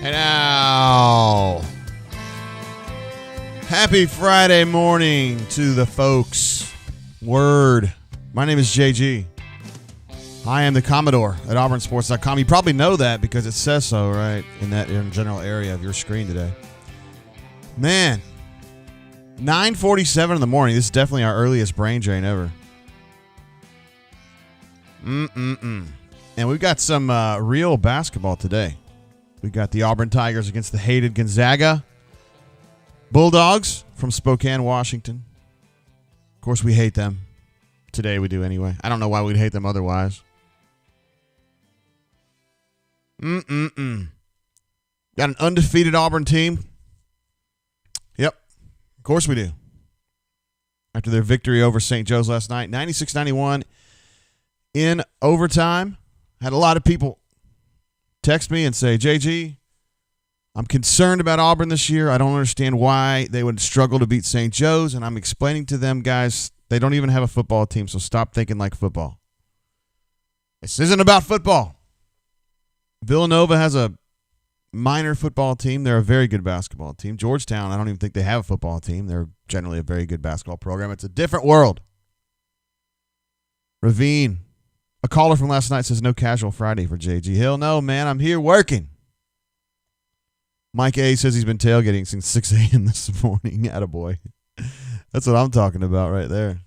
And now, happy Friday morning to the folks. Word. My name is JG. I am the Commodore at auburnsports.com. You probably know that because it says so, right, in that general area of your screen today. Man, 9:47 in the morning. This is definitely our earliest brain drain ever. And we've got some real basketball today. We've got the Auburn Tigers against the hated Gonzaga Bulldogs from Spokane, Washington. Of course, we hate them. Today we do anyway. I don't know why we'd hate them otherwise. Got an undefeated Auburn team. Yep. Of course we do. After their victory over St. Joe's last night, 96-91 in overtime. Had a lot of people text me and say, JG, I'm concerned about Auburn this year. I don't understand why they would struggle to beat St. Joe's. And I'm explaining to them, guys, they don't even have a football team, so stop thinking like football. This isn't about football. Villanova has a minor football team. They're a very good basketball team. Georgetown, I don't even think they have a football team. They're generally a very good basketball program. It's a different world. Ravine, a caller from last night says no casual Friday for JG Hill. No, man, I'm here working. Mike A says he's been tailgating since 6 a.m. this morning. Attaboy. That's what I'm talking about right there.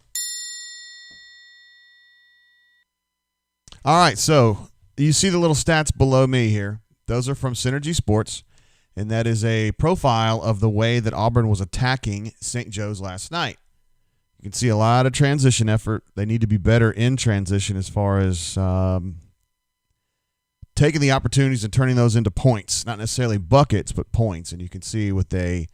All right, so you see the little stats below me here. Those are from Synergy Sports, and that is a profile of the way that Auburn was attacking St. Joe's last night. You can see a lot of transition effort. They need to be better in transition as far as taking the opportunities and turning those into points. Not necessarily buckets, but points. And you can see with a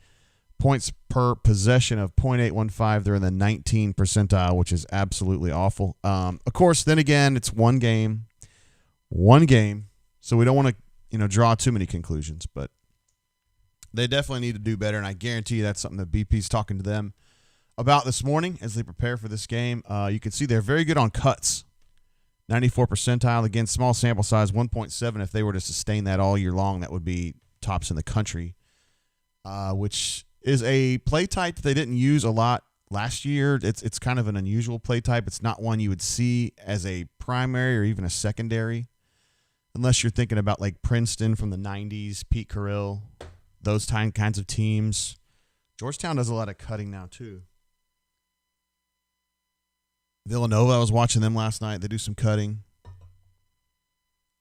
points per possession of .815, they're in the 19th percentile, which is absolutely awful. Of course, then again, it's one game, so we don't want to draw too many conclusions. But they definitely need to do better, and I guarantee you that's something that BP's talking to them about this morning as they prepare for this game. You can see they're very good on cuts. 94th percentile. Again, small sample size, 1.7. If they were to sustain that all year long, that would be tops in the country, which is a play type that they didn't use a lot last year. It's kind of an unusual play type. It's not one you would see as a primary or even a secondary, unless you're thinking about like Princeton from the 90s, Pete Carrill, those kinds of teams. Georgetown does a lot of cutting now too. Villanova, I was watching them last night. They do some cutting.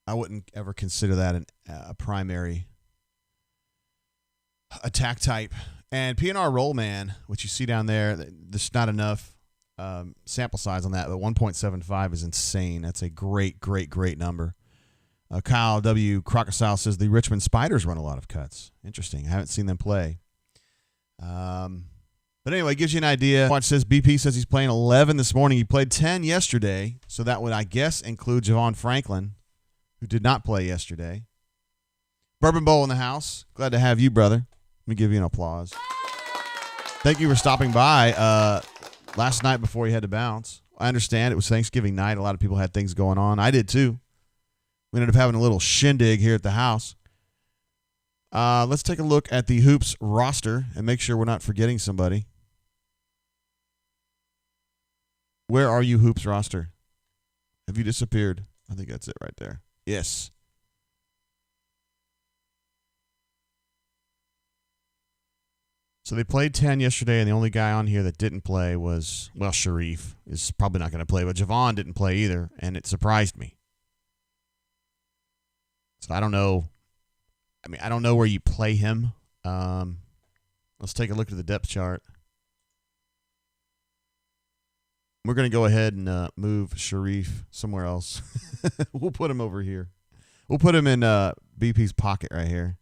I wouldn't ever consider that a primary attack type. And PNR roll man, which you see down there, there's not enough sample size on that, but 1.75 is insane. That's a great, great, great number. Kyle W. Crocosile says the Richmond Spiders run a lot of cuts. Interesting. I haven't seen them play. But anyway, it gives you an idea. Watch says BP says he's playing 11 this morning. He played 10 yesterday, so that would, I guess, include Javon Franklin, who did not play yesterday. Bourbon Bowl in the house. Glad to have you, brother. Let me give you an applause. Thank you for stopping by last night before you had to bounce. I understand it was Thanksgiving night. A lot of people had things going on. I did too. We ended up having a little shindig here at the house. Let's take a look at the Hoops roster and make sure we're not forgetting somebody. Where are you, Hoops roster? Have you disappeared? I think that's it right there. Yes. So they played 10 yesterday, and the only guy on here that didn't play was, well, Sharif is probably not going to play, but Javon didn't play either, and it surprised me. So I don't know. I don't know where you play him. Let's take a look at the depth chart. We're going to go ahead and move Sharif somewhere else. We'll put him over here. We'll put him in BP's pocket right here.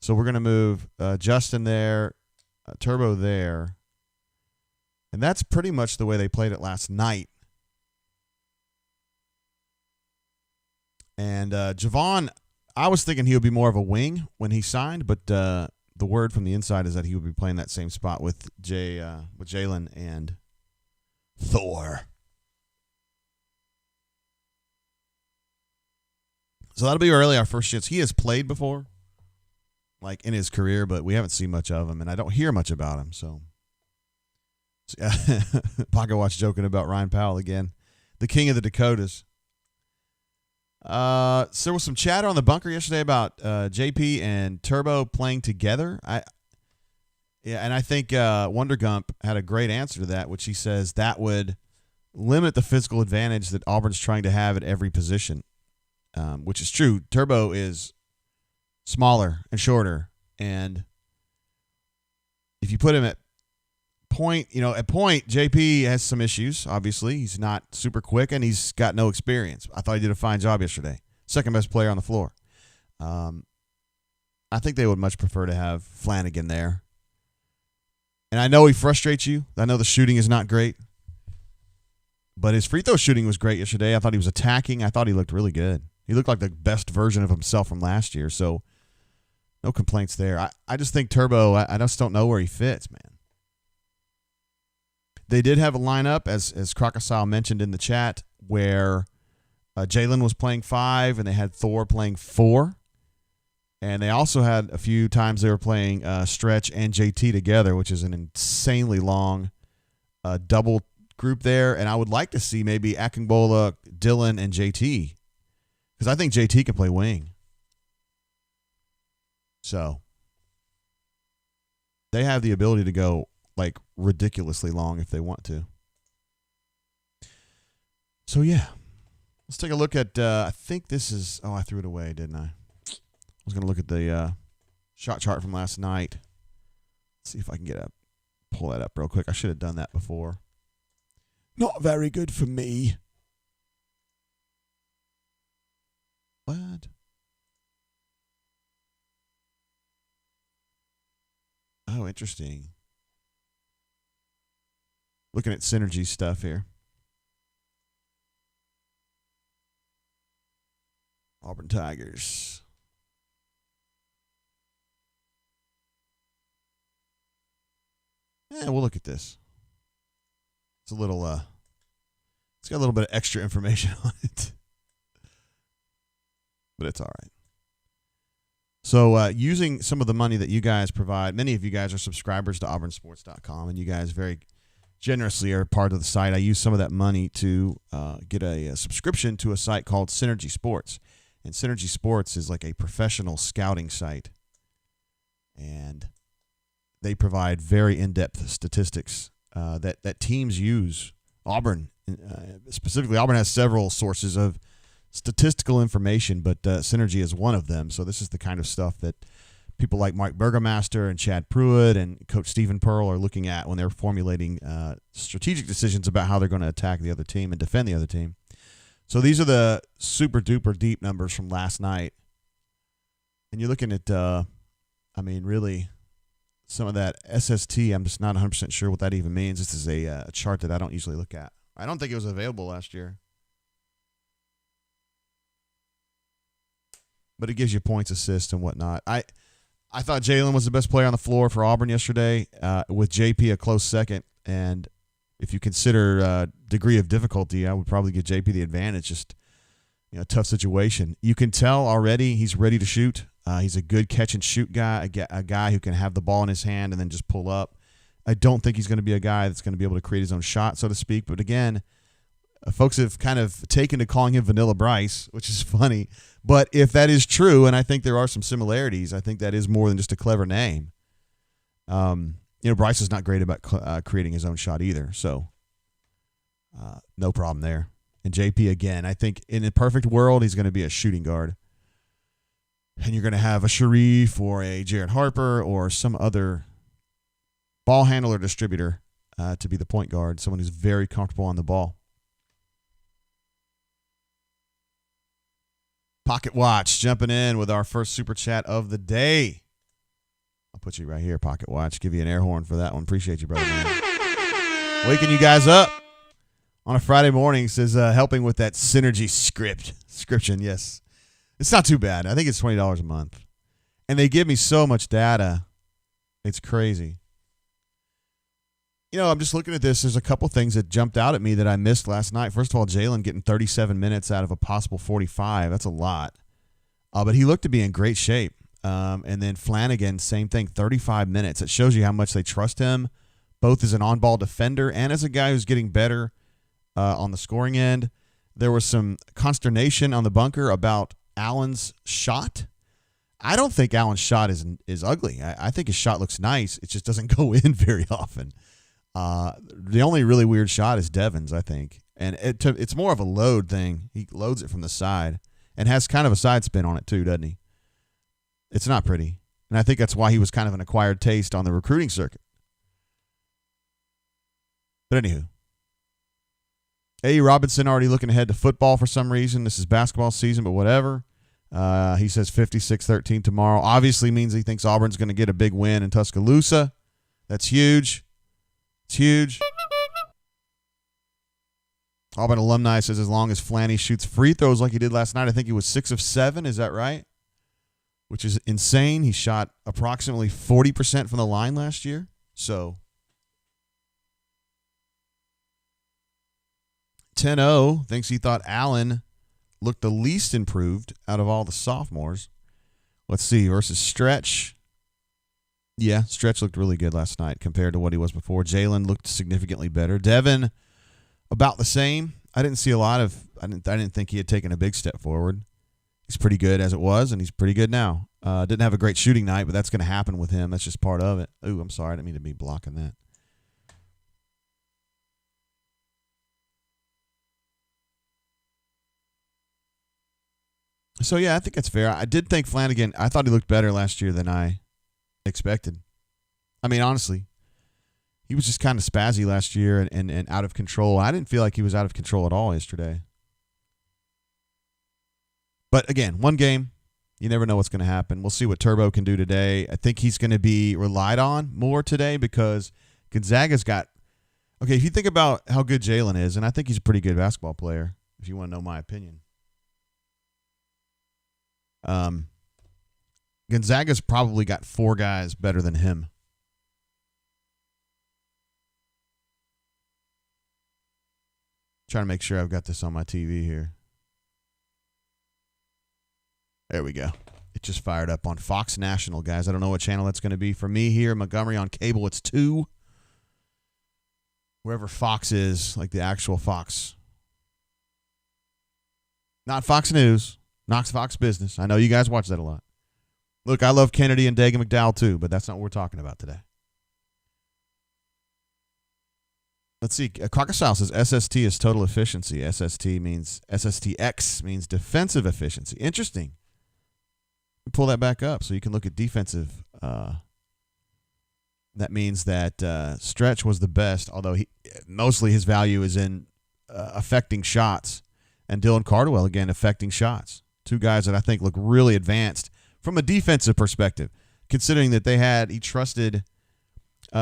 So we're going to move Justin there, Turbo there. And that's pretty much the way they played it last night. And Javon, I was thinking he would be more of a wing when he signed, but the word from the inside is that he would be playing that same spot with Jalen and Thor. So that'll be really our first chance. He has played before. like in his career, but we haven't seen much of him, and I don't hear much about him. So, Pocket Watch joking about Ryan Powell again, the king of the Dakotas. So there was some chatter on the bunker yesterday about JP and Turbo playing together. And I think Wonder Gump had a great answer to that, which he says that would limit the physical advantage that Auburn's trying to have at every position, which is true. Turbo is smaller and shorter, and if you put him at point, JP has some issues. Obviously, he's not super quick, and he's got no experience. I thought he did a fine job yesterday. Second best player on the floor. I think they would much prefer to have Flanagan there. And I know he frustrates you. I know the shooting is not great. But his free throw shooting was great yesterday. I thought he was attacking. I thought he looked really good. He looked like the best version of himself from last year. So no complaints there. I just think Turbo, I just don't know where he fits, man. They did have a lineup, as Crocodile mentioned in the chat, where Jalen was playing 5 and they had Thor playing 4. And they also had a few times they were playing Stretch and JT together, which is an insanely long double group there. And I would like to see maybe Akingbola, Dylan, and JT, because I think JT can play wing. So they have the ability to go like ridiculously long if they want to. So yeah, let's take a look at, I think this is, I threw it away, didn't I? I was going to look at the shot chart from last night. Let's see if I can pull that up real quick. I should have done that before. Not very good for me. What? Oh, interesting. Looking at synergy stuff here. Auburn Tigers. We'll look at this. It's a little, it's got a little bit of extra information on it. But it's all right. So using some of the money that you guys provide, many of you guys are subscribers to auburnsports.com, and you guys very generously are part of the site. I use some of that money to get a subscription to a site called Synergy Sports. And Synergy Sports is like a professional scouting site. And they provide very in-depth statistics that teams use. Auburn, specifically, Auburn has several sources of statistical information, but Synergy is one of them. So this is the kind of stuff that people like Mike Burgomaster and Chad Pruitt and Coach Stephen Pearl are looking at when they're formulating strategic decisions about how they're going to attack the other team and defend the other team. So these are the super-duper deep numbers from last night. And you're looking at, really, some of that SST, I'm just not 100% sure what that even means. This is a chart that I don't usually look at. I don't think it was available last year. But it gives you points, assists, and whatnot. I thought Jalen was the best player on the floor for Auburn yesterday, with JP a close second. And if you consider degree of difficulty, I would probably give JP the advantage. Just, tough situation. You can tell already he's ready to shoot. He's a good catch-and-shoot guy, a guy who can have the ball in his hand and then just pull up. I don't think he's going to be a guy that's going to be able to create his own shot, so to speak. But again, folks have kind of taken to calling him Vanilla Bryce, which is funny. But if that is true, and I think there are some similarities, I think that is more than just a clever name. Bryce is not great about creating his own shot either, so no problem there. And JP, again, I think in a perfect world, he's going to be a shooting guard. And you're going to have a Sharif or a Jared Harper or some other ball handler distributor to be the point guard, someone who's very comfortable on the ball. Pocket Watch jumping in with our first super chat of the day. I'll put you right here, Pocket Watch. Give you an air horn for that one. Appreciate you, brother, man. Waking you guys up on a Friday morning. Says helping with that Synergy subscription. Yes. It's not too bad. I think it's $20 a month. And they give me so much data. It's crazy. I'm just looking at this. There's a couple things that jumped out at me that I missed last night. First of all, Jalen getting 37 minutes out of a possible 45. That's a lot. But he looked to be in great shape. And then Flanagan, same thing, 35 minutes. It shows you how much they trust him, both as an on-ball defender and as a guy who's getting better on the scoring end. There was some consternation on the bunker about Allen's shot. I don't think Allen's shot is ugly. I think his shot looks nice. It just doesn't go in very often. The only really weird shot is Devin's, I think. And it's more of a load thing. He loads it from the side and has kind of a side spin on it too, doesn't he? It's not pretty. And I think that's why he was kind of an acquired taste on the recruiting circuit. But anywho, A. Robinson already looking ahead to football for some reason. This is basketball season, but whatever. He says 56-13 tomorrow. Obviously means he thinks Auburn's going to get a big win in Tuscaloosa. That's huge. It's huge. Auburn alumni says as long as Flanny shoots free throws like he did last night, I think he was 6 of 7. Is that right? Which is insane. He shot approximately 40% from the line last year. So 10-0 thinks he thought Allen looked the least improved out of all the sophomores. Let's see. Versus Stretch. Yeah, Stretch looked really good last night compared to what he was before. Jalen looked significantly better. Devin, about the same. I didn't think he had taken a big step forward. He's pretty good as it was, and he's pretty good now. Didn't have a great shooting night, but that's going to happen with him. That's just part of it. Ooh, I'm sorry. I didn't mean to be blocking that. So, yeah, I think that's fair. I did think Flanagan, I thought he looked better last year than I expected. I mean, honestly, he was just kind of spazzy last year and out of control. I didn't feel like he was out of control at all yesterday. But, again, one game. You never know what's going to happen. We'll see what Turbo can do today. I think he's going to be relied on more today because Gonzaga's got – okay, if you think about how good Jalen is, and I think he's a pretty good basketball player, if you want to know my opinion. Gonzaga's probably got 4 guys better than him. Trying to make sure I've got this on my TV here. There we go. It just fired up on Fox National, guys. I don't know what channel that's going to be. For me here in Montgomery on cable, it's 2. Wherever Fox is, like the actual Fox. Not Fox News. Not Fox Business. I know you guys watch that a lot. Look, I love Kennedy and Dagan McDowell too, but that's not what we're talking about today. Let's see. Crocosile says SST is total efficiency. SSTX means defensive efficiency. Interesting. Pull that back up so you can look at defensive. That means that Stretch was the best, although mostly his value is in affecting shots. And Dylan Cardwell, again, affecting shots. 2 guys that I think look really advanced from a defensive perspective, considering that he trusted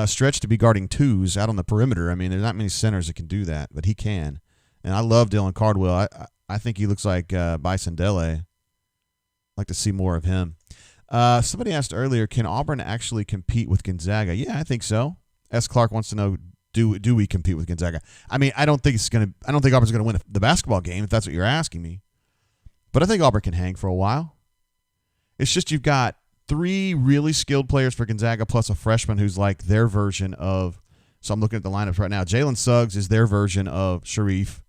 Stretch to be guarding 2s out on the perimeter. I mean, there's not many centers that can do that, but he can. And I love Dylan Cardwell. I think he looks like Bison Dele. I'd like to see more of him. Somebody asked earlier, can Auburn actually compete with Gonzaga? Yeah, I think so. S. Clark wants to know, do we compete with Gonzaga? I mean, I don't think Auburn's going to win the basketball game, if that's what you're asking me. But I think Auburn can hang for a while. It's just you've got 3 really skilled players for Gonzaga plus a freshman who's like their version of – so I'm looking at the lineups right now. Jalen Suggs is their version of Sharif,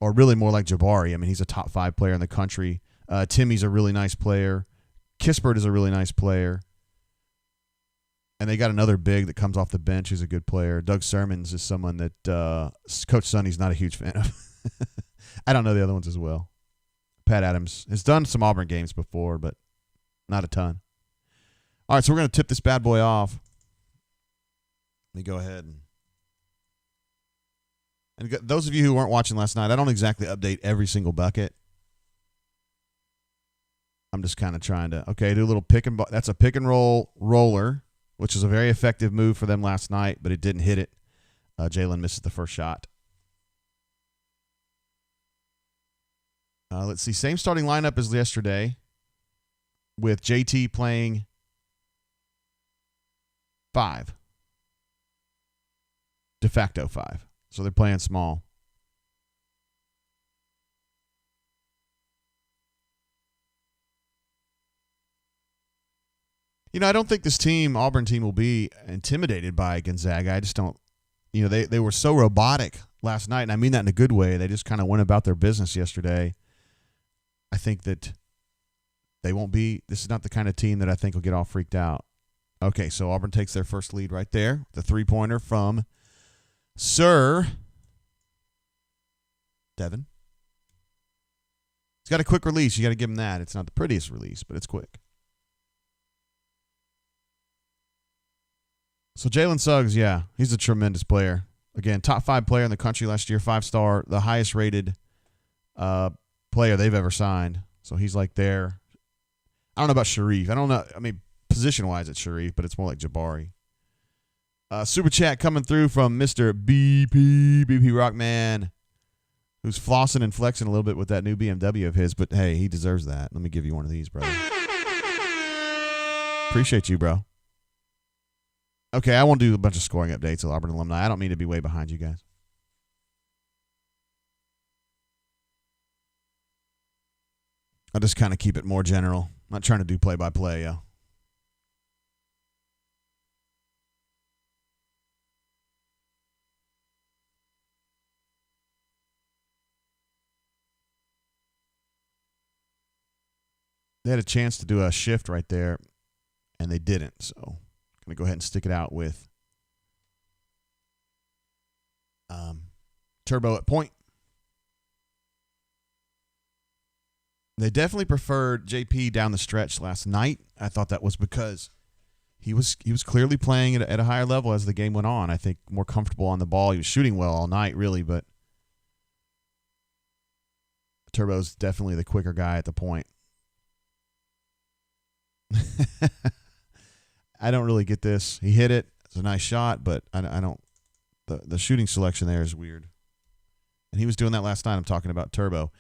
or really more like Jabari. I mean, he's a top 5 player in the country. Timmy's a really nice player. Kispert is a really nice player. And they got another big that comes off the bench who's a good player. Doug Sermons is someone that Coach Sonny's not a huge fan of. I don't know the other ones as well. Pat Adams has done some Auburn games before, but not a ton. All right, so we're going to tip this bad boy off. Let me go ahead and those of you who weren't watching last night, I don't exactly update every single bucket. I'm just kind of trying to, do a little that's a pick and roll roller, which is a very effective move for them last night, but it didn't hit it. Jalen misses the first shot. Let's see. Same starting lineup as yesterday with JT playing 5. De facto 5. So they're playing small. I don't think this Auburn team, will be intimidated by Gonzaga. I just don't. They were so robotic last night, and I mean that in a good way. They just kind of went about their business yesterday. I think that they won't be. This is not the kind of team that I think will get all freaked out. Okay, so Auburn takes their first lead right there. The three-pointer from Sir Devin. He's got a quick release. You got to give him that. It's not the prettiest release, but it's quick. So Jalen Suggs, yeah, he's a tremendous player. Again, top 5 player in the country last year, 5-star, the highest rated player they've ever signed. So he's like there. I don't know about Sharif. I don't know. I mean, position-wise, it's Sharif, but it's more like Jabari. Super chat coming through from Mr. BP Rockman, who's flossing and flexing a little bit with that new BMW of his, but hey, he deserves that. Let me give you one of these, bro. Appreciate you, bro. Okay, I won't do a bunch of scoring updates of Auburn alumni. I don't mean to be way behind you guys. I'll just kind of keep it more general. I'm not trying to do play-by-play, yo. They had a chance to do a shift right there, and they didn't. So I'm going to go ahead and stick it out with Turbo at point. They definitely preferred JP down the stretch last night. I thought that was because he was clearly playing at a higher level as the game went on. I think more comfortable on the ball. He was shooting well all night, really, but Turbo's definitely the quicker guy at the point. I don't really get this. He hit it. It's a nice shot, but I don't. The shooting selection there is weird. And he was doing that last night. I'm talking about Turbo.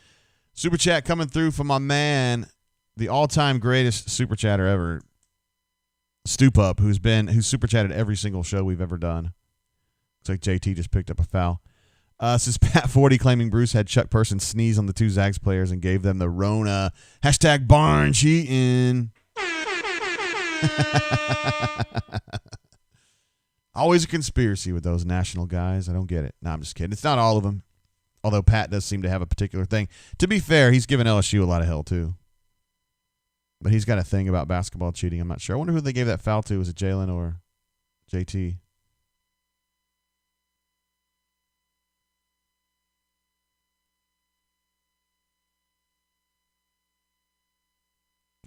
Super chat coming through from my man, the all-time greatest super chatter ever, Stoop Up, who's super chatted every single show we've ever done. Looks like JT just picked up a foul. Says Pat 40 claiming Bruce had Chuck Person sneeze on the 2 Zags players and gave them the Rona. Hashtag barn cheating. Always a conspiracy with those national guys. I don't get it. No, I'm just kidding. It's not all of them. Although Pat does seem to have a particular thing. To be fair, he's given LSU a lot of hell too. But he's got a thing about basketball cheating. I'm not sure. I wonder who they gave that foul to. Was it Jalen or JT?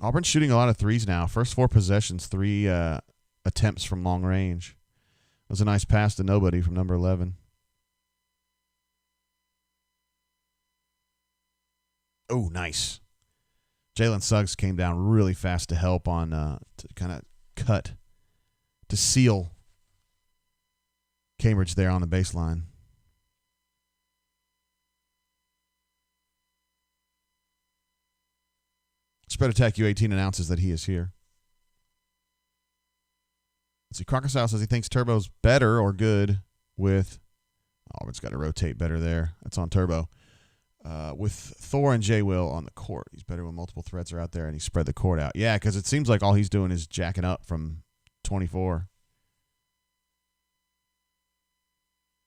Auburn's shooting a lot of threes now. First 4 possessions, 3 attempts from long range. It was a nice pass to nobody from number 11. Oh, nice. Jalen Suggs came down really fast to help on to kind of cut to seal Cambridge there on the baseline. Spread Attack U18 announces that he is here. Let's see. Crocodile says he thinks Turbo's better or good with. Auburn's got to rotate better there. That's on Turbo. With Thor and J. Will on the court. He's better when multiple threats are out there and he spread the court out. Yeah, because it seems like all he's doing is jacking up from 24.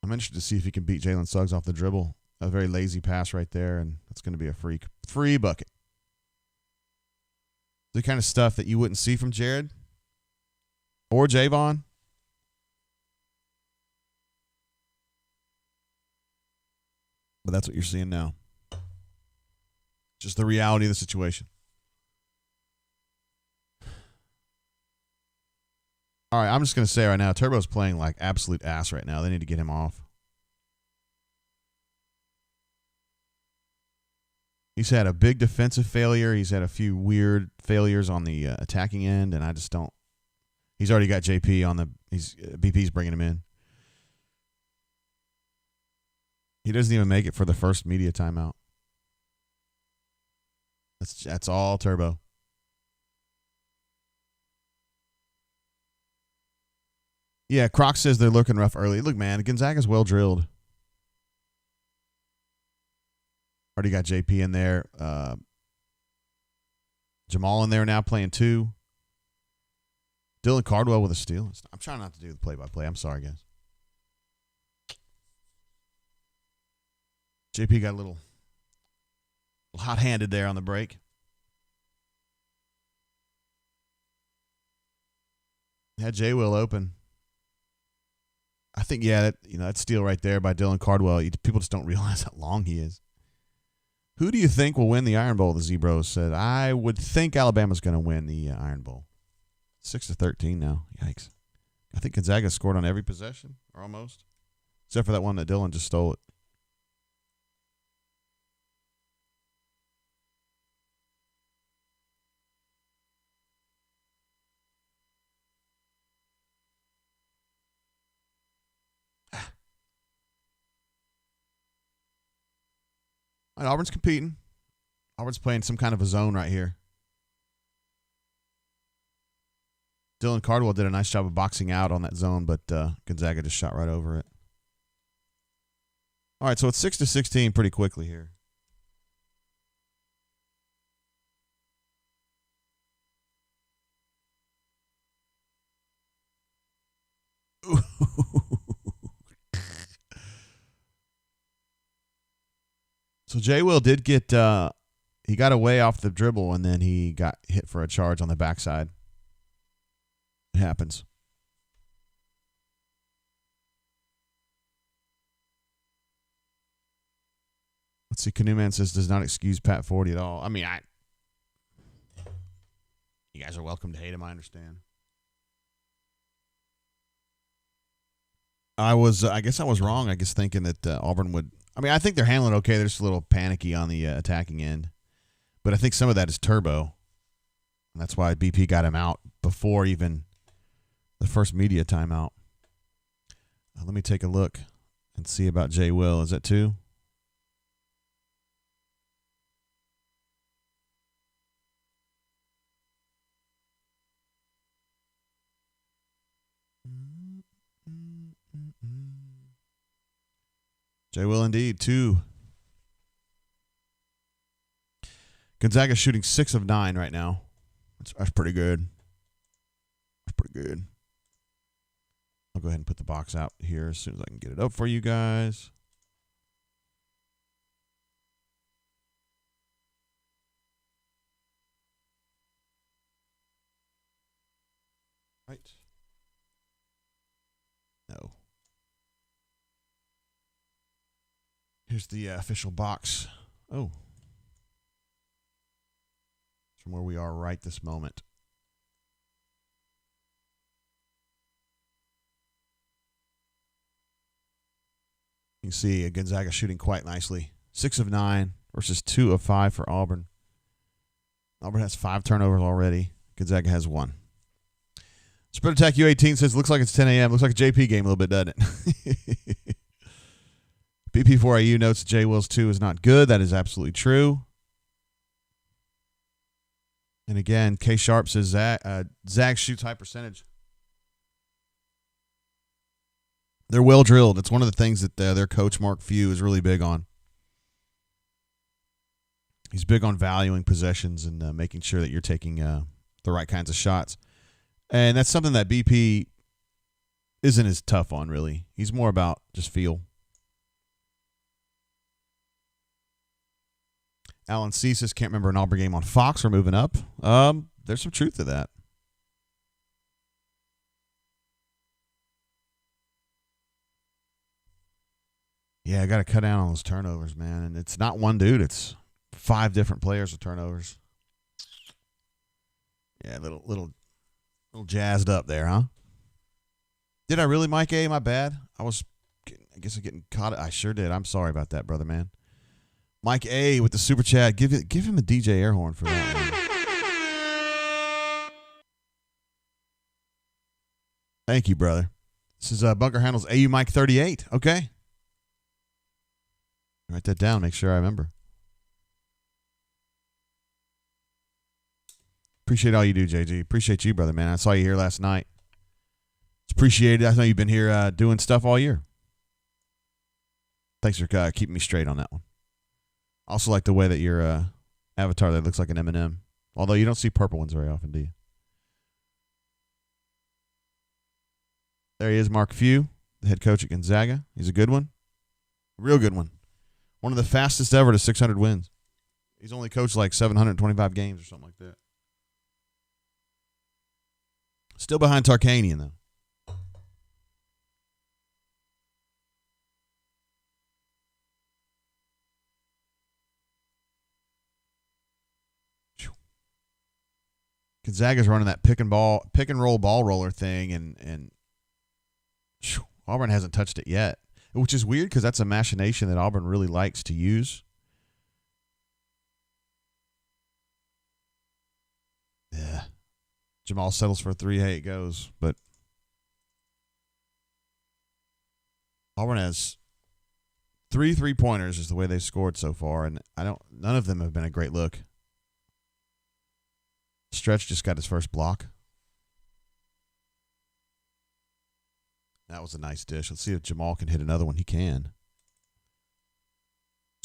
I'm interested to see if he can beat Jalen Suggs off the dribble. A very lazy pass right there, and that's going to be a free bucket. The kind of stuff that you wouldn't see from Jared or Javon. But that's what you're seeing now. Just the reality of the situation. All right, I'm just going to say right now, Turbo's playing like absolute ass right now. They need to get him off. He's had a big defensive failure. He's had a few weird failures on the attacking end, and I just don't. He's already got JP on the. BP's bringing him in. He doesn't even make it for the first media timeout. That's all Turbo. Yeah, Croc says they're looking rough early. Look, man, Gonzaga's well drilled. Already got JP in there. Jamal in there now playing 2. Dylan Cardwell with a steal. I'm trying not to do the play-by-play. I'm sorry, guys. JP got a little hot-handed there on the break. Had J. Will open. I think, yeah, that steal right there by Dylan Cardwell. People just don't realize how long he is. Who do you think will win the Iron Bowl? The Zebros said. I would think Alabama's going to win the Iron Bowl. 6-13 now. Yikes. I think Gonzaga scored on every possession, or almost, except for that one that Dylan just stole it. All right, Auburn's competing. Auburn's playing some kind of a zone right here. Dylan Cardwell did a nice job of boxing out on that zone, but Gonzaga just shot right over it. All right, so it's 6-16 pretty quickly here. So J. Will did get he got away off the dribble, and then he got hit for a charge on the backside. It happens. Let's see. Canoeman says does not excuse Pat Forty at all. I mean, you guys are welcome to hate him. I understand. I guess I was wrong. I guess thinking that Auburn would. I mean, I think they're handling okay. They're just a little panicky on the attacking end. But I think some of that is Turbo. And that's why BP got him out before even the first media timeout. Let me take a look and see about J. Will. Is that 2? J. Will indeed, 2. Gonzaga shooting 6 of 9 right now. That's pretty good. That's pretty good. I'll go ahead and put the box out here as soon as I can get it up for you guys. Right. No. Here's the official box. Oh. From where we are right this moment. You can see Gonzaga shooting quite nicely. 6 of 9 versus 2 of 5 for Auburn. Auburn has 5 turnovers already. Gonzaga has 1. Spread Attack U18 says, looks like it's 10 a.m. Looks like a JP game a little bit, doesn't it? BP4IU notes J. Will's 2 is not good. That is absolutely true. And again, K Sharp says Zag shoots high percentage. They're well drilled. It's one of the things that their coach, Mark Few, is really big on. He's big on valuing possessions and making sure that you're taking the right kinds of shots. And that's something that BP isn't as tough on, really. He's more about just feel. Alan C says, can't remember an Auburn game on Fox. We're moving up. There's some truth to that. Yeah, I got to cut down on those turnovers, man. And it's not one dude. It's 5 different players with turnovers. Yeah, little jazzed up there, huh? Did I really, Mike A? My bad. I guess I'm getting caught. I sure did. I'm sorry about that, brother, man. Mike A with the super chat. Give him a DJ air horn for that one. Thank you, brother. This is Bunker Handles AU Mike 38. Okay. Write that down. Make sure I remember. Appreciate all you do, JG. Appreciate you, brother, man. I saw you here last night. It's appreciated. I know you've been here doing stuff all year. Thanks for keeping me straight on that one. I also like the way that your avatar there looks like an M&M. Although you don't see purple ones very often, do you? There he is, Mark Few, the head coach at Gonzaga. He's a good one. Real good one. One of the fastest ever to 600 wins. He's only coached like 725 games or something like that. Still behind Tarkanian, though. Gonzaga's running that pick and roll ball roller thing, and Auburn hasn't touched it yet, which is weird because that's a machination that Auburn really likes to use. Yeah. Jamal settles for a 3. Hey, it goes. But Auburn has 3 3-pointers is the way they've scored so far, and none of them have been a great look. Stretch just got his first block. That was a nice dish. Let's see if Jamal can hit another one. He can.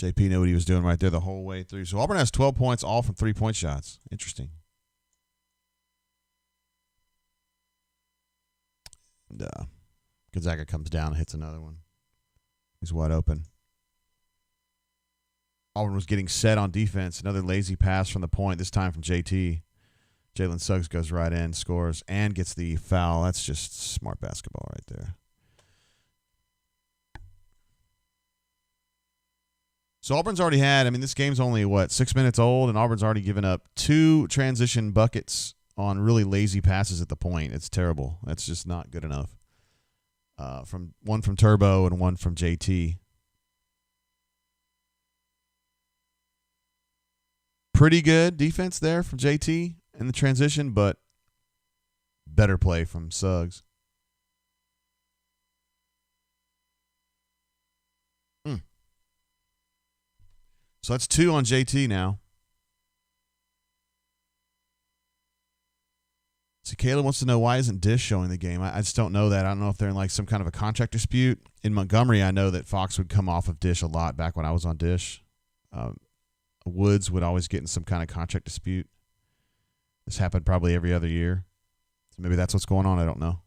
JP knew what he was doing right there the whole way through. So Auburn has 12 points, all from 3-point shots. Interesting. And Gonzaga comes down and hits another one. He's wide open. Auburn was getting set on defense. Another lazy pass from the point, this time from JT. Jalen Suggs goes right in, scores, and gets the foul. That's just smart basketball right there. So Auburn's already had, this game's only, 6 minutes old, and Auburn's already given up 2 transition buckets on really lazy passes at the point. It's terrible. That's just not good enough. One from Turbo and one from JT. Pretty good defense there from JT in the transition, but better play from Suggs. So that's 2 on JT now. See, Caleb wants to know, why isn't Dish showing the game? I just don't know that. I don't know if they're in some kind of a contract dispute. In Montgomery, I know that Fox would come off of Dish a lot back when I was on Dish. Woods would always get in some kind of contract dispute. This happened probably every other year. So maybe that's what's going on. I don't know.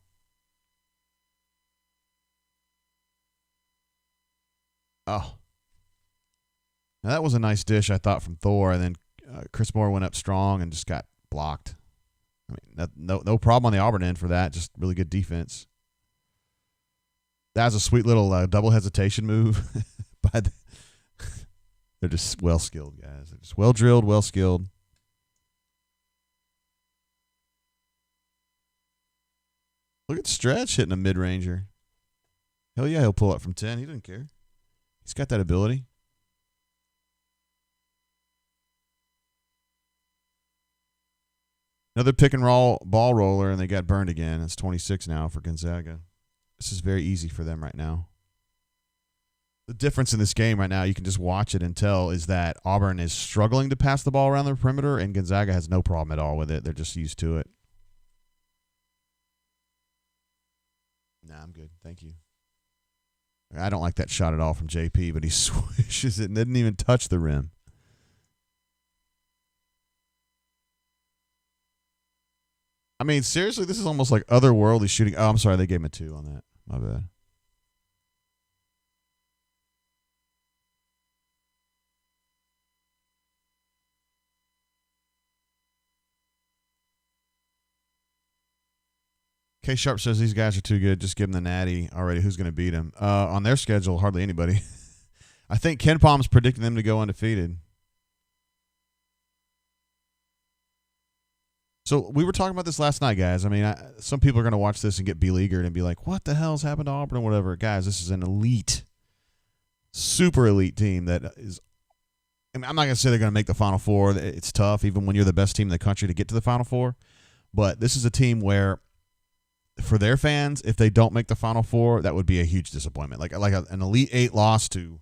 Oh. Now that was a nice dish, I thought, from Thor. And then Chris Moore went up strong and just got blocked. No problem on the Auburn end for that. Just really good defense. That was a sweet little double hesitation move. They're just well-skilled guys. They're just well-drilled, well-skilled. Look at Stretch hitting a mid-ranger. Hell yeah, he'll pull up from 10. He doesn't care. He's got that ability. Another pick and roll ball roller, and they got burned again. It's 26 now for Gonzaga. This is very easy for them right now. The difference in this game right now, you can just watch it and tell, is that Auburn is struggling to pass the ball around the perimeter, and Gonzaga has no problem at all with it. They're just used to it. Nah, I'm good. Thank you. I don't like that shot at all from JP, but he swishes it and didn't even touch the rim. Seriously, this is almost like otherworldly shooting. Oh, I'm sorry. They gave him a 2 on that. My bad. K Sharp says these guys are too good. Just give them the natty already. Who's going to beat them? On their schedule, hardly anybody. I think Ken Palm's predicting them to go undefeated. So we were talking about this last night, guys. Some people are going to watch this and get beleaguered and be like, what the hell's happened to Auburn or whatever. Guys, this is an elite, super elite team that is – I'm not going to say they're going to make the Final Four. It's tough, even when you're the best team in the country, to get to the Final Four. But this is a team where, for their fans, if they don't make the Final Four, that would be a huge disappointment. Like an Elite 8 loss to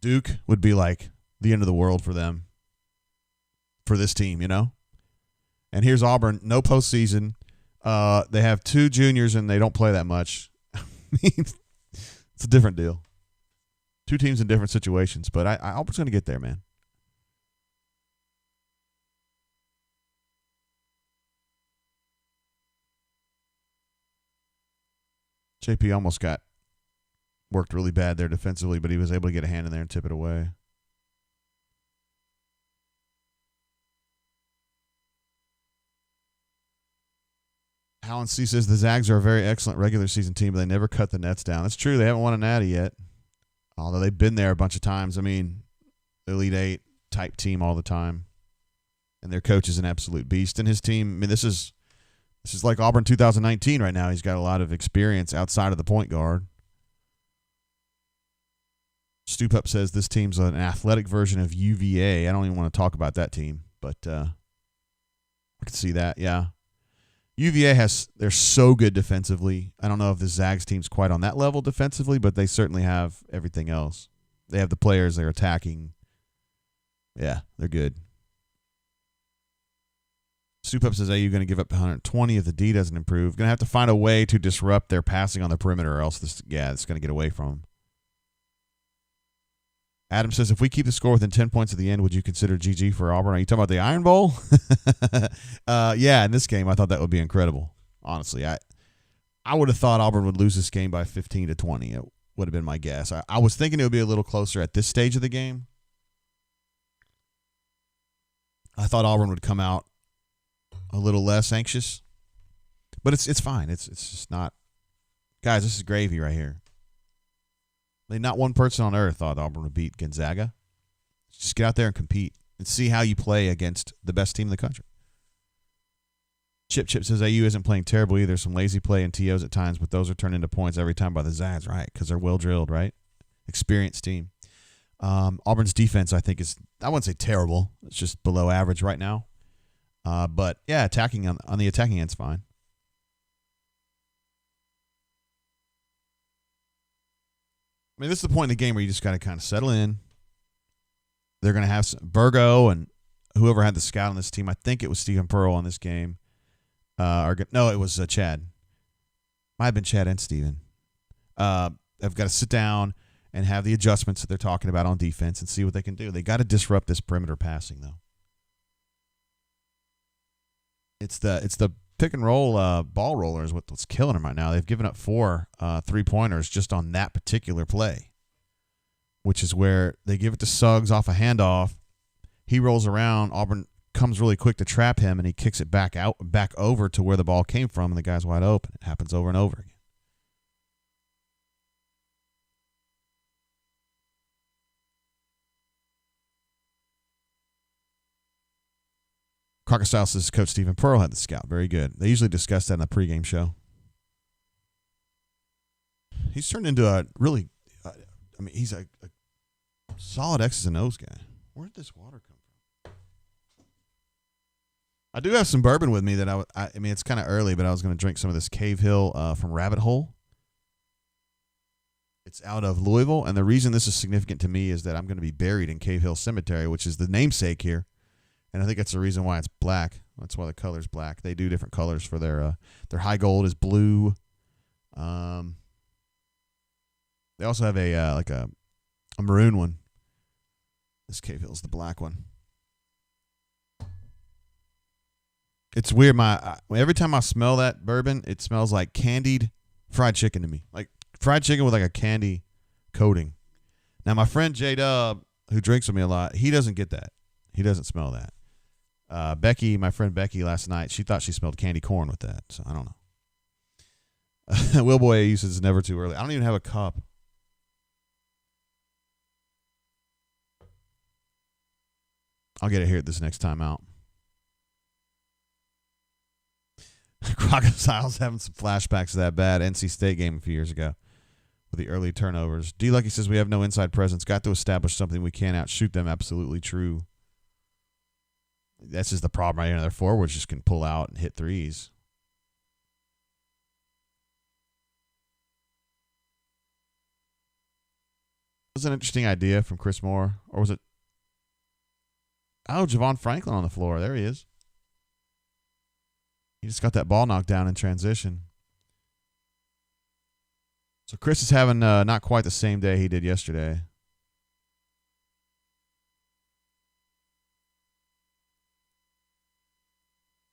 Duke would be like the end of the world for them, for this team, And here's Auburn, no postseason. They have 2 juniors, and they don't play that much. It's a different deal. 2 teams in different situations, but Auburn's going to get there, man. JP almost got worked really bad there defensively, but he was able to get a hand in there and tip it away. Alan C says the Zags are a very excellent regular season team, but they never cut the nets down. That's true. They haven't won a natty yet, although they've been there a bunch of times. I mean, Elite Eight type team all the time, and their coach is an absolute beast. And his team, I mean, this is like Auburn 2019 right now. He's got a lot of experience outside of the point guard. Stoop Up says this team's an athletic version of UVA. I don't even want to talk about that team, but I can see that, yeah. UVA they're so good defensively. I don't know if the Zags team's quite on that level defensively, but they certainly have everything else. They have the players, they're attacking. Yeah, they're good. Stoop Up says, are you going to give up 120 if the D doesn't improve? Going to have to find a way to disrupt their passing on the perimeter, or else it's going to get away from them. Adam says, if we keep the score within 10 points at the end, would you consider GG for Auburn? Are you talking about the Iron Bowl? Yeah, in this game, I thought that would be incredible. Honestly, I would have thought Auburn would lose this game by 15 to 20. It would have been my guess. I was thinking it would be a little closer at this stage of the game. I thought Auburn would come out a little less anxious. But it's fine. It's just not. Guys, this is gravy right here. Not one person on earth thought Auburn would beat Gonzaga. Just get out there and compete and see how you play against the best team in the country. Chip says AU isn't playing terrible either. Some lazy play and TOs at times, but those are turned into points every time by the Zags, right? Because they're well drilled, right? Experienced team. Auburn's defense, I think, I wouldn't say terrible. It's just below average right now. But yeah, attacking on the attacking end's fine. I mean, this is the point in the game where you just got to kind of settle in. They're going to have Virgo and whoever had the scout on this team. I think it was Stephen Pearl on this game. No, it was Chad. Might have been Chad and Stephen. They've got to sit down and have the adjustments that they're talking about on defense and see what they can do. They got to disrupt this perimeter passing, though. It's the pick and roll ball roller is what's killing them right now. They've given up 4 3-pointers just on that particular play, which is where they give it to Suggs off a handoff. He rolls around. Auburn comes really quick to trap him, and he kicks it back over to where the ball came from, and the guy's wide open. It happens over and over again. Crocodile says Coach Stephen Pearl had the scout. Very good. They usually discuss that in the pregame show. He's turned into a really, he's a solid X's and O's guy. Where did this water come from? I do have some bourbon with me that I mean, it's kind of early, but I was going to drink some of this Cave Hill from Rabbit Hole. It's out of Louisville, and the reason this is significant to me is that I'm going to be buried in Cave Hill Cemetery, which is the namesake here. And I think that's the reason why it's black. That's why the color's black. They do different colors for their high gold is blue. They also have a maroon one. This Cave Hill's the black one. It's weird. Every time I smell that bourbon, it smells like candied fried chicken to me. Like fried chicken with like a candy coating. Now my friend J-Dub, who drinks with me a lot, he doesn't get that. He doesn't smell that. Becky, my friend Becky, last night, she thought she smelled candy corn with that. So I don't know. Will Boy uses it's never too early. I don't even have a cup. I'll get it here at this next time out. Crocodile's having some flashbacks to that bad NC State game a few years ago with the early turnovers. D. Lucky says we have no inside presence. Got to establish something. We can't outshoot them. Absolutely true. That's just the problem right here. Their forwards just can pull out and hit threes. It was an interesting idea from Chris Moore. Or was it? Oh, Javon Franklin on the floor. There he is. He just got that ball knocked down in transition. So Chris is having not quite the same day he did yesterday.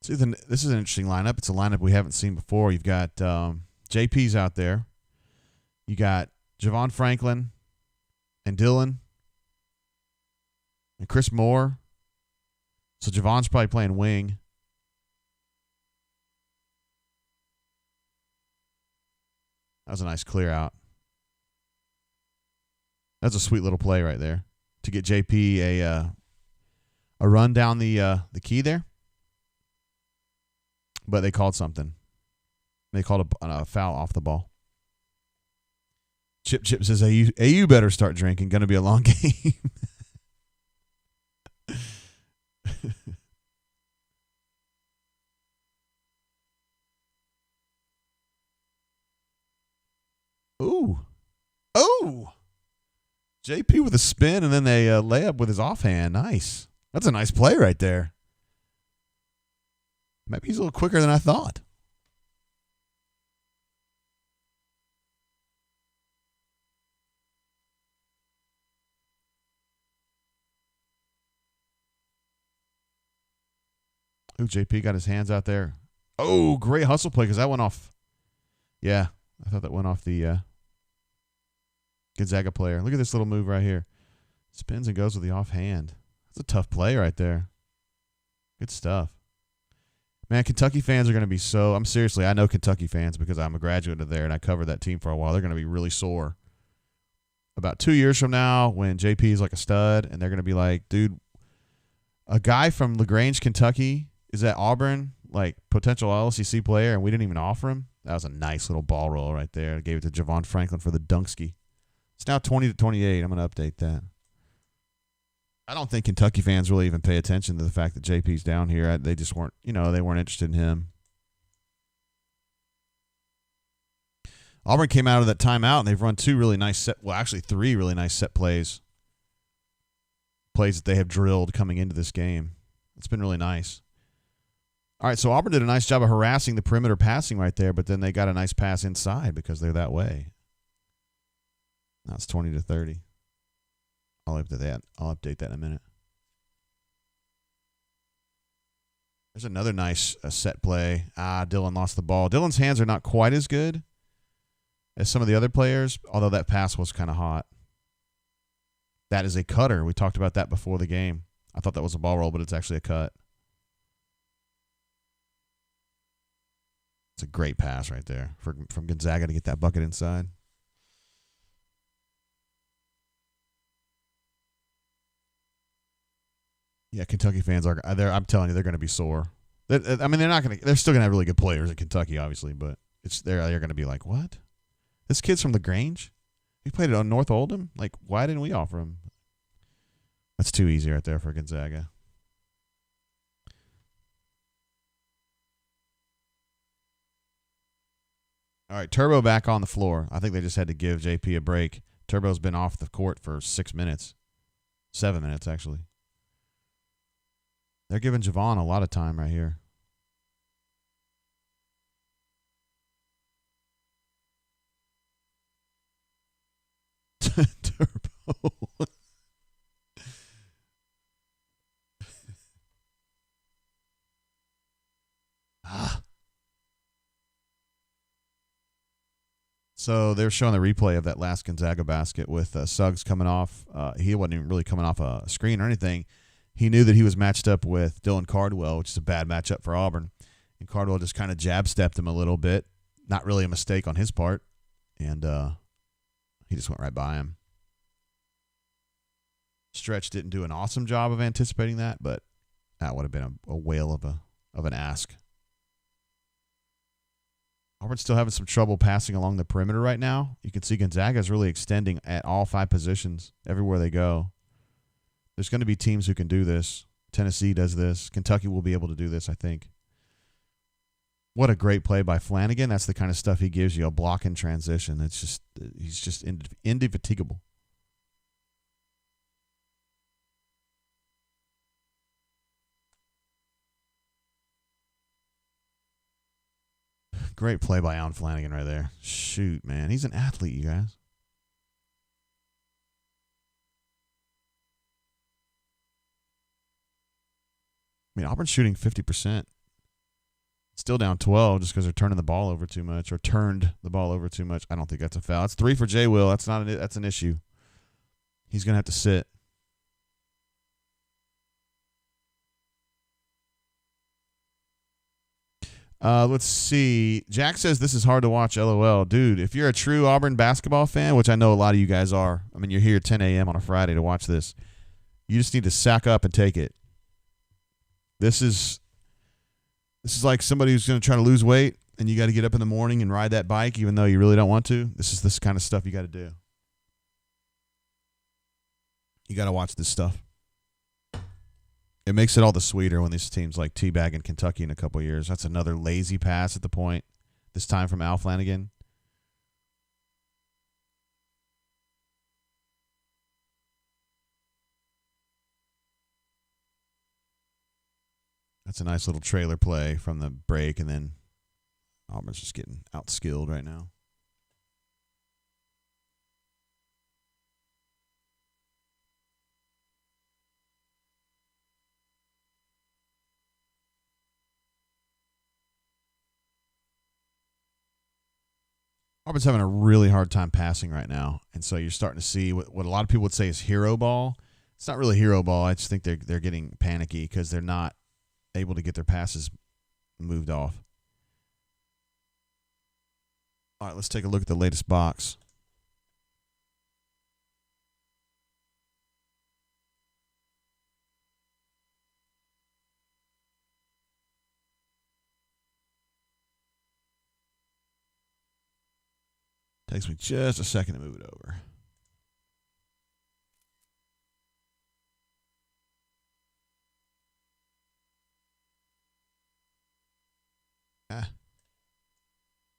See, this is an interesting lineup. It's a lineup we haven't seen before. You've got JP's out there. You got Javon Franklin and Dylan and Chris Moore. So Javon's probably playing wing. That was a nice clear out. That's a sweet little play right there to get JP a run down the key there. But they called something. They called a foul off the ball. Chip says, AU better start drinking. Going to be a long game. Ooh. Oh. JP with a spin and then a layup with his offhand. Nice. That's a nice play right there. Maybe he's a little quicker than I thought. Ooh, JP got his hands out there. Oh, great hustle play because that went off. Yeah, I thought that went off the Gonzaga player. Look at this little move right here. Spins and goes with the offhand. That's a tough play right there. Good stuff. Man, Kentucky fans are going to be so – I know Kentucky fans because I'm a graduate of there and I covered that team for a while. They're going to be really sore. About 2 years from now when JP is like a stud and they're going to be like, dude, a guy from LaGrange, Kentucky is at Auburn, like potential LCC player, and we didn't even offer him. That was a nice little ball roll right there. I gave it to Javon Franklin for the dunkski. It's now 20-28. I'm going to update that. I don't think Kentucky fans really even pay attention to the fact that JP's down here. They just weren't, they weren't interested in him. Auburn came out of that timeout, and they've run three really nice set plays. Plays that they have drilled coming into this game. It's been really nice. All right, so Auburn did a nice job of harassing the perimeter passing right there, but then they got a nice pass inside because they're that way. Now it's 20-30. I'll update that in a minute. There's another nice set play. Dylan lost the ball. Dylan's hands are not quite as good as some of the other players, although that pass was kind of hot. That is a cutter. We talked about that before the game. I thought that was a ball roll, but it's actually a cut. It's a great pass right there from Gonzaga to get that bucket inside. Yeah, Kentucky fans are there. I'm telling you, they're going to be sore. They're not going to. They're still going to have really good players at Kentucky, obviously, but they're going to be like, what? This kid's from LaGrange? He played it on North Oldham? Like, why didn't we offer him? That's too easy right there for Gonzaga. All right, Turbo back on the floor. I think they just had to give JP a break. Turbo's been off the court for 6 minutes. 7 minutes, actually. They're giving Javon a lot of time right here. Turbo. So they're showing the replay of that last Gonzaga basket with Suggs coming off. He wasn't even really coming off a screen or anything. He knew that he was matched up with Dylan Cardwell, which is a bad matchup for Auburn. And Cardwell just kind of jab-stepped him a little bit. Not really a mistake on his part. And he just went right by him. Stretch didn't do an awesome job of anticipating that, but that would have been a whale of an ask. Auburn's still having some trouble passing along the perimeter right now. You can see Gonzaga's really extending at all 5 positions everywhere they go. There's going to be teams who can do this. Tennessee does this. Kentucky will be able to do this, I think. What a great play by Flanagan. That's the kind of stuff he gives you, a block in transition. He's just indefatigable. Great play by Allen Flanagan right there. Shoot, man. He's an athlete, you guys. I mean, Auburn's shooting 50%. Still down 12 just because they're turning the ball over too much or turned the ball over too much. I don't think that's a foul. It's 3 for Jay Will. That's an issue. He's going to have to sit. Let's see. Jack says this is hard to watch, LOL. Dude, if you're a true Auburn basketball fan, which I know a lot of you guys are, I mean, you're here at 10 a.m. on a Friday to watch this. You just need to sack up and take it. This is like somebody who's going to try to lose weight, and you got to get up in the morning and ride that bike even though you really don't want to. This is this kind of stuff you got to do. You got to watch this stuff. It makes it all the sweeter when these teams like teabagging Kentucky in a couple of years. That's another lazy pass at the point, this time from Al Flanagan. That's a nice little trailer play from the break, and then Auburn's just getting outskilled right now. Auburn's having a really hard time passing right now, and so you're starting to see what a lot of people would say is hero ball. It's not really hero ball. I just think they're getting panicky because they're not able to get their passes moved off. All right, let's take a look at the latest box. Takes me just a second to move it over.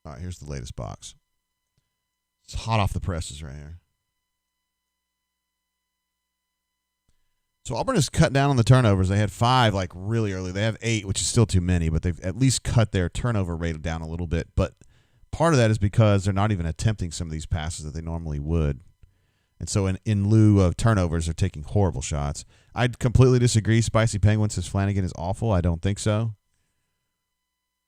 All right, here's the latest box. It's hot off the presses right here. So Auburn has cut down on the turnovers. They had 5 like really early. They have 8, which is still too many, but they've at least cut their turnover rate down a little bit. But part of that is because they're not even attempting some of these passes that they normally would. And so in lieu of turnovers, they're taking horrible shots. I'd completely disagree. Spicy Penguin says Flanagan is awful. I don't think so.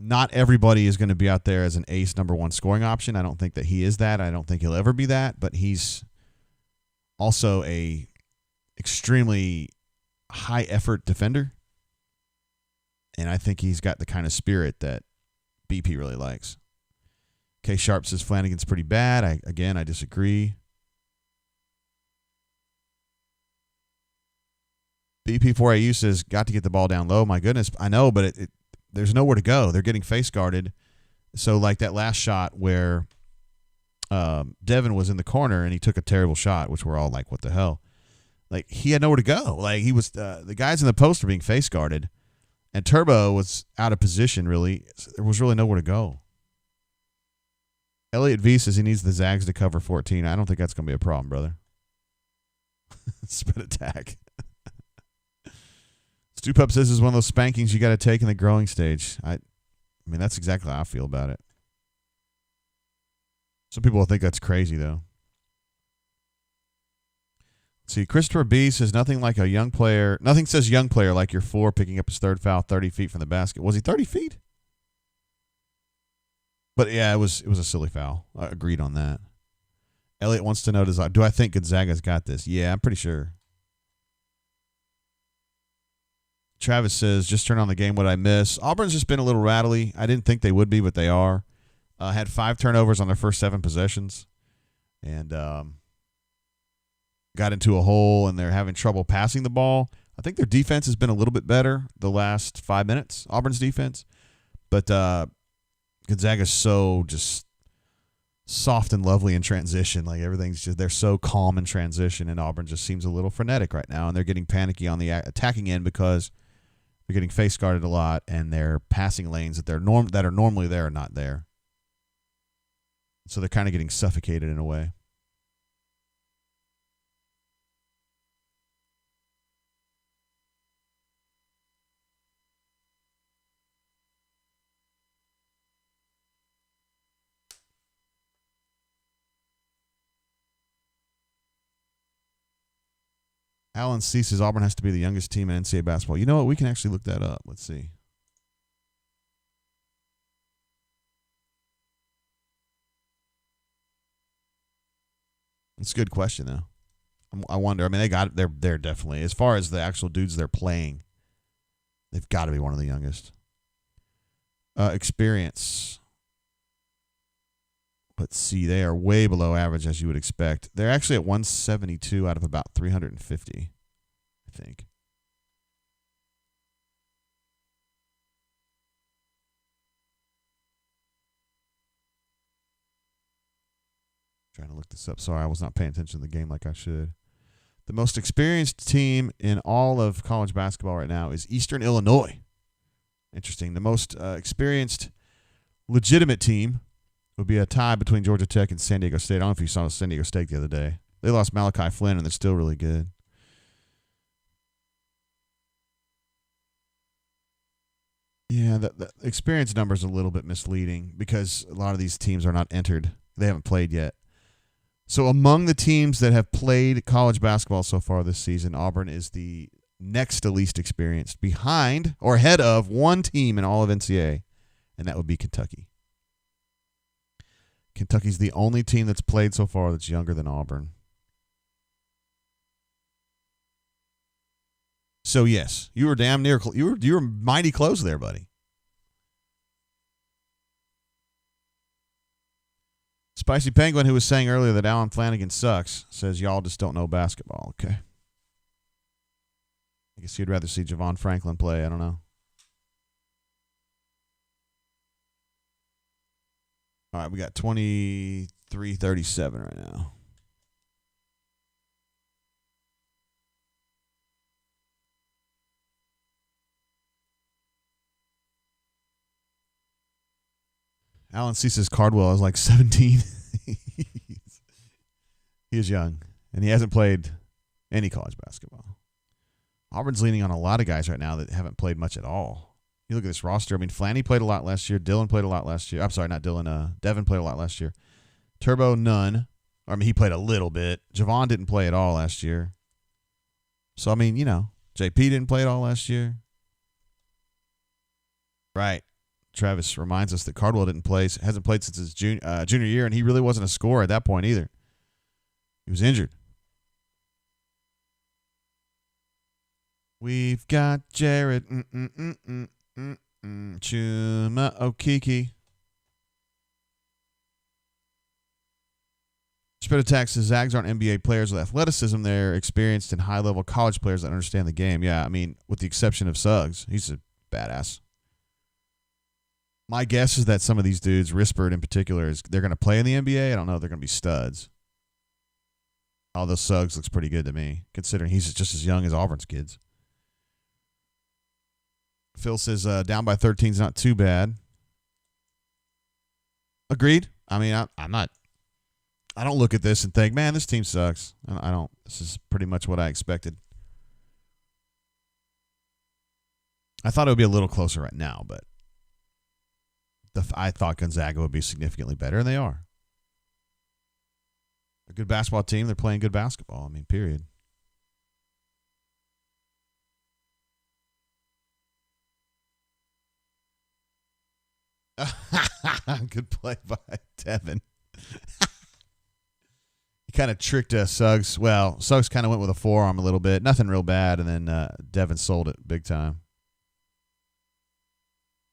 Not everybody is going to be out there as an ace number 1 scoring option. I don't think that he is that. I don't think he'll ever be that. But he's also a extremely high-effort defender. And I think he's got the kind of spirit that BP really likes. K. Sharp says Flanagan's pretty bad. I disagree. BP4AU says, got to get the ball down low. My goodness, I know, but there's nowhere to go. They're getting face guarded. So like that last shot where Devin was in the corner and he took a terrible shot, which we're all like, what the hell? Like he had nowhere to go. Like he was the guys in the post were being face guarded, and Turbo was out of position. Really, there was really nowhere to go. Elliot V says he needs the Zags to cover 14. I don't think that's going to be a problem, brother. Spin attack. Stu Pup says this is one of those spankings you got to take in the growing stage. I mean, that's exactly how I feel about it. Some people will think that's crazy, though. Let's see, Christopher B says nothing like a young player. Nothing says young player like your 4 picking up his 3rd foul 30 feet from the basket. Was he 30 feet? But yeah, it was a silly foul. I agreed on that. Elliot wants to know, do I think Gonzaga's got this? Yeah, I'm pretty sure. Travis says, just turn on the game. What I miss? Auburn's just been a little rattly. I didn't think they would be, but they are. Had 5 turnovers on their first 7 possessions. And got into a hole, and they're having trouble passing the ball. I think their defense has been a little bit better the last 5 minutes, Auburn's defense. But Gonzaga's so just soft and lovely in transition. Like everything's just, they're so calm in transition, and Auburn just seems a little frenetic right now, and they're getting panicky on the attacking end because they're getting face guarded a lot, and their passing lanes that are normally there are not there. So they're kind of getting suffocated in a way. Alan C says Auburn has to be the youngest team in NCAA basketball. You know what? We can actually look that up. Let's see. It's a good question, though. I wonder. I mean, they're definitely, as far as the actual dudes they're playing, they've got to be one of the youngest. Experience. Let's see. They are way below average, as you would expect. They're actually at 172 out of about 350, I think. Trying to look this up. Sorry, I was not paying attention to the game like I should. The most experienced team in all of college basketball right now is Eastern Illinois. Interesting. The most experienced legitimate team would be a tie between Georgia Tech and San Diego State. I don't know if you saw San Diego State the other day. They lost Malachi Flynn, and they're still really good. Yeah, the experience number is a little bit misleading because a lot of these teams are not entered. They haven't played yet. So among the teams that have played college basketball so far this season, Auburn is the next to least experienced, behind or ahead of one team in all of NCAA, and that would be Kentucky. Kentucky's the only team that's played so far that's younger than Auburn. So yes, you were damn near. You were mighty close there, buddy. Spicy Penguin, who was saying earlier that Alan Flanagan sucks, says y'all just don't know basketball. Okay. I guess you'd rather see Javon Franklin play. I don't know. All right, we got 23-37 right now. Alan C says Cardwell is like 17. He is young, and he hasn't played any college basketball. Auburn's leaning on a lot of guys right now that haven't played much at all. You look at this roster. I mean, Flanny played a lot last year. Dylan played a lot last year. I'm sorry, not Dylan. Devin played a lot last year. Turbo, none. I mean, he played a little bit. Javon didn't play at all last year. So, I mean, you know, JP didn't play at all last year. Right. Travis reminds us that Cardwell hasn't played since his junior year, and he really wasn't a scorer at that point either. He was injured. We've got Jared. Chuma Okiki. Spread Attack says Zags aren't NBA players with athleticism. They're experienced and high-level college players that understand the game. Yeah, I mean, with the exception of Suggs. He's a badass. My guess is that some of these dudes, Rispert in particular, they're going to play in the NBA. I don't know if they're going to be studs. Although Suggs looks pretty good to me, considering he's just as young as Auburn's kids. Phil says down by 13 is not too bad. Agreed. I mean, I don't look at this and think, man, this team sucks. I don't. This is pretty much what I expected. I thought it would be a little closer right now, but I thought Gonzaga would be significantly better, and they are. A good basketball team. They're playing good basketball. I mean, period. Good play by Devin. He kind of tricked Suggs. Well, Suggs kind of went with a forearm a little bit. Nothing real bad, and then Devin sold it big time.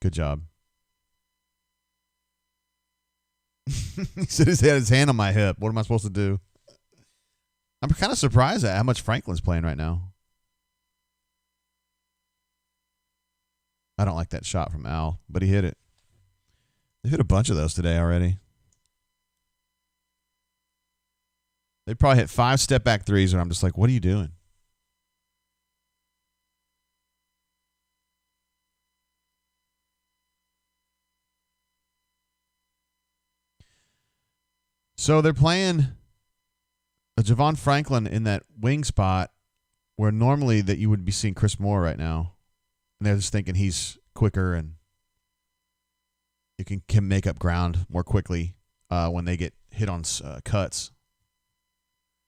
Good job. He said he had his hand on my hip. What am I supposed to do? I'm kind of surprised at how much Franklin's playing right now. I don't like that shot from Al, but he hit it. They hit a bunch of those today already. They probably hit 5 step-back threes, and I'm just like, what are you doing? So they're playing a Javon Franklin in that wing spot where normally that you would be seeing Chris Moore right now. And they're just thinking he's quicker and you can make up ground more quickly when they get hit on cuts.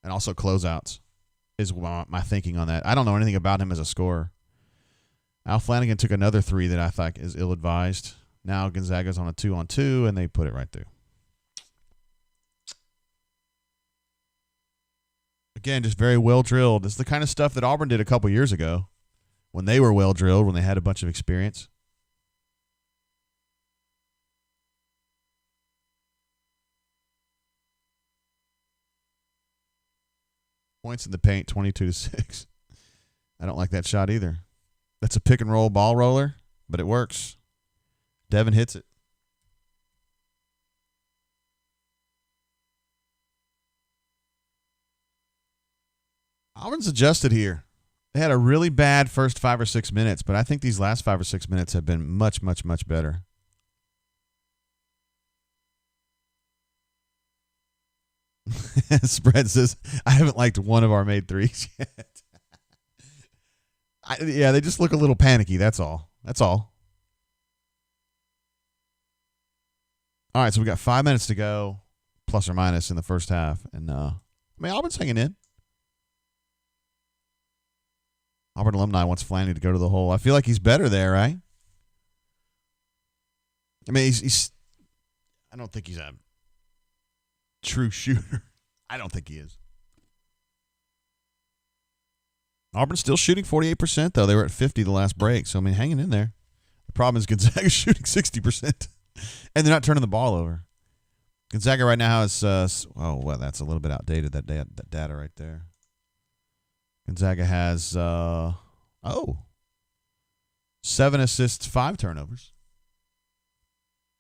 And also closeouts is my thinking on that. I don't know anything about him as a scorer. Al Flanagan took another 3 that I thought is ill-advised. Now Gonzaga's on a 2-on-2, and they put it right through. Again, just very well drilled. It's the kind of stuff that Auburn did a couple years ago when they were well drilled, when they had a bunch of experience. Points in the paint, 22-6. I don't like that shot either. That's a pick and roll ball roller, but it works. Devin hits it. Auburn's adjusted here. They had a really bad first 5 or 6 minutes, but I think these last 5 or 6 minutes have been much, much, much better. Spread says, I haven't liked one of our made threes yet. Yeah, they just look a little panicky. That's all. That's all. All right, so we got 5 minutes to go, plus or minus, in the first half. And, Auburn's hanging in. Auburn alumni wants Flannery to go to the hole. I feel like he's better there, right? I mean, he's I don't think he's a true shooter. I don't think he is. Auburn's still shooting 48%, though. They were at 50 the last break. So, I mean, hanging in there. The problem is Gonzaga's shooting 60%. And they're not turning the ball over. Gonzaga right now has, that's a little bit outdated, that data right there. Gonzaga has, 7 assists, 5 turnovers.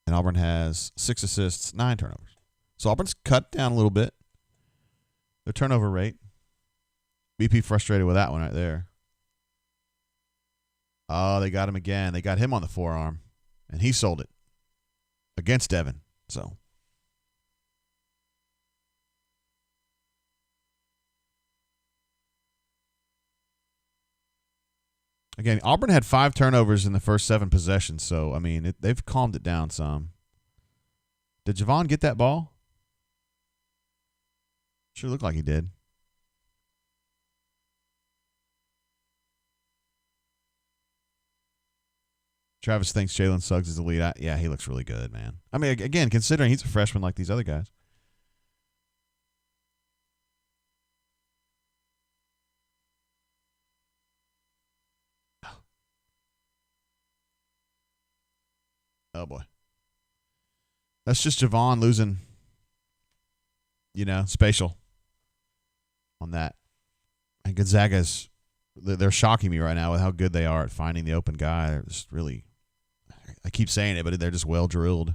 And Auburn has 6 assists, 9 turnovers. So Auburn's cut down a little bit. Their turnover rate. BP frustrated with that one right there. Oh, they got him again. They got him on the forearm. And he sold it. Against Devin. So. Again, Auburn had 5 turnovers in the first 7 possessions. So, I mean, they've calmed it down some. Did Javon get that ball? Sure looked like he did. Travis thinks Jalen Suggs is the lead. Yeah, he looks really good, man. I mean, again, considering he's a freshman like these other guys. Oh, boy. That's just Javon losing, spatial on that. And Gonzaga's, they're shocking me right now with how good they are at finding the open guy. They're just really, I keep saying it, but they're just well drilled.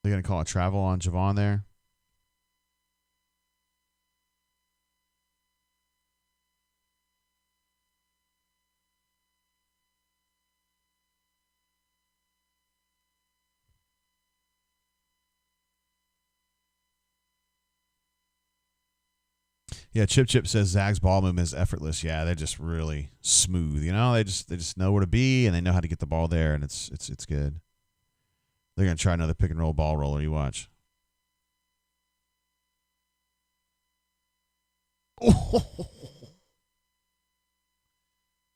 They're going to call a travel on Javon there. Yeah, Chip says Zag's ball movement is effortless. Yeah, they're just really smooth. They just know where to be and they know how to get the ball there, and it's good. They're gonna try another pick and roll ball roller. You watch. Oh.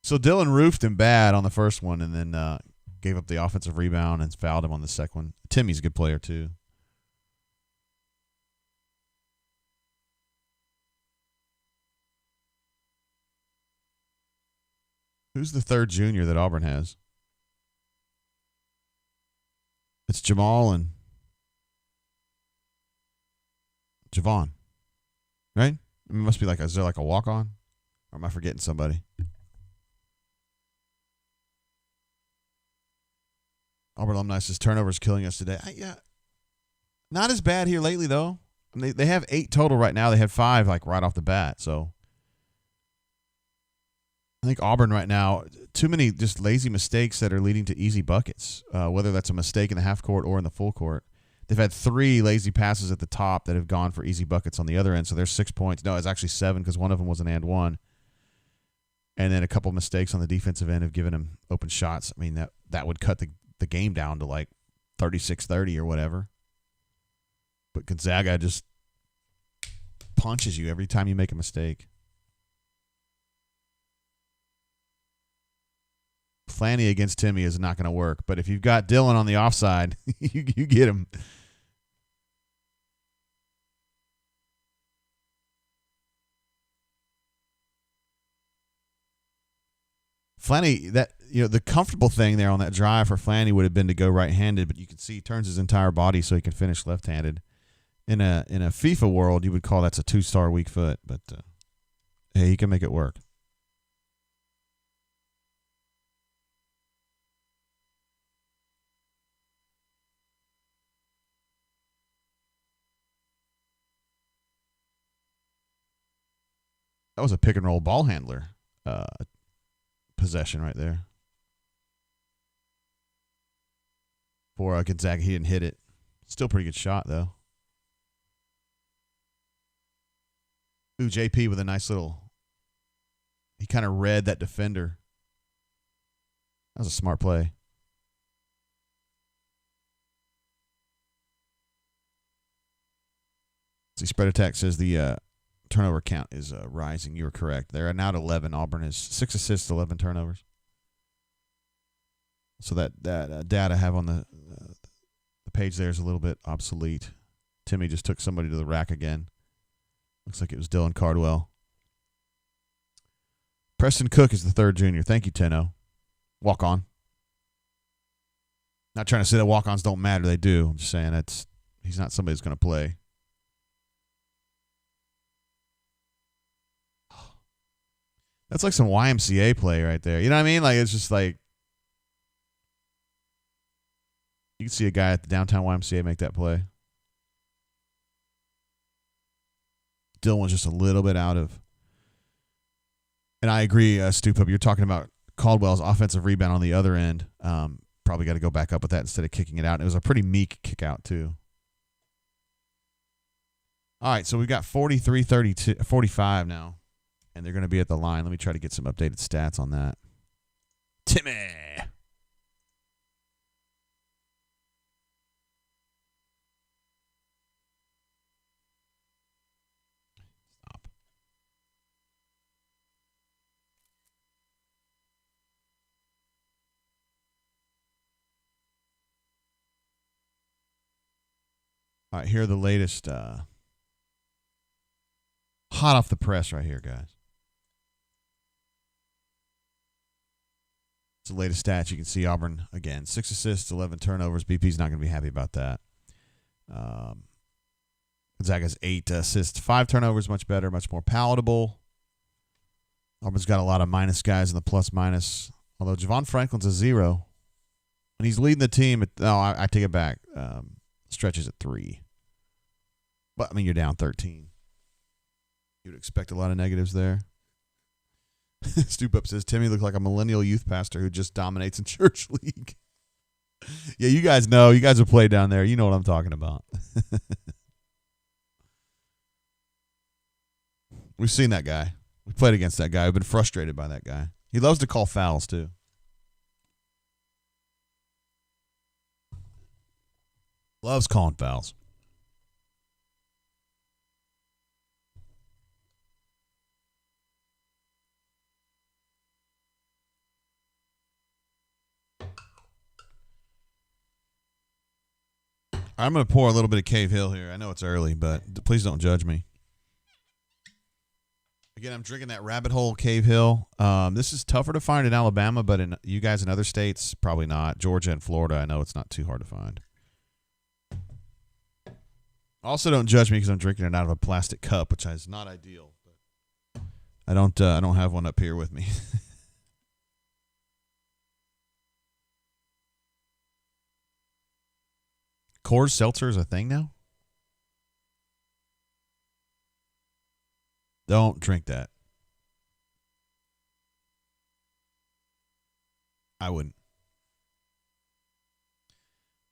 So Dylan roofed him bad on the first one, and then gave up the offensive rebound and fouled him on the second one. Timmy's a good player too. Who's the third junior that Auburn has? It's Jamal and Javon, right? It must be is there a walk-on? Or am I forgetting somebody? Auburn alumni says turnovers killing us today. Yeah, not as bad here lately though. I mean, they have 8 total right now. They had 5 right off the bat. So I think Auburn right now, too many just lazy mistakes that are leading to easy buckets, whether that's a mistake in the half court or in the full court. They've had 3 lazy passes at the top that have gone for easy buckets on the other end, so there's 6 points. No, it's actually 7 because one of them was an and one. And then a couple mistakes on the defensive end have given them open shots. I mean, that would cut the game down to 36-30 or whatever. But Gonzaga just punches you every time you make a mistake. Flanny against Timmy is not going to work. But if you've got Dylan on the offside, you get him. Flanny, the comfortable thing there on that drive for Flanny would have been to go right-handed, but you can see he turns his entire body so he can finish left-handed. In a FIFA world, you would call that's a 2-star weak foot, but hey, he can make it work. That was a pick and roll ball handler possession right there. For Gonzaga, he didn't hit it. Still pretty good shot, though. Ooh, JP with a nice little... He kind of read that defender. That was a smart play. See, Spread Attack says the turnover count is rising. You were correct. They're now at 11. Auburn has 6 assists, 11 turnovers. So that data I have on the page there is a little bit obsolete. Timmy just took somebody to the rack again. Looks like it was Dylan Cardwell. Preston Cook is the third junior. Thank you, Tenno. Walk on. Not trying to say that walk-ons don't matter. They do. I'm just saying he's not somebody who's going to play. That's like some YMCA play right there. You know what I mean? Like, it's just like you can see a guy at the downtown YMCA make that play. Dylan was just a little bit out of. And I agree, Stu-Pup, you're talking about Caldwell's offensive rebound on the other end. Probably got to go back up with that instead of kicking it out. And it was a pretty meek kick out, too. All right, so we've got 45 now. And they're going to be at the line. Let me try to get some updated stats on that. Timmy. Stop. All right, here are the latest hot off the press right here, guys. It's the latest stats. You can see Auburn, again, 6 assists, 11 turnovers. BP's not going to be happy about that. Gonzaga's 8 assists, 5 turnovers, much better, much more palatable. Auburn's got a lot of minus guys in the plus-minus, although Javon Franklin's a 0. And he's leading the team. I take it back. Stretches at 3. But, I mean, you're down 13. You'd expect a lot of negatives there. Stoop Up says, Timmy looked like a millennial youth pastor who just dominates in church league. Yeah, you guys know. You guys have played down there. You know what I'm talking about. We've seen that guy. We played against that guy. We've been frustrated by that guy. He loves to call fouls, too. Loves calling fouls. I'm going to pour a little bit of Cave Hill here. I know it's early, but please don't judge me. Again, I'm drinking that Rabbit Hole Cave Hill. This is tougher to find in Alabama, but in you guys in other states, probably not. Georgia and Florida, I know it's not too hard to find. Also, don't judge me because I'm drinking it out of a plastic cup, which is not ideal. But I don't have one up here with me. Coors Seltzer is a thing now? Don't drink that. I wouldn't.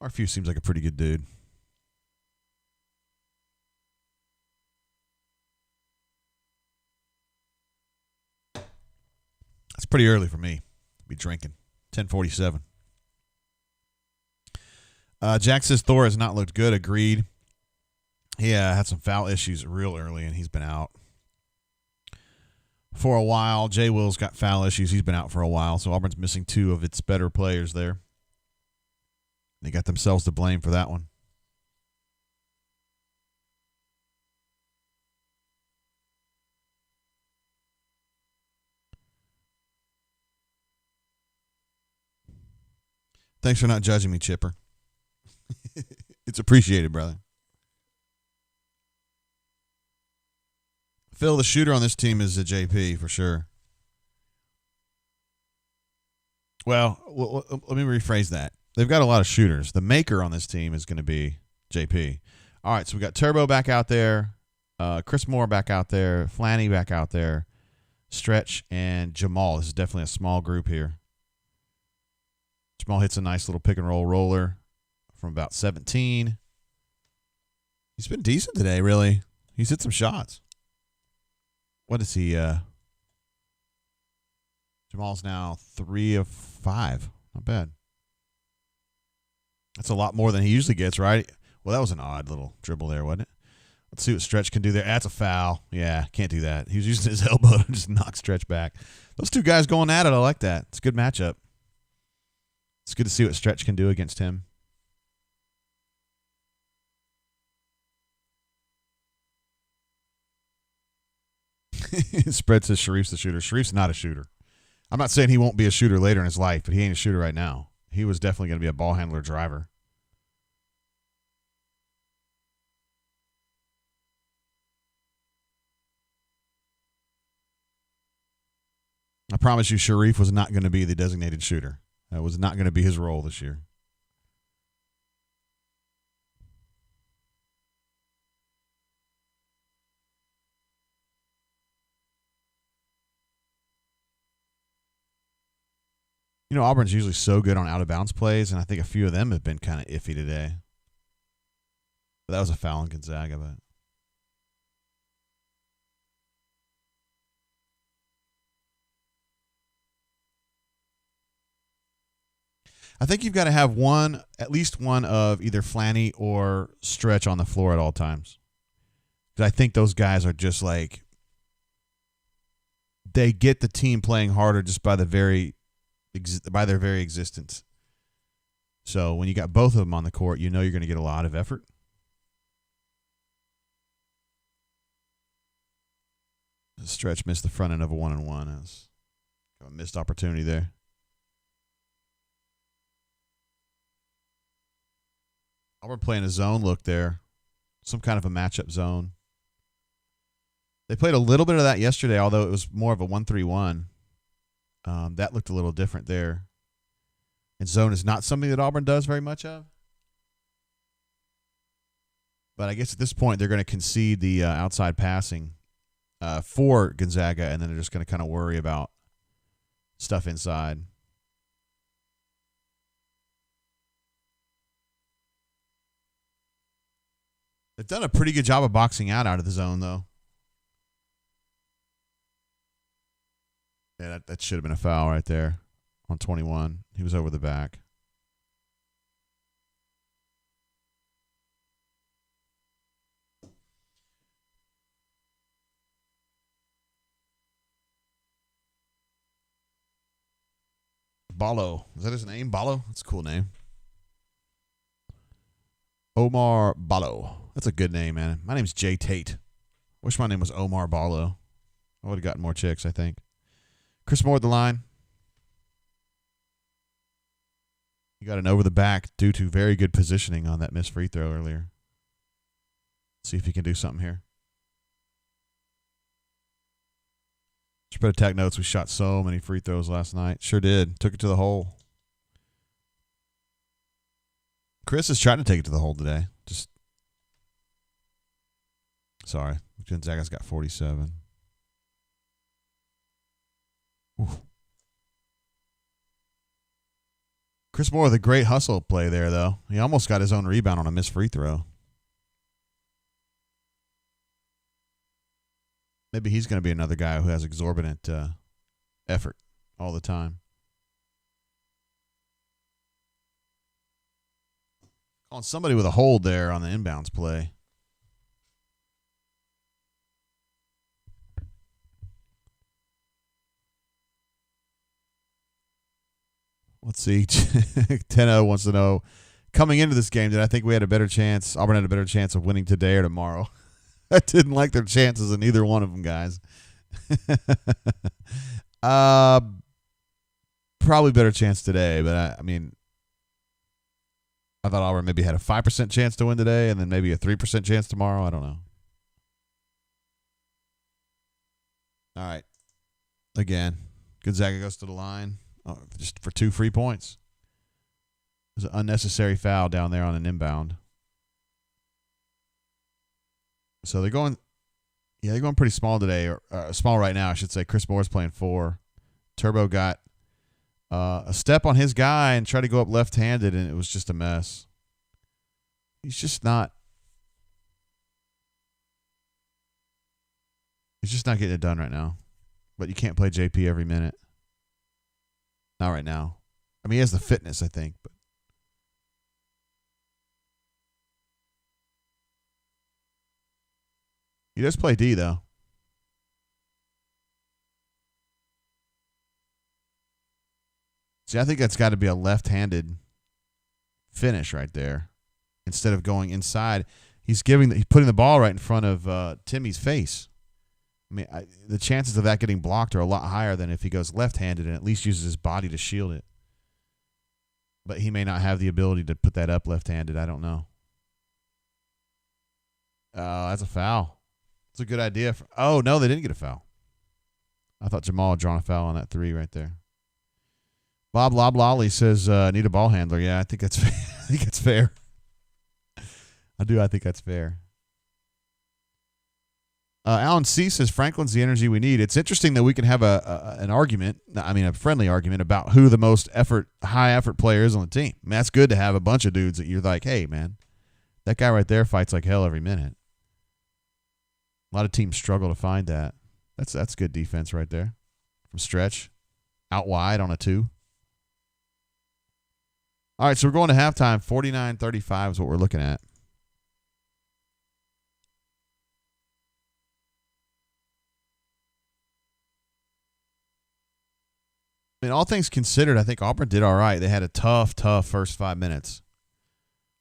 Arfew seems like a pretty good dude. It's pretty early for me to be drinking. 10:47. Jack says Thor has not looked good. Agreed. He had some foul issues real early, and he's been out for a while. Jay Will's got foul issues. He's been out for a while, so Auburn's missing 2 of its better players there. They got themselves to blame for that one. Thanks for not judging me, Chipper. It's appreciated, brother. Phil, the shooter on this team is a JP for sure. Well, let me rephrase that. They've got a lot of shooters. The maker on this team is going to be JP. All right, so we got Turbo back out there, Chris Moore back out there, Flanny back out there, Stretch, and Jamal. This is definitely a small group here. Jamal hits a nice little pick and roll roller from about 17. He's been decent today, really. He's hit some shots. What is he? Jamal's now 3 of 5. Not bad. That's a lot more than he usually gets, right? Well, that was an odd little dribble there, wasn't it? Let's see what Stretch can do there. That's a foul. Yeah, can't do that. He was using his elbow to just knock Stretch back. Those two guys going at it, I like that. It's a good matchup. It's good to see what Stretch can do against him. Spread says Sharif's the shooter. Sharif's not a shooter. I'm not saying he won't be a shooter later in his life, but he ain't a shooter right now. He was definitely going to be a ball handler driver. I promise you, Sharif was not going to be the designated shooter. That was not going to be his role this year. You know, Auburn's usually so good on out-of-bounds plays, and I think a few of them have been kind of iffy today. But that was a foul in Gonzaga, but... I think you've got to have at least one of either Flanny or Stretch on the floor at all times. Because I think those guys are just like, they get the team playing harder just by their very existence. So when you got both of them on the court, you know you're going to get a lot of effort. Stretch missed the front end of a 1-on-1. That's a missed opportunity there. Auburn playing a zone look there. Some kind of a matchup zone. They played a little bit of that yesterday, although it was more of a 1-3-1. That looked a little different there. And zone is not something that Auburn does very much of. But I guess at this point they're going to concede the outside passing for Gonzaga, and then they're just going to kind of worry about stuff inside. They've done a pretty good job of boxing out of the zone, though. Yeah, that should have been a foul right there on 21. He was over the back. Ballo. Is that his name? Ballo? That's a cool name. Omar Ballo. That's a good name, man. My name's Jay Tate. Wish my name was Omar Ballo. I would have gotten more chicks, I think. Chris Moore at the line. He got an over the back due to very good positioning on that missed free throw earlier. Let's see if he can do something here. Spread attack notes. We shot so many free throws last night. Sure did. Took it to the hole. Chris is trying to take it to the hole today. Just sorry. Gonzaga's got 47. Oof. Chris Moore with a great hustle play there, though. He almost got his own rebound on a missed free throw. Maybe he's going to be another guy who has exorbitant effort all the time. On somebody with a hold there on the inbounds play. Let's see. 10-0 wants to know, coming into this game, did I think we had a better chance? Auburn had a better chance of winning today or tomorrow? I didn't like their chances in either one of them, guys. Probably better chance today, but I mean, I thought Auburn maybe had a 5% chance to win today and then maybe a 3% chance tomorrow. I don't know. All right. Again, Gonzaga goes to the line just for 2 free points. There's an unnecessary foul down there on an inbound. So they're going pretty small today, or small right now, I should say. Chris Moore's playing 4. Turbo got a step on his guy and tried to go up left-handed, and it was just a mess. He's just not getting it done right now. But you can't play JP every minute. Not right now. I mean, he has the fitness, I think, but he does play D, though. See, I think that's got to be a left-handed finish right there. Instead of going inside, he's putting the ball right in front of Timmy's face. I mean, the chances of that getting blocked are a lot higher than if he goes left-handed and at least uses his body to shield it. But he may not have the ability to put that up left-handed. I don't know. That's a foul. It's a good idea. Oh, no, they didn't get a foul. I thought Jamal had drawn a foul on that 3 right there. Bob Loblolly says, need a ball handler. Yeah, I think that's fair. I think that's fair. I think that's fair. Alan C. says, Franklin's the energy we need. It's interesting that we can have an argument, a friendly argument about who the most high effort player is on the team. I mean, that's good to have a bunch of dudes that you're like, hey, man, that guy right there fights like hell every minute. A lot of teams struggle to find that. That's good defense right there. From stretch. Out wide on a 2. All right, so we're going to halftime. 49-35 is what we're looking at. I mean, all things considered, I think Auburn did all right. They had a tough first 5 minutes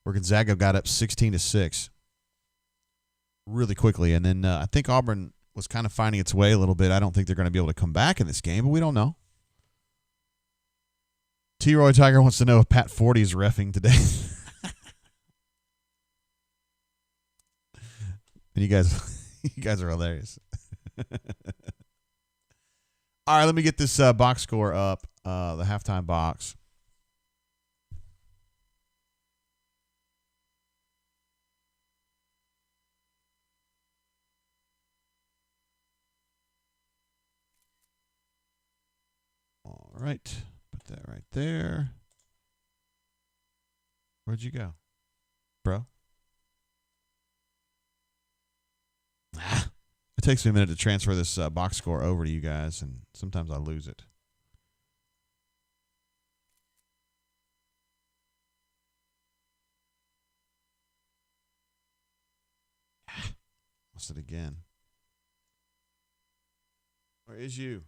where Gonzaga got up 16-6 really quickly. And then I think Auburn was kind of finding its way a little bit. I don't think they're going to be able to come back in this game, but we don't know. T-Roy Tiger wants to know if Pat Forty is reffing today. And you guys are hilarious. All right, let me get this box score up, the halftime box. All right, put that right there. Where'd you go, bro? It takes me a minute to transfer this box score over to you guys, and sometimes I lose it. Lost it again. Where is you?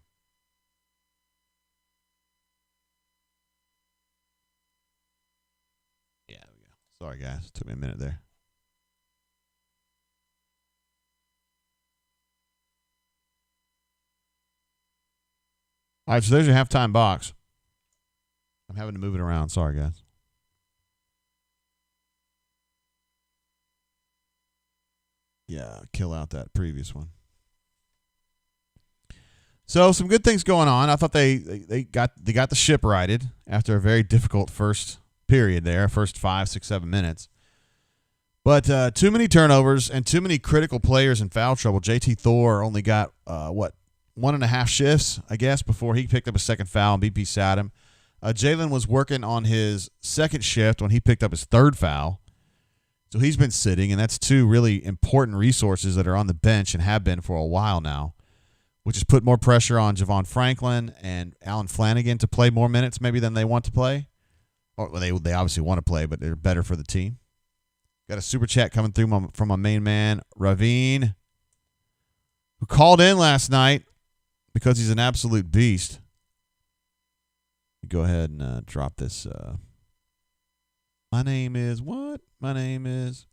Yeah, there we go. Sorry, guys. It took me a minute there. All right, so there's your halftime box. I'm having to move it around. Sorry, guys. Yeah, kill out that previous one. So some good things going on. I thought they got the ship righted after a very difficult first period there, first 5, 6, 7 minutes. But too many turnovers and too many critical players in foul trouble. JT Thor only got 1.5 shifts, I guess, before he picked up a second foul and BP sat him. Jalen was working on his second shift when he picked up his third foul. So he's been sitting, and that's 2 really important resources that are on the bench and have been for a while now, which has put more pressure on Javon Franklin and Alan Flanagan to play more minutes maybe than they want to play. Or they obviously want to play, but they're better for the team. Got a super chat coming through from my main man, Ravine, who called in last night because he's an absolute beast. Go ahead and drop this. My name is what? My name is.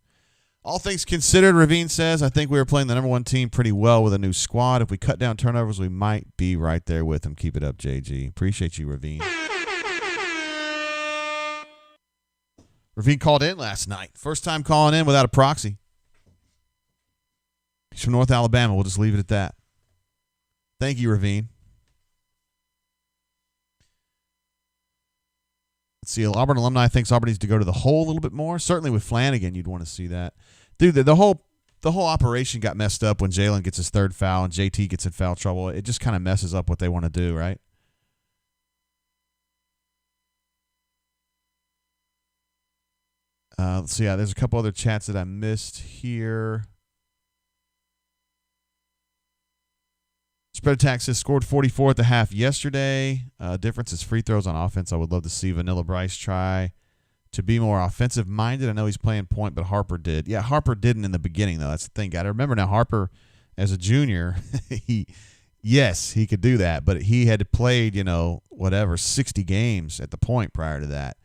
All things considered, Ravine says, I think we were playing the number 1 team pretty well with a new squad. If we cut down turnovers, we might be right there with them. Keep it up, JG. Appreciate you, Ravine. Ravine called in last night. First time calling in without a proxy. He's from North Alabama. We'll just leave it at that. Thank you, Ravine. Let's see. Auburn alumni thinks Auburn needs to go to the hole a little bit more. Certainly with Flanagan, you'd want to see that. Dude, the whole operation got messed up when Jalen gets his third foul and JT gets in foul trouble. It just kind of messes up what they want to do, right? Let's see. Yeah, there's a couple other chats that I missed here. Spread Attack says scored 44 at the half yesterday. Difference is free throws on offense. I would love to see Vanilla Bryce try to be more offensive minded. I know he's playing point, but Harper did. Yeah, Harper didn't in the beginning though. That's the thing. Got to remember now. Harper, as a junior, he could do that, but he had played 60 games at the point prior to that.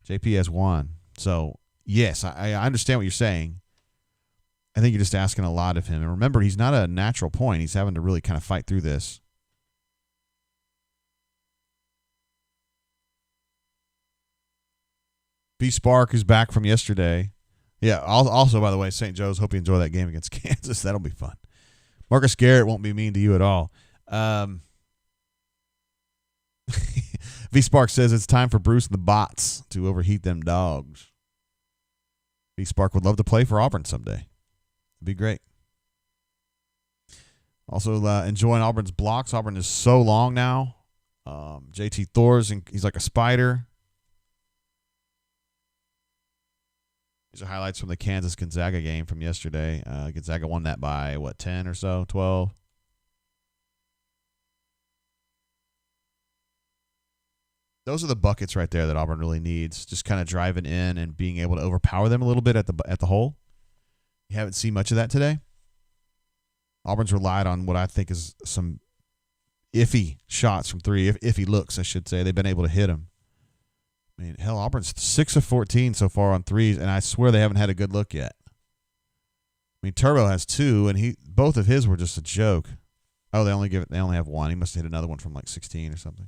JP has one, so. Yes, I understand what you're saying. I think you're just asking a lot of him. And remember, he's not a natural point. He's having to really kind of fight through this. B. Spark is back from yesterday. Yeah, also, by the way, St. Joe's, hope you enjoy that game against Kansas. That'll be fun. Marcus Garrett won't be mean to you at all. V. Spark says it's time for Bruce and the Bots to overheat them dogs. V. Spark would love to play for Auburn someday. It'd be great. Also enjoying Auburn's blocks. Auburn is so long now. JT Thor's, and he's like a spider. These are highlights from the Kansas-Gonzaga game from yesterday. Gonzaga won that by, 10 or so, 12? Those are the buckets right there that Auburn really needs. Just kind of driving in and being able to overpower them a little bit at the hole. You haven't seen much of that today. Auburn's relied on what I think is some iffy shots from three, iffy looks, I should say. They've been able to hit them. I mean, hell, Auburn's 6 of 14 so far on threes, and I swear they haven't had a good look yet. I mean, Turbo has 2, and both of his were just a joke. Oh, they only have 1. He must have hit another one from 16 or something.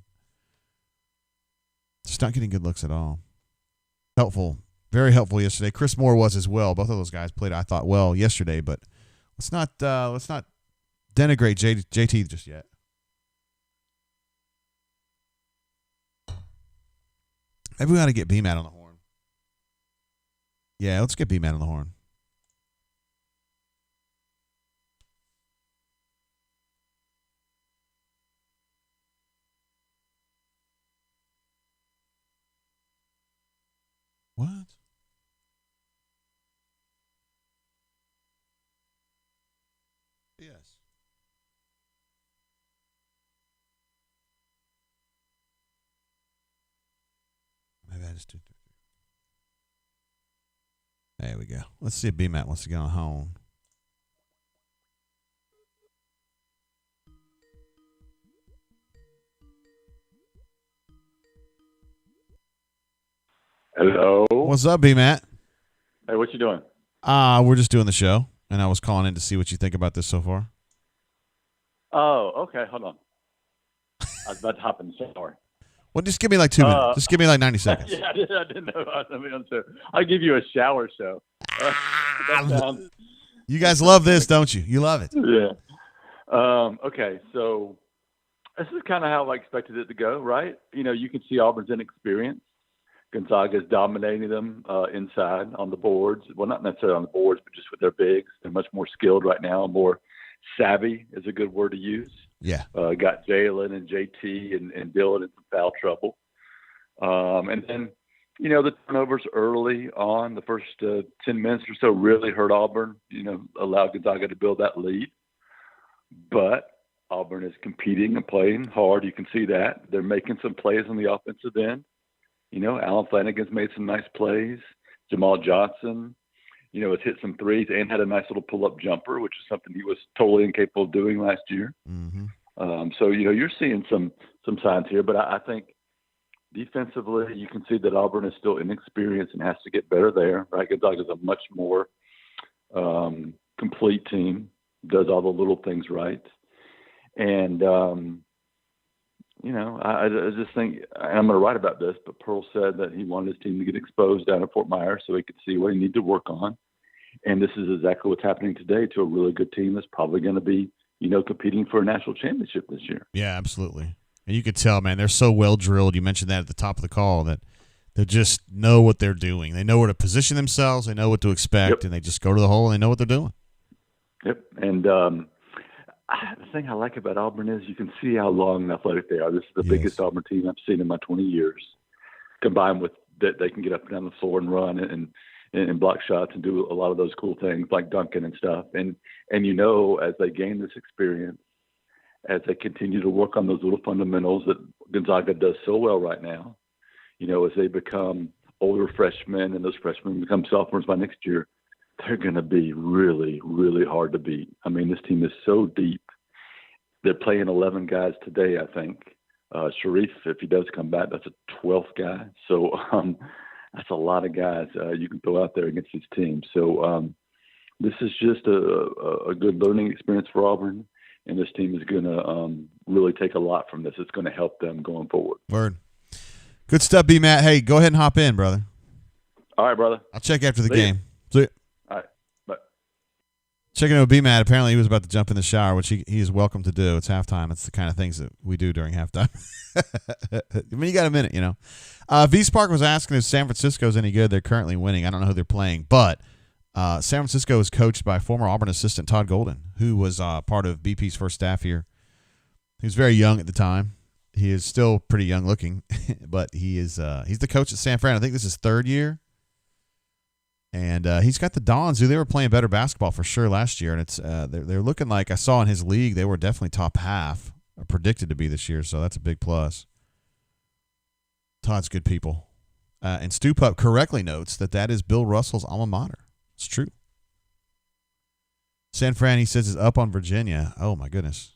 Just not getting good looks at all. Helpful. Very helpful yesterday. Chris Moore was as well. Both of those guys played, I thought, well yesterday, but let's not denigrate JT just yet. Maybe we got to get B-Matt on the horn. Yeah, let's get B-Matt on the horn. What? Yes. Maybe I just do. There we go. Let's see if B-Matt wants to get on the horn. Hello. What's up, B-Matt? Hey, what you doing? We're just doing the show, and I was calling in to see what you think about this so far. Oh, okay. Hold on. I was about to hop in the shower. Well, just give me 2 minutes. Just give me 90 seconds. Yeah, I didn't know. I'll give you a shower show. You guys love this, don't you? You love it. Yeah. Okay, so this is kind of how I expected it to go, right? You can see Auburn's inexperience. Gonzaga is dominating them inside on the boards. Well, not necessarily on the boards, but just with their bigs. They're much more skilled right now, more savvy is a good word to use. Yeah. Got Jalen and JT and Dylan in some foul trouble. And then, the turnovers early on, the first 10 minutes or so really hurt Auburn, allowed Gonzaga to build that lead. But Auburn is competing and playing hard. You can see that. They're making some plays on the offensive end. Alan Flanagan's made some nice plays. Jamal Johnson, has hit some threes and had a nice little pull-up jumper, which is something he was totally incapable of doing last year. Mm-hmm. So, you're seeing some signs here. But I think defensively you can see that Auburn is still inexperienced and has to get better there. Right? Gonzaga is a much more complete team, does all the little things right. And I just think, and I'm going to write about this, but Pearl said that he wanted his team to get exposed down at Fort Myers so he could see what he needed to work on. And this is exactly what's happening today to a really good team that's probably going to be, competing for a national championship this year. Yeah, absolutely. And you could tell, man, they're so well drilled. You mentioned that at the top of the call, that they just know what they're doing. They know where to position themselves. They know what to expect, and they just go to the hole and they know what they're doing. Yep. And the thing I like about Auburn is you can see how long and athletic they are. This is the biggest Auburn team I've seen in my 20 years, combined with that they can get up and down the floor and run and block shots and do a lot of those cool things like dunking and stuff. And as they gain this experience, as they continue to work on those little fundamentals that Gonzaga does so well right now, as they become older freshmen and those freshmen become sophomores by next year, they're going to be really, really hard to beat. I mean, this team is so deep. They're playing 11 guys today, I think. Sharif, if he does come back, that's a 12th guy. So that's a lot of guys you can throw out there against this team. So this is just a good learning experience for Auburn, and this team is going to really take a lot from this. It's going to help them going forward. Word. Good stuff, B-Matt. Hey, go ahead and hop in, brother. All right, brother. I'll check after the game. See ya. All right. Bye. Checking in with B-Matt. Apparently he was about to jump in the shower, which he is welcome to do. It's halftime. It's the kind of things that we do during halftime. I mean, you got a minute, V-Spark was asking if San Francisco's any good. They're currently winning. I don't know who they're playing, but San Francisco is coached by former Auburn assistant Todd Golden, who was part of BP's first staff here. He was very young at the time. He is still pretty young looking, but he's the coach at San Fran. I think this is third year. And he's got the Dons, who they were playing better basketball for sure last year. And it's they're looking like, I saw in his league, they were definitely top half, predicted to be this year. So that's a big plus. Todd's good people. And Stu Pup correctly notes that is Bill Russell's alma mater. It's true. San Fran, he says, is up on Virginia. Oh, my goodness.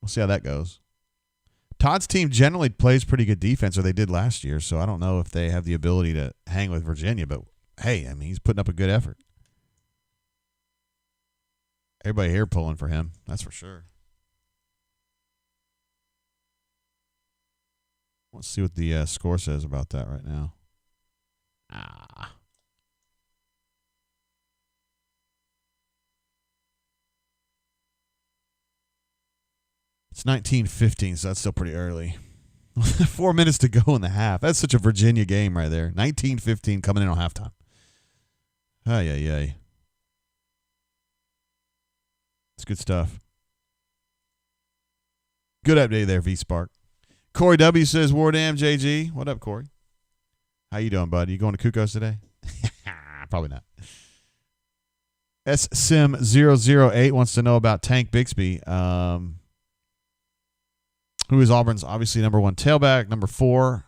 We'll see how that goes. Todd's team generally plays pretty good defense, or they did last year, so I don't know if they have the ability to hang with Virginia, but hey, I mean, he's putting up a good effort. Everybody here pulling for him, that's for sure. Let's see what the score says about that right now. It's 19-15, so that's still pretty early. 4 minutes to go in the half. That's such a Virginia game right there. 19-15 coming in on halftime. Ay. It's good stuff. Good update there, V-Spark. Corey W. says, Wardam, JG. What up, Corey? How you doing, bud? You going to Kukos today? Probably not. SSim008 wants to know about Tank Bixby. Who is Auburn's obviously number one tailback, number 4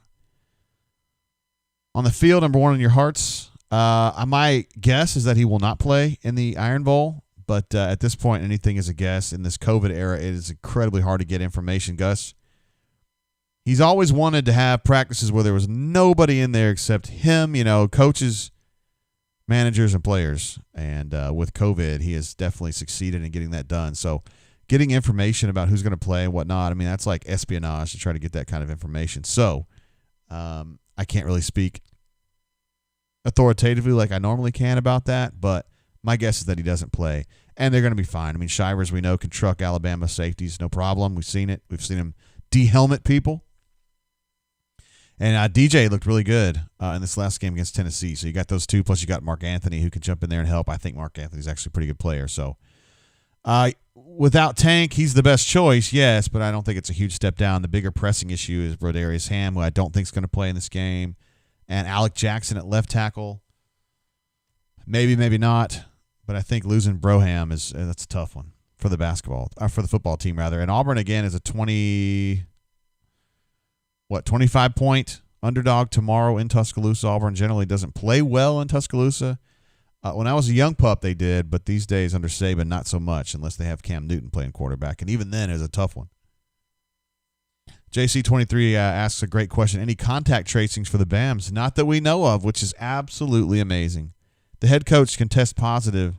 on the field, number 1 in your hearts. My guess is that he will not play in the Iron Bowl, but at this point, anything is a guess. In this COVID era, it is incredibly hard to get information, Gus. He's always wanted to have practices where there was nobody in there except him, coaches, managers, and players. And with COVID, he has definitely succeeded in getting that done. So getting information about who's going to play and whatnot, I mean, that's like espionage to try to get that kind of information. So I can't really speak authoritatively like I normally can about that, but my guess is that he doesn't play, and they're going to be fine. I mean, Shivers, we know, can truck Alabama safeties, no problem. We've seen it. We've seen him de-helmet people. And DJ looked really good in this last game against Tennessee. So you got those two, plus you got Mark Anthony who can jump in there and help. I think Mark Anthony's actually a pretty good player. So without Tank, he's the best choice, yes, but I don't think it's a huge step down. The bigger pressing issue is Brodarius Ham, who I don't think is going to play in this game, and Alec Jackson at left tackle. Maybe, maybe not, but I think losing Broham that's a tough one for the for the football team rather. And Auburn again is a 25-point underdog tomorrow in Tuscaloosa. Auburn generally doesn't play well in Tuscaloosa. When I was a young pup, they did, but these days under Saban, not so much unless they have Cam Newton playing quarterback, and even then it's a tough one. JC23 asks a great question. Any contact tracings for the BAMs? Not that we know of, which is absolutely amazing. The head coach can test positive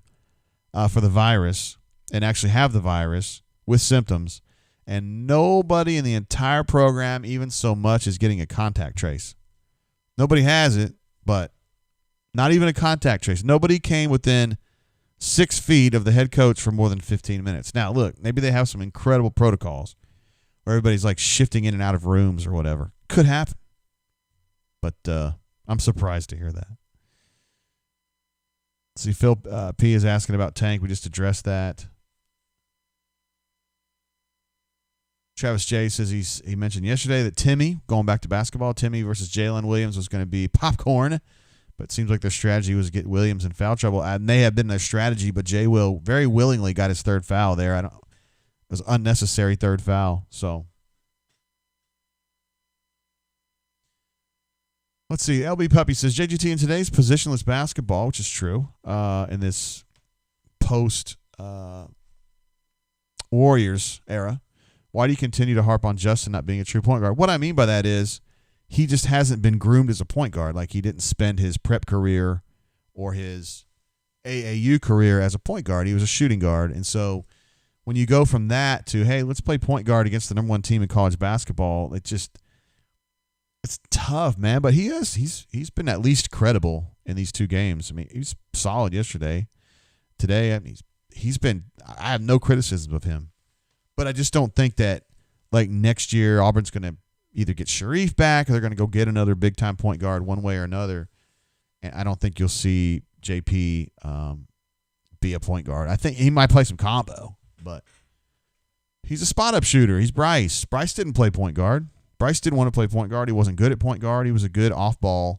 for the virus and actually have the virus with symptoms, and nobody in the entire program even so much as getting a contact trace. Nobody has it, but not even a contact trace. Nobody came within 6 feet of the head coach for more than 15 minutes. Now, look, maybe they have some incredible protocols where everybody's like shifting in and out of rooms or whatever. Could happen. But I'm surprised to hear that. See, Phil P is asking about Tank. We just addressed that. Travis J says he mentioned yesterday that Timmy, going back to basketball, Timmy versus Jalen Williams was going to be popcorn. But it seems like their strategy was to get Williams in foul trouble. And they have been their strategy, but Jay Will very willingly got his third foul there. It was unnecessary third foul. So let's see. LB Puppy says JGT in today's positionless basketball, which is true, in this post Warriors era. Why do you continue to harp on Justin not being a true point guard? What I mean by that is he just hasn't been groomed as a point guard. Like he didn't spend his prep career or his AAU career as a point guard. He was a shooting guard. And so when you go from that to, hey, let's play point guard against the number one team in college basketball, it's tough, man. But he's been at least credible in these 2 games. I mean, he's solid yesterday. Today, I mean, I have no criticism of him. But I just don't think that, like, next year Auburn's going to either get Sharif back or they're going to go get another big-time point guard one way or another. And I don't think you'll see JP be a point guard. I think he might play some combo, but he's a spot-up shooter. He's Bryce. Bryce didn't play point guard. Bryce didn't want to play point guard. He wasn't good at point guard. He was a good off-ball.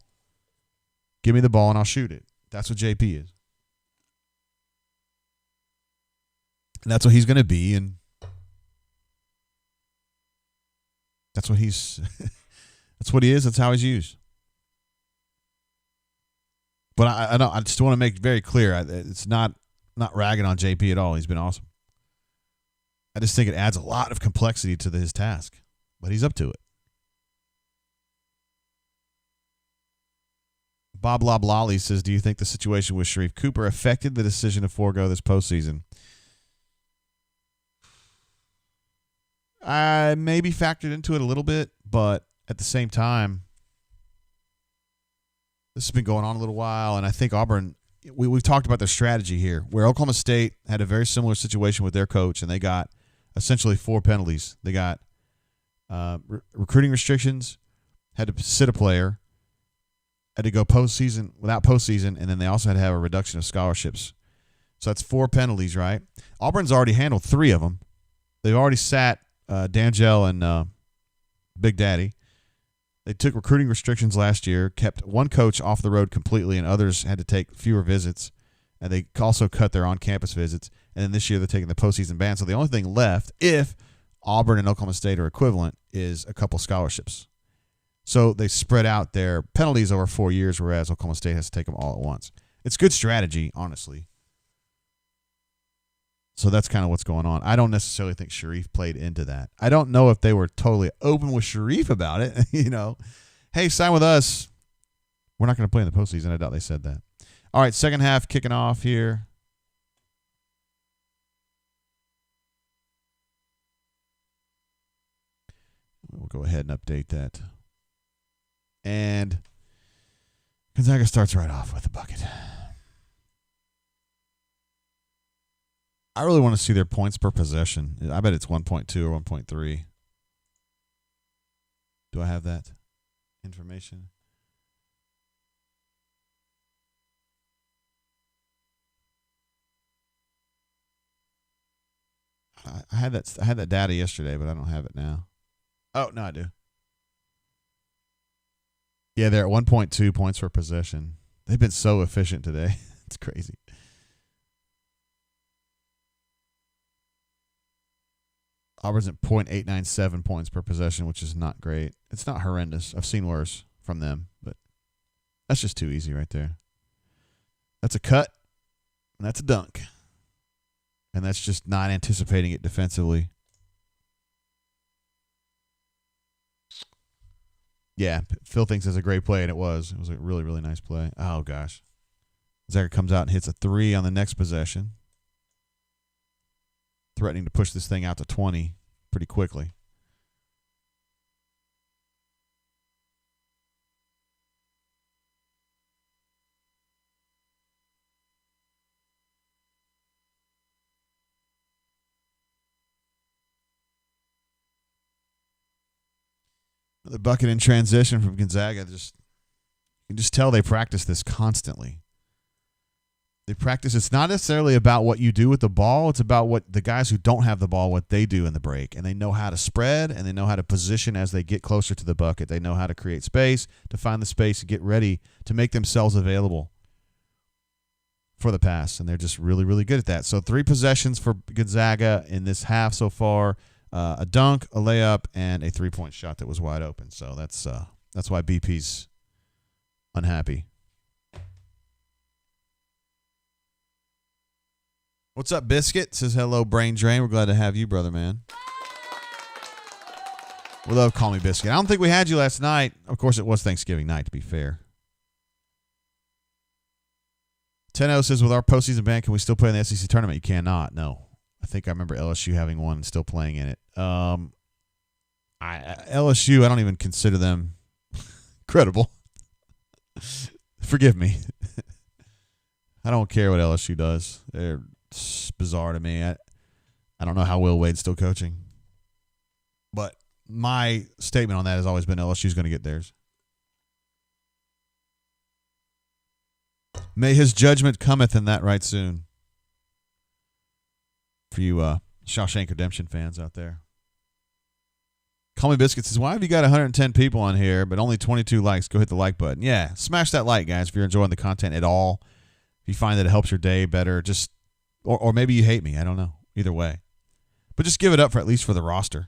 Give me the ball and I'll shoot it. That's what JP is. And that's what he's going to be, and that's what he's that's what he is. That's how he's used. But I just want to make it very clear. It's not ragging on JP at all. He's been awesome. I just think it adds a lot of complexity to his task. But he's up to it. Bob Loblolly says, do you think the situation with Sharif Cooper affected the decision to forego this postseason? I maybe factored into it a little bit, but at the same time, this has been going on a little while, and I think Auburn, we've talked about their strategy here, where Oklahoma State had a very similar situation with their coach, and they got essentially 4 penalties. They got recruiting restrictions, had to sit a player, had to go without postseason, and then they also had to have a reduction of scholarships. So that's 4 penalties, right? Auburn's already handled 3 of them. They've already sat D'Angelo and Big Daddy. They took recruiting restrictions last year, kept one coach off the road completely, and others had to take fewer visits. And they also cut their on-campus visits. And then this year they're taking the postseason ban. So the only thing left, if Auburn and Oklahoma State are equivalent, is a couple scholarships. So they spread out their penalties over 4 years, whereas Oklahoma State has to take them all at once. It's good strategy, honestly. So that's kind of what's going on. I don't necessarily think Sharif played into that. I don't know if they were totally open with Sharif about it. Hey, sign with us. We're not going to play in the postseason. I doubt they said that. All right, second half kicking off here. We'll go ahead and update that. And Gonzaga starts right off with a bucket. I really want to see their points per possession. I bet it's 1.2 or 1.3. Do I have that information? I had that data yesterday, but I don't have it now. Oh, no, I do. Yeah, they're at 1.2 points per possession. They've been so efficient today. It's crazy. Auburn's at .897 points per possession, which is not great. It's not horrendous. I've seen worse from them, but that's just too easy right there. That's a cut, and that's a dunk. And that's just not anticipating it defensively. Yeah, Phil thinks it's a great play, and it was. It was a really, really nice play. Oh, gosh. Gonzaga comes out and hits a 3 on the next possession, threatening to push this thing out to 20. pretty quickly. The bucket in transition from Gonzaga, you can just tell they practice this constantly. They practice. It's not necessarily about what you do with the ball. It's about what the guys who don't have the ball, what they do in the break. And they know how to spread, and they know how to position as they get closer to the bucket. They know how to create space, to find the space, and get ready to make themselves available for the pass. And they're just really, really good at that. So 3 possessions for Gonzaga in this half so far. A dunk, a layup, and a 3-point shot that was wide open. So that's why BP's unhappy. What's up, Biscuit? Says hello, Brain Drain. We're glad to have you, brother, man. We love Call Me Biscuit. I don't think we had you last night. Of course, it was Thanksgiving night, to be fair. Tenno says, with our postseason ban, can we still play in the SEC tournament? You cannot, no. I think I remember LSU having one and still playing in it. LSU, I don't even consider them credible. Forgive me. I don't care what LSU does. They're bizarre to me. I don't know how Will Wade's still coaching. But my statement on that has always been LSU's going to get theirs. May his judgment cometh in that right soon. For you Shawshank Redemption fans out there. Call Me Biscuit says, why have you got 110 people on here but only 22 likes? Go hit the like button. Yeah, smash that like, guys, if you're enjoying the content at all. If you find that it helps your day better, just or maybe you hate me. I don't know. Either way. But just give it up for at least for the roster.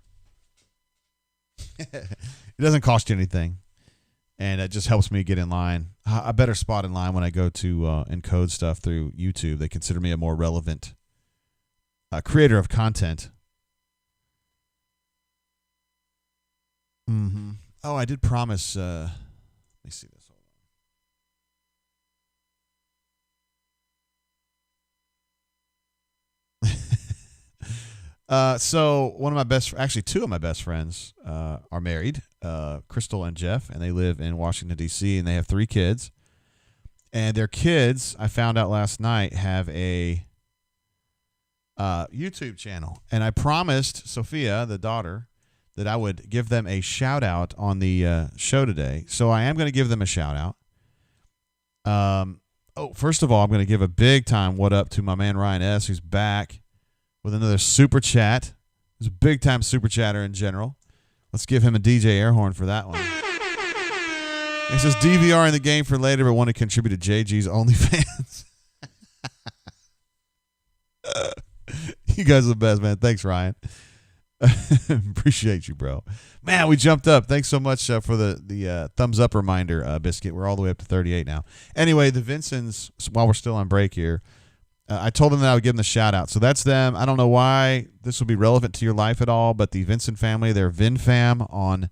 It doesn't cost you anything. And it just helps me get in line. A better spot in line when I go to encode stuff through YouTube. They consider me a more relevant creator of content. Mm-hmm. Oh, I did promise. Let me see this. So two of my best friends are married, Crystal and Jeff, and they live in Washington, D.C., and they have 3 kids. And their kids, I found out last night, have a YouTube channel. And I promised Sophia, the daughter, that I would give them a shout-out on the show today. So I am going to give them a shout-out. First of all, I'm going to give a big-time what up to my man Ryan S., who's back with another super chat. He's a big-time super chatter in general. Let's give him a DJ air horn for that one. He says, DVR in the game for later, but want to contribute to JG's OnlyFans. You guys are the best, man. Thanks, Ryan. Appreciate you, bro. Man, we jumped up. Thanks so much for the thumbs up reminder, Biscuit. We're all the way up to 38 now. Anyway, the Vincents, while we're still on break here, I told them that I would give them the shout-out. So that's them. I don't know why this will be relevant to your life at all, but the Vincent family, they're VinFam on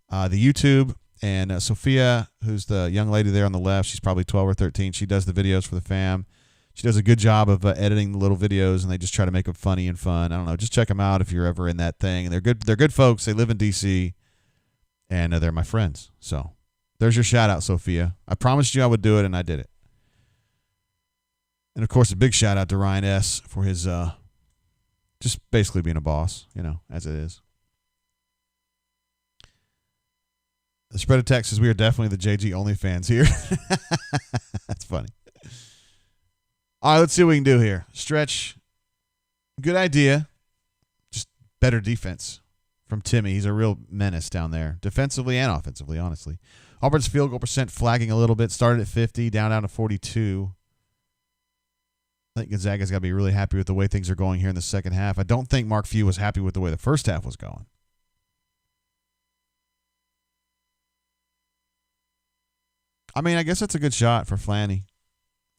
the YouTube. And Sophia, who's the young lady there on the left, she's probably 12 or 13. She does the videos for the fam. She does a good job of editing the little videos, and they just try to make them funny and fun. I don't know. Just check them out if you're ever in that thing. And they're good folks. They live in D.C., and they're my friends. So there's your shout-out, Sophia. I promised you I would do it, and I did it. And, of course, a big shout-out to Ryan S. for his just basically being a boss, as it is. The spread of text says we are definitely the JG OnlyFans here. That's funny. All right, let's see what we can do here. Stretch, good idea. Just better defense from Timmy. He's a real menace down there, defensively and offensively, honestly. Auburn's field goal percent flagging a little bit. Started at 50, down to 42. I think Gonzaga's got to be really happy with the way things are going here in the second half. I don't think Mark Few was happy with the way the first half was going. I mean, I guess that's a good shot for Flanny.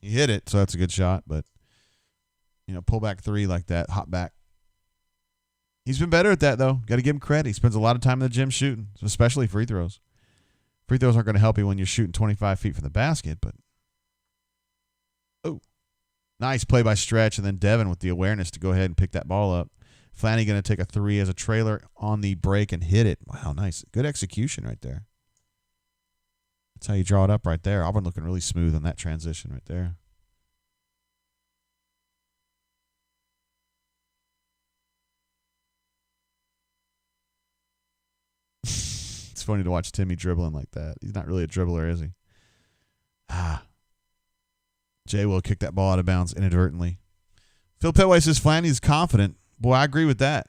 He hit it, so that's a good shot. But, pull back 3 like that, hop back. He's been better at that, though. Got to give him credit. He spends a lot of time in the gym shooting, especially free throws. Free throws aren't going to help you when you're shooting 25 feet from the basket, but nice play by Stretch, and then Devin with the awareness to go ahead and pick that ball up. Flanny going to take a 3 as a trailer on the break and hit it. Wow, nice. Good execution right there. That's how you draw it up right there. Auburn looking really smooth on that transition right there. It's funny to watch Timmy dribbling like that. He's not really a dribbler, is he? Jay will kick that ball out of bounds inadvertently. Phil Petway says Flanny's confident. Boy, I agree with that.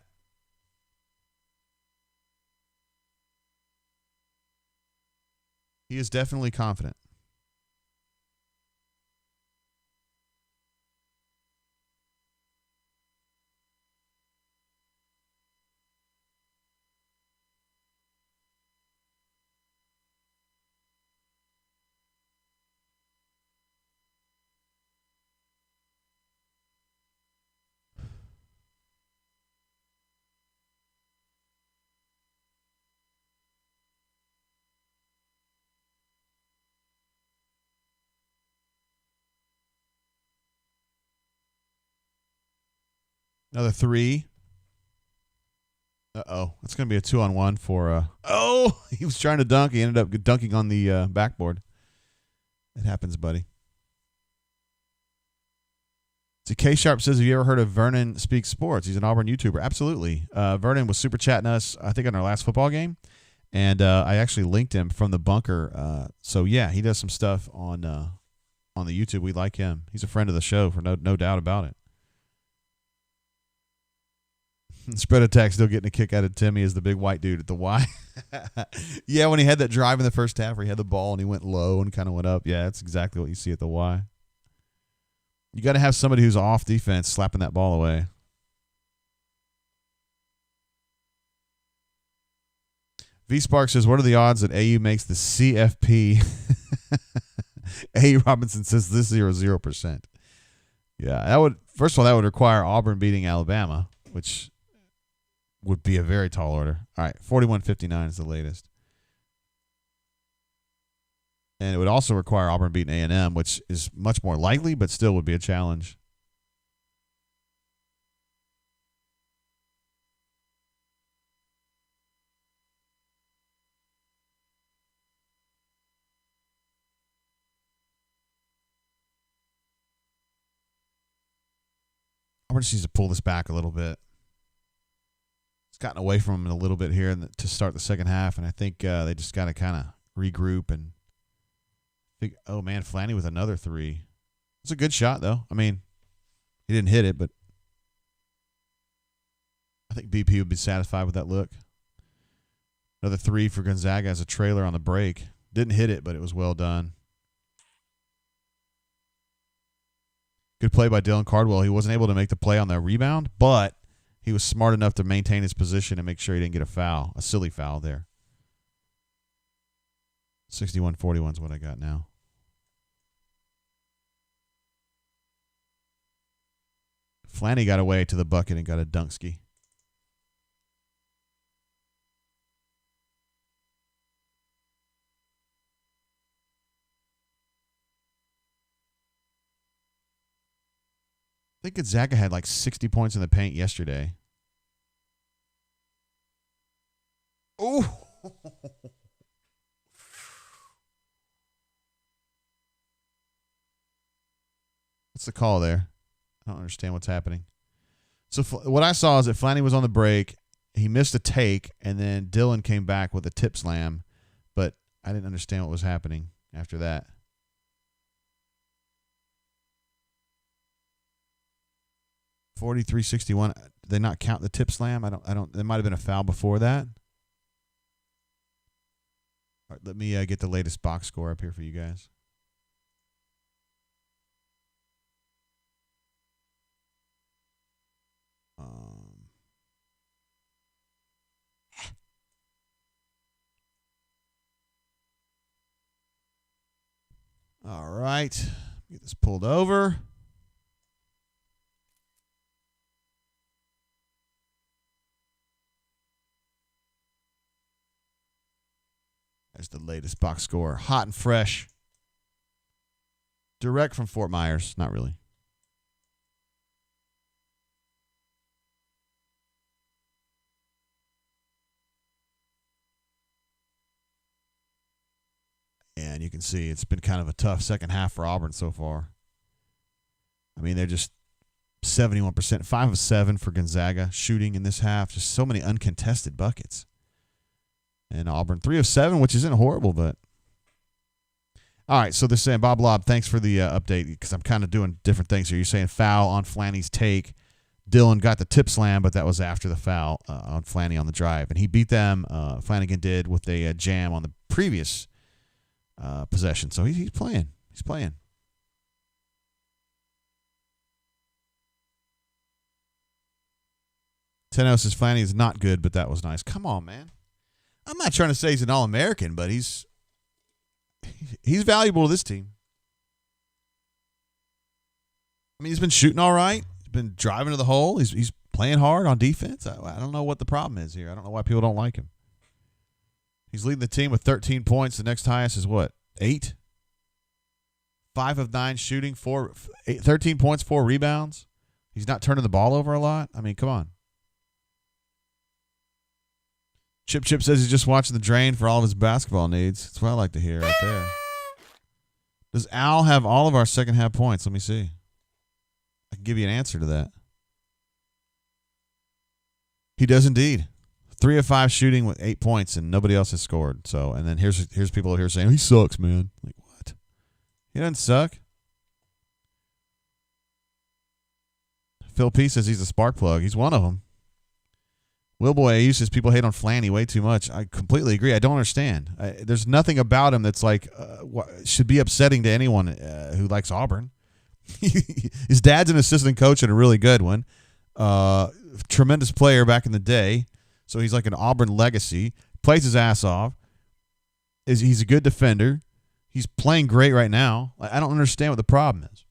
He is definitely confident. Another 3. Uh-oh. That's going to be a 2-on-1 for... he was trying to dunk. He ended up dunking on the backboard. It happens, buddy. See, K-Sharp says, have you ever heard of Vernon Speaks Sports? He's an Auburn YouTuber. Absolutely. Vernon was super chatting us, I think, on our last football game. And I actually linked him from the bunker. So, yeah, he does some stuff on the YouTube. We like him. He's a friend of the show, for no doubt about it. Spread attack still getting a kick out of Timmy as the big white dude at the Y. Yeah, when he had that drive in the first half where he had the ball and he went low and kind of went up. Yeah, that's exactly what you see at the Y. You got to have somebody who's off defense slapping that ball away. V Spark says, what are the odds that AU makes the CFP? A. Robinson says this 0%. Yeah, that would, first of all, that would require Auburn beating Alabama, which would be a very tall order. All right, 41-59 is the latest. And it would also require Auburn beating A&M, which is much more likely, but still would be a challenge. Auburn just needs to pull this back a little bit. It's gotten away from him a little bit here to start the second half, and I think they just got to kind of regroup and think, oh, man, Flanny with another 3. It's a good shot, though. I mean, he didn't hit it, but I think BP would be satisfied with that look. Another 3 for Gonzaga as a trailer on the break. Didn't hit it, but it was well done. Good play by Dylan Cardwell. He wasn't able to make the play on the rebound, but he was smart enough to maintain his position and make sure he didn't get a foul, a silly foul there. 61-41 is what I got now. Flanny got away to the bucket and got a dunkski. I think Gonzaga had like 60 points in the paint yesterday. Oh! What's the call there? I don't understand what's happening. So what I saw is that Flanny was on the break. He missed a take, and then Dylan came back with a tip slam, but I didn't understand what was happening after that. $43-61. Did they not count the tip slam? I don't. There might have been a foul before that. All right, let me get the latest box score up here for you guys. All right, get this pulled over. There's the latest box score. Hot and fresh. Direct from Fort Myers. Not really. can see, it's been kind of a tough second half for Auburn so far. I mean, they're just 71%, 5 of 7 for Gonzaga shooting in this half. Just so many uncontested buckets. And Auburn 3 of 7, which isn't horrible, but. All right, so they're saying, Bob Lobb, thanks for the update, because I'm kind of doing different things here. You're saying foul on Flanny's take. Dylan got the tip slam, but that was after the foul on Flanny on the drive. And he beat them, Flanagan did, with a jam on the previous possession. So he's playing. He's playing. Tenno says Flanny is not good, but that was nice. Come on, man. I'm not trying to say he's an All-American, but he's valuable to this team. I mean, he's been shooting all right. He's been driving to the hole. He's playing hard on defense. I don't know what the problem is here. I don't know why people don't like him. He's leading the team with 13 points. The next highest is what? 8? 5 of 9 shooting, 13 points, 4 rebounds. He's not turning the ball over a lot. I mean, come on. Chip says he's just watching the drain for all of his basketball needs. That's what I like to hear right there. Does Al have all of our second half points? Let me see. I can give you an answer to that. He does indeed. 3 of 5 shooting with 8 points, and nobody else has scored. So, and then here's people here saying he sucks, man. Like what? He doesn't suck. Phil P says he's a spark plug. He's one of them. Willboy AU says people hate on Flanny way too much. I completely agree. I don't understand. There's nothing about him that's like should be upsetting to anyone who likes Auburn. His dad's an assistant coach and a really good one. Tremendous player back in the day. So he's like an Auburn legacy. Plays his ass off. He's a good defender. He's playing great right now. I don't understand what the problem is.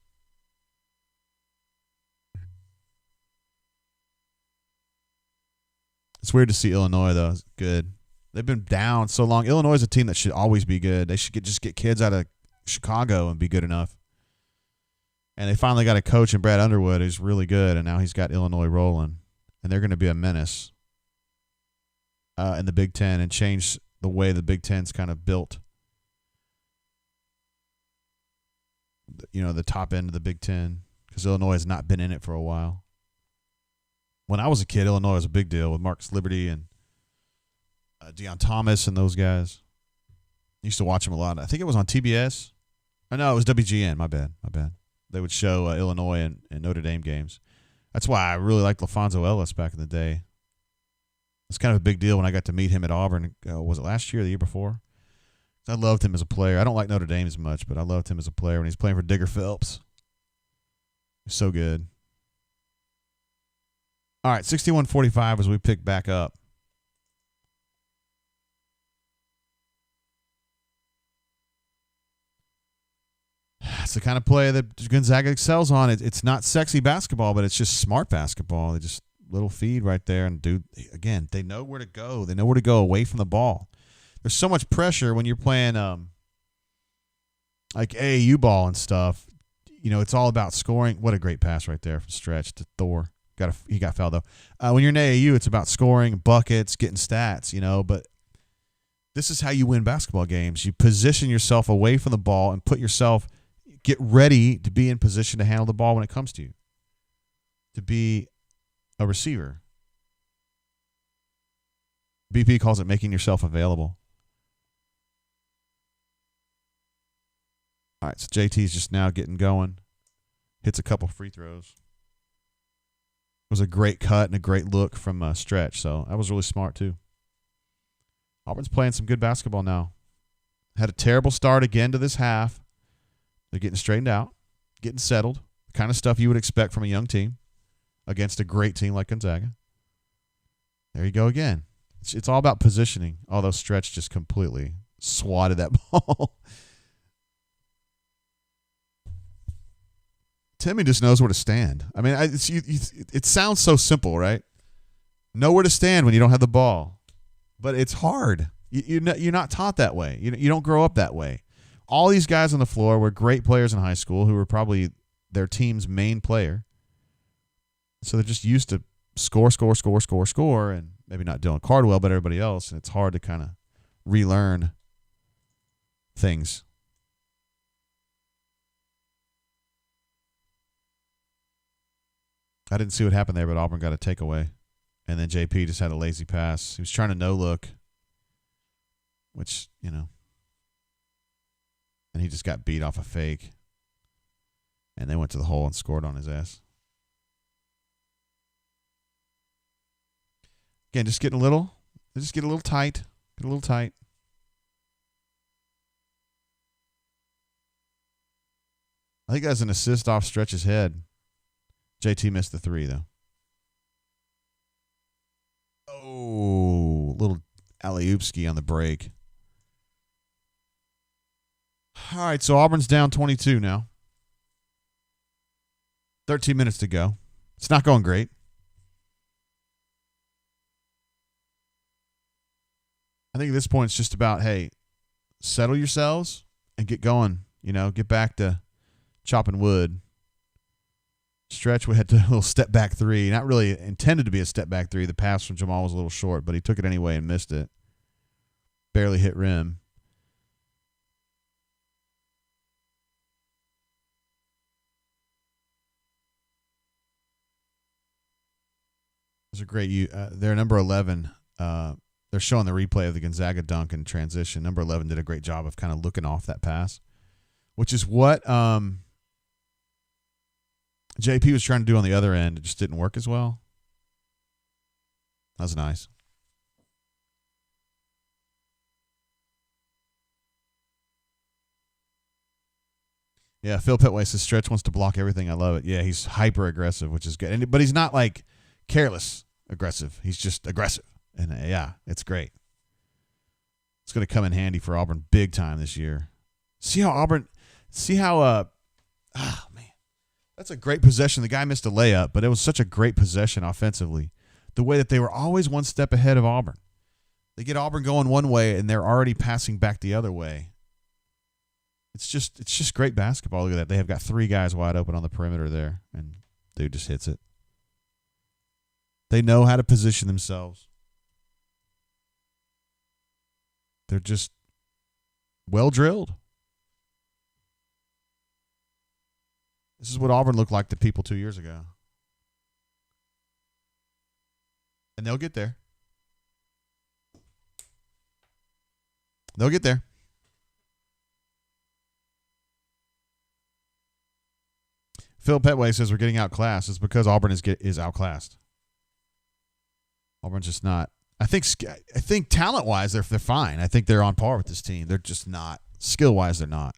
It's weird to see Illinois, though. It's good. They've been down so long. Illinois is a team that should always be good. They should just get kids out of Chicago and be good enough. And they finally got a coach in Brad Underwood who's really good, and now he's got Illinois rolling. And they're going to be a menace in the Big Ten and change the way the Big Ten's kind of built. You know, the top end of the Big Ten, because Illinois has not been in it for a while. When I was a kid, Illinois was a big deal with Marcus Liberty and Deion Thomas and those guys. I used to watch them a lot. I think it was on TBS. Oh, no, it was WGN. My bad. They would show Illinois and Notre Dame games. That's why I really liked LaFonso Ellis back in the day. It's kind of a big deal when I got to meet him at Auburn. Was it last year or the year before? I loved him as a player. I don't like Notre Dame as much, but I loved him as a player when he's playing for Digger Phelps. He's so good. All right, 61-45 as we pick back up. It's the kind of play that Gonzaga excels on. It's not sexy basketball, but it's just smart basketball. They just little feed right there. And, dude, again, they know where to go. They know where to go away from the ball. There's so much pressure when you're playing like AAU ball and stuff. You know, it's all about scoring. What a great pass right there from Stretch to Thor. He got fouled, though. When you're in AAU, it's about scoring, buckets, getting stats, you know. But this is how you win basketball games. You position yourself away from the ball and get ready to be in position to handle the ball when it comes to you, to be a receiver. BP calls it making yourself available. All right, so JT's just now getting going. Hits a couple free throws. It was a great cut and a great look from Stretch, so that was really smart too. Auburn's playing some good basketball now. Had a terrible start again to this half. They're getting straightened out, getting settled, the kind of stuff you would expect from a young team against a great team like Gonzaga. There you go again. It's all about positioning, although Stretch just completely swatted that ball. Timmy just knows where to stand. I mean, it sounds so simple, right? Know where to stand when you don't have the ball. But it's hard. You're not taught that way. You don't grow up that way. All these guys on the floor were great players in high school who were probably their team's main player. So they're just used to score, and maybe not Dylan Cardwell, but everybody else. And it's hard to kind of relearn things. I didn't see what happened there, but Auburn got a takeaway. And then JP just had a lazy pass. He was trying to no-look, which, and he just got beat off a fake. And they went to the hole and scored on his ass. Again, just get a little tight. Get a little tight. I think that's an assist off Stretch's head. JT missed the 3, though. Oh, little alley-oopski on the break. All right, so Auburn's down 22 now. 13 minutes to go. It's not going great. I think at this point it's just about, hey, settle yourselves and get going. Get back to chopping wood. Stretch, we had a little step back 3. Not really intended to be a step back 3. The pass from Jamal was a little short, but he took it anyway and missed it. Barely hit rim. Those are great. They're number 11. They're showing the replay of the Gonzaga dunk in transition. Number 11 did a great job of kind of looking off that pass, which is what JP was trying to do on the other end. It just didn't work as well. That was nice. Yeah, Phil Petway says Stretch wants to block everything. I love it. Yeah, he's hyper aggressive, which is good. But he's not like careless aggressive. He's just aggressive. And yeah, it's great. It's going to come in handy for Auburn big time this year. Man, that's a great possession. The guy missed a layup, but it was such a great possession offensively. The way that they were always one step ahead of Auburn. They get Auburn going one way, and they're already passing back the other way. It's just great basketball. Look at that. They have got 3 guys wide open on the perimeter there, and dude just hits it. They know how to position themselves. They're just well drilled. This is what Auburn looked like to people 2 years ago. And they'll get there. They'll get there. Phil Petway says we're getting outclassed. It's because Auburn is outclassed. Auburn's just not. I think talent-wise they're fine. I think they're on par with this team. They're just not. Skill-wise they're not.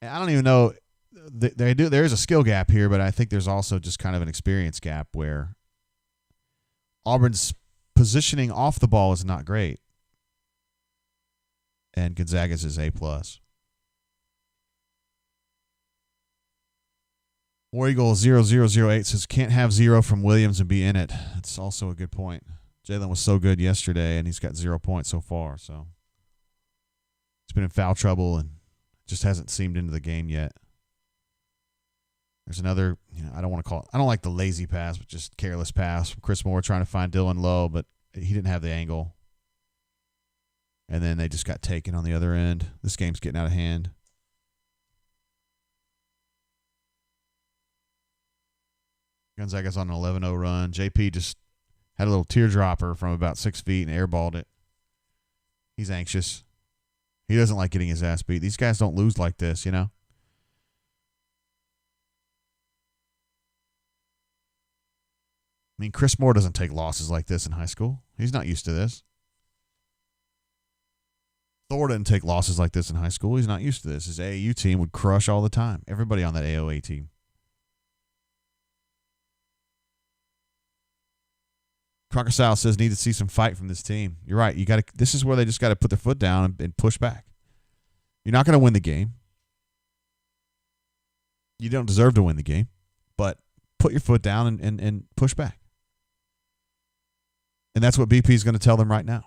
And I don't even know. They do. There is a skill gap here, but I think there's also just kind of an experience gap where Auburn's positioning off the ball is not great, and Gonzaga's is A+. War Eagle 0008 says can't have 0 from Williams and be in it. That's also a good point. Jalen was so good yesterday, and he's got 0 points so far. So he's been in foul trouble and just hasn't seemed into the game yet. There's another, I don't like the lazy pass, but just careless pass from Chris Moore trying to find Dylan Lowe, but he didn't have the angle. And then they just got taken on the other end. This game's getting out of hand. Gonzaga's on an 11-0 run. JP just had a little teardropper from about 6 feet and airballed it. He's anxious. He doesn't like getting his ass beat. These guys don't lose like this, I mean, Chris Moore doesn't take losses like this in high school. He's not used to this. Thor didn't take losses like this in high school. He's not used to this. His AAU team would crush all the time. Everybody on that AOA team. Crocodile says need to see some fight from this team. You're right. This is where they just got to put their foot down and push back. You're not going to win the game. You don't deserve to win the game, but put your foot down and push back. And that's what BP is going to tell them right now.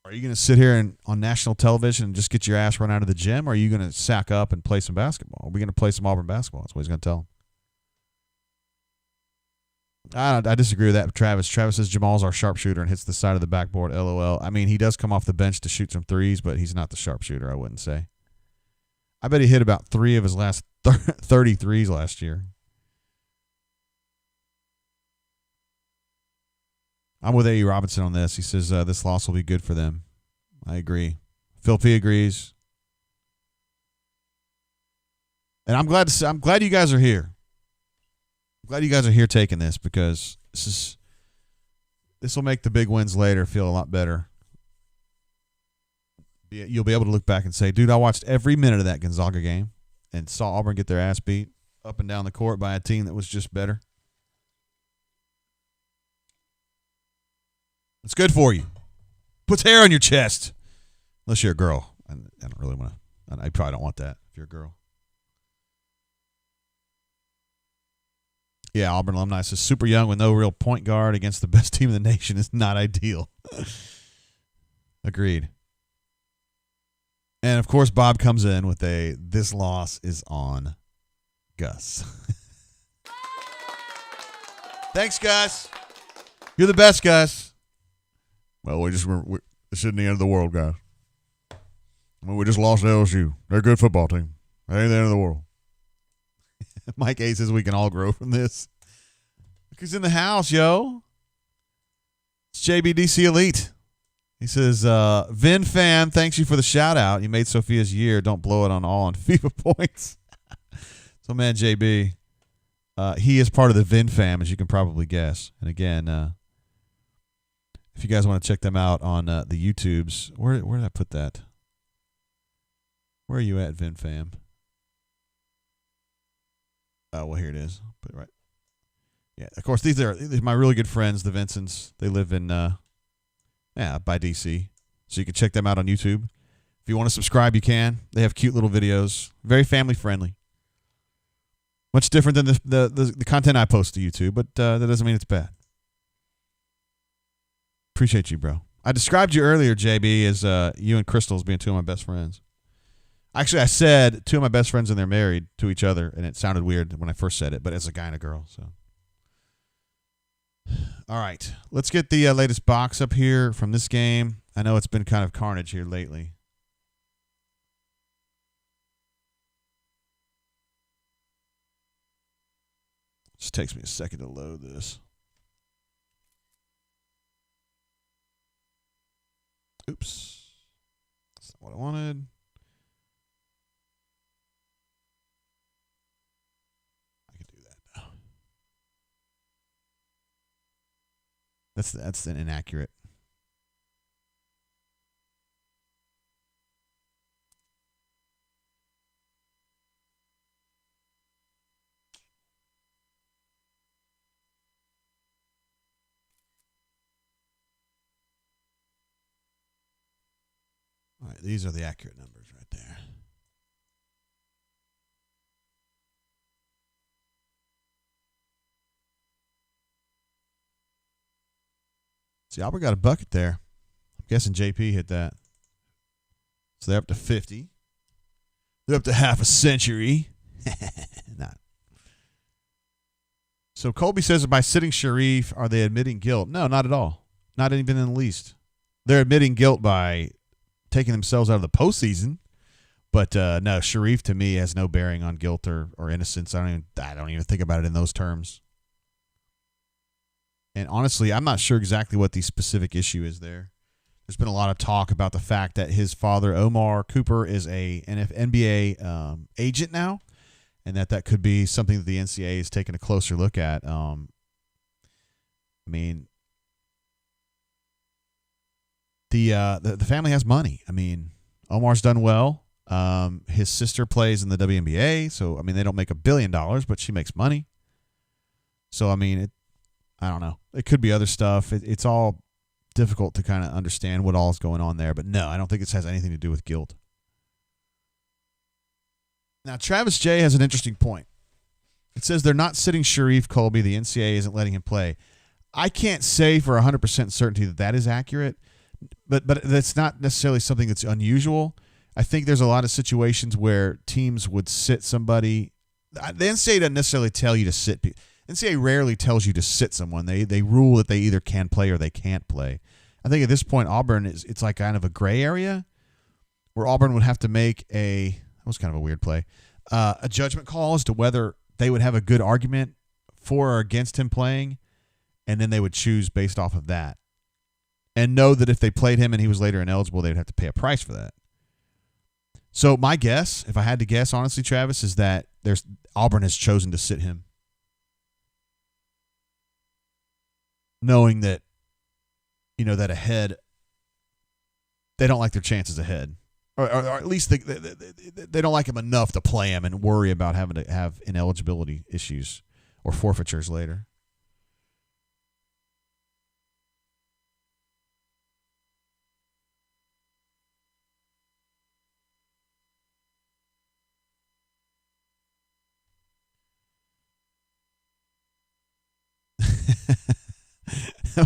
Are you going to sit here on national television and just get your ass run out of the gym, or are you going to sack up and play some basketball? Are we going to play some Auburn basketball? That's what he's going to tell them. I disagree with that, Travis. Travis says Jamal's our sharpshooter and hits the side of the backboard. LOL. I mean, he does come off the bench to shoot some threes, but he's not the sharpshooter, I wouldn't say. I bet he hit about 3 of his last 30 threes last year. I'm with A.E. Robinson on this. He says this loss will be good for them. I agree. Phil P agrees. And I'm glad you guys are here. I'm glad you guys are here taking this, because this will make the big wins later feel a lot better. You'll be able to look back and say, dude, I watched every minute of that Gonzaga game and saw Auburn get their ass beat up and down the court by a team that was just better. It's good for you. Puts hair on your chest. Unless you're a girl. I don't really want to. I probably don't want that if you're a girl. Yeah, Auburn alumni says super young with no real point guard against the best team in the nation is not ideal. Agreed. And, of course, Bob comes in with this loss is on Gus. Thanks, Gus. You're the best, Gus. Well, this isn't the end of the world, guys. I mean, we just lost to LSU. They're a good football team. That ain't the end of the world. Mike A says we can all grow from this. Look who's in the house, yo. It's JBDC Elite. He says, Vin fan, thanks you for the shout out. You made Sophia's year. Don't blow it on all on FIFA points. So, man, JB, he is part of the Vin fam, as you can probably guess. And again, if you guys want to check them out on the YouTubes, where did I put that? Where are you at, Vin fam? Oh, well, here it is. Put it right. Yeah, of course, these are my really good friends, the Vincents. They live in by DC. So you can check them out on YouTube. If you want to subscribe, you can. They have cute little videos. Very family friendly. Much different than the content I post to YouTube, but that doesn't mean it's bad. Appreciate you, bro. I described you earlier, JB, as you and Crystal as being two of my best friends. Actually, I said two of my best friends and they're married to each other, and it sounded weird when I first said it, but as a guy and a girl. So, all right, let's get the latest box up here from this game. I know it's been kind of carnage here lately. Just takes me a second to load this. Oops. That's not what I wanted. I can do that now. That's an inaccurate. All right, these are the accurate numbers right there. See, Auburn got a bucket there. I'm guessing JP hit that. So they're up to 50. They're up to half a century. Not. So Colby says by sitting Sharif, are they admitting guilt? No, not at all. Not even in the least. They're admitting guilt by taking themselves out of the postseason, but no, Sharif to me has no bearing on guilt or innocence. I don't even think about it in those terms. And honestly, I'm not sure exactly what the specific issue is there. There's been a lot of talk about the fact that his father, Omar Cooper, is a NBA agent now, and that could be something that the NCAA is taking a closer look at. I mean, the family has money. I mean, Omar's done well. His sister plays in the WNBA, so I mean they don't make $1 billion, but she makes money. So I mean, I don't know. It could be other stuff. It's all difficult to kind of understand what all is going on there. But no, I don't think this has anything to do with guilt. Now Travis J has an interesting point. It says they're not sitting Sharif Colby. The NCAA isn't letting him play. I can't say for 100% certainty that is accurate. But that's not necessarily something that's unusual. I think there's a lot of situations where teams would sit somebody. The NCAA doesn't necessarily tell you to sit people. NCAA rarely tells you to sit someone. They rule that they either can play or they can't play. I think at this point Auburn it's like kind of a gray area where Auburn would have to make that was kind of a weird play, a judgment call as to whether they would have a good argument for or against him playing. and then they would choose based off of that. And know that if they played him and he was later ineligible, they'd have to pay a price for that. So my guess, if I had to guess, honestly, Travis, is that Auburn has chosen to sit him, knowing that, that ahead, they don't like their chances ahead, or at least they don't like him enough to play him and worry about having to have ineligibility issues or forfeitures later.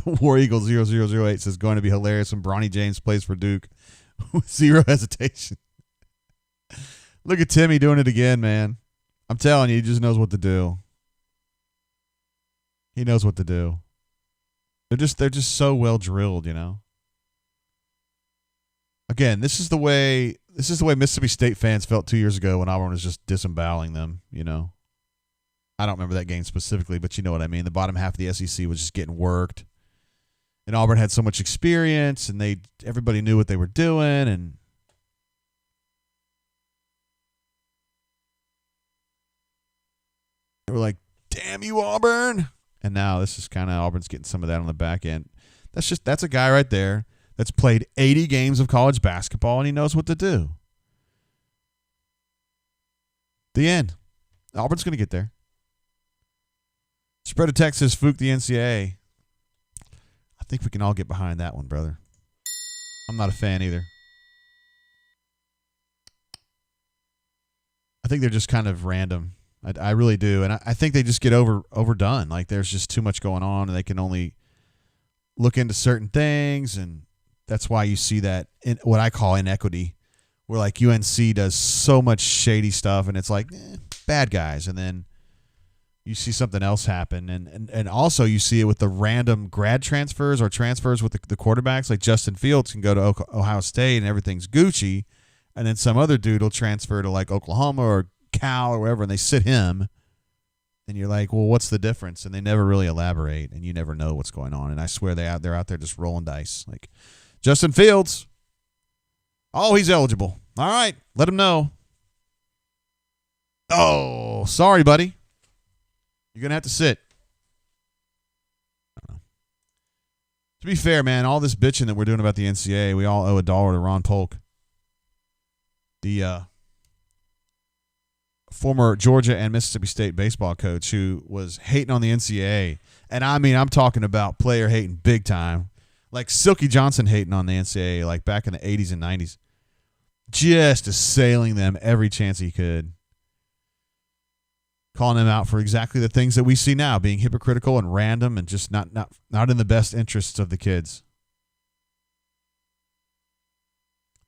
War Eagle 0008 says going to be hilarious when Bronny James plays for Duke with zero hesitation. Look at Timmy doing it again, man. I'm telling you, he just knows what to do. He knows what to do. They're just so well drilled, Again, this is the way Mississippi State fans felt 2 years ago when Auburn was just disemboweling them, I don't remember that game specifically, but you know what I mean. The bottom half of the SEC was just getting worked. And Auburn had so much experience, and everybody knew what they were doing, and they were like, "Damn you, Auburn!" And now this is kind of Auburn's getting some of that on the back end. That's a guy right there that's played 80 games of college basketball, and he knows what to do. The end. Auburn's going to get there. Spread of Texas, Fook the NCAA. I think we can all get behind that one, brother. I'm not a fan either. I think they're just kind of random. I really do. And I think they just get overdone. Like there's just too much going on and they can only look into certain things. And that's why you see that in what I call inequity, where like UNC does so much shady stuff and it's like bad guys. And then you see something else happen. And also you see it with the random grad transfers or transfers with the quarterbacks. Like Justin Fields can go to Ohio State and everything's Gucci. And then some other dude will transfer to like Oklahoma or Cal or wherever, and they sit him. And you're like, well, what's the difference? And they never really elaborate, and you never know what's going on. And I swear they're out there just rolling dice. Like Justin Fields. Oh, he's eligible. All right, let him know. Oh, sorry, buddy. You're going to have to sit. I don't know. To be fair, man, all this bitching that we're doing about the NCAA, we all owe $1 to Ron Polk. The former Georgia and Mississippi State baseball coach who was hating on the NCAA. And I mean, I'm talking about player hating big time. Like Silky Johnson hating on the NCAA like back in the 80s and 90s. Just assailing them every chance he could. Calling them out for exactly the things that we see now, being hypocritical and random and just not in the best interests of the kids.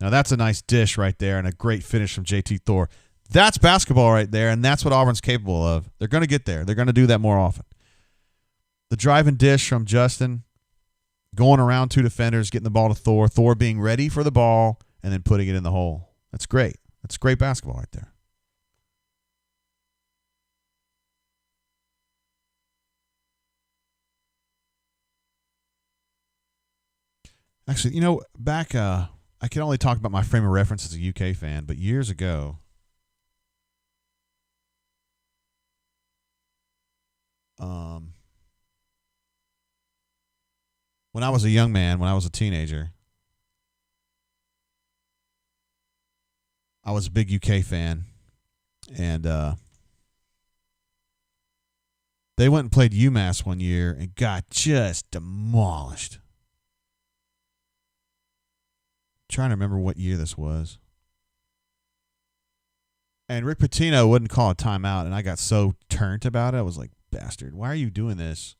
Now that's a nice dish right there and a great finish from JT Thor. That's basketball right there, and that's what Auburn's capable of. They're going to get there. They're going to do that more often. The driving dish from Justin, going around two defenders, getting the ball to Thor, Thor being ready for the ball, and then putting it in the hole. That's great. That's great basketball right there. Actually, back I can only talk about my frame of reference as a UK fan, but years ago, when I was a young man, when I was a teenager, I was a big UK fan, and they went and played UMass one year and got just demolished. Trying to remember what year this was. And Rick Pitino wouldn't call a timeout, and I got so turned about it. I was like, bastard, why are you doing this?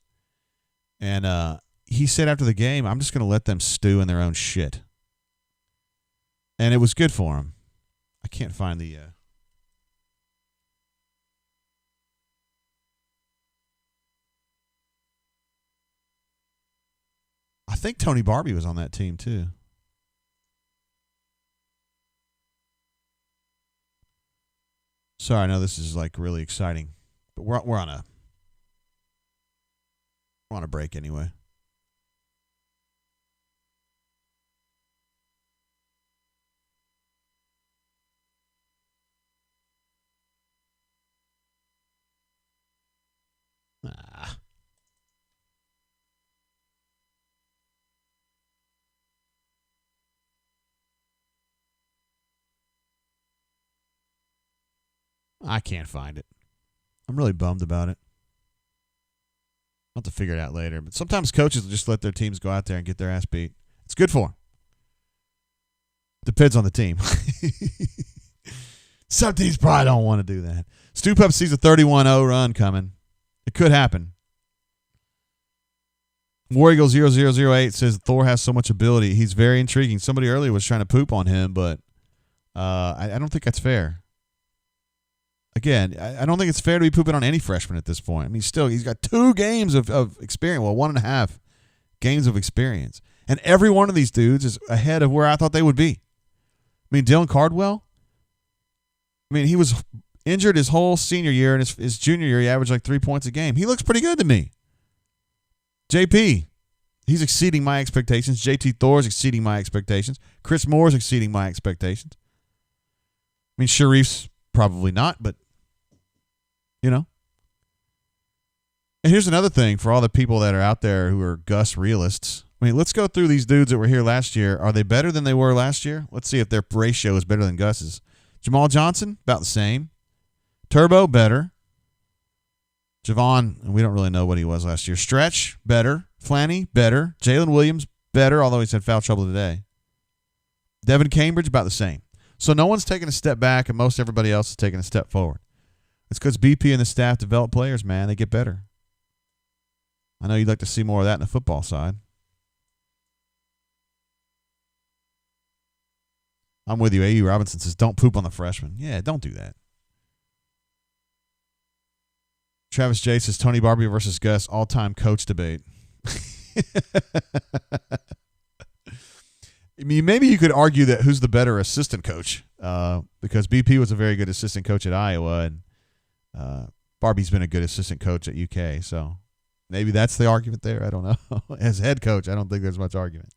And he said after the game, I'm just going to let them stew in their own shit. And it was good for him. I can't find the... I think Tony Barbie was on that team, too. Sorry, I know this is like really exciting, but we're on a On a break anyway. Ah. I can't find it. I'm really bummed about it. I'll have to figure it out later. But sometimes coaches will just let their teams go out there and get their ass beat. It's good for them. Depends on the team. Some teams probably don't want to do that. Stu Pup sees a 31-0 run coming. It could happen. War Eagle 0008 says Thor has so much ability. He's very intriguing. Somebody earlier was trying to poop on him, but I don't think that's fair. Again, I don't think it's fair to be pooping on any freshman at this point. I mean, still, he's got 2 games of experience. Well, 1.5 games of experience. And every one of these dudes is ahead of where I thought they would be. I mean, Dylan Cardwell, he was injured his whole senior year, and his junior year, he averaged like 3 points a game. He looks pretty good to me. JP, he's exceeding my expectations. JT Thor's exceeding my expectations. Chris Moore's exceeding my expectations. I mean, Sharif's probably not, but, you know. And here's another thing for all the people that are out there who are Gus realists. I mean, let's go through these dudes that were here last year. Are they better than they were last year? Let's see if their ratio is better than Gus's. Jamal Johnson, about the same. Turbo, better. Javon, we don't really know what he was last year. Stretch, better. Flanny, better. Jalen Williams, better, although he's had foul trouble today. Devin Cambridge, about the same. So no one's taking a step back, and most everybody else is taking a step forward. It's because BP and the staff develop players, man. They get better. I know you'd like to see more of that in the football side. I'm with you. A.E. Robinson says, don't poop on the freshman. Yeah, don't do that. Travis J says, Tony Barbie versus Gus, all-time coach debate. I mean, maybe you could argue that who's the better assistant coach, because BP was a very good assistant coach at Iowa, and Barbie's been a good assistant coach at UK. So maybe that's the argument there. I don't know. As head coach, I don't think there's much argument.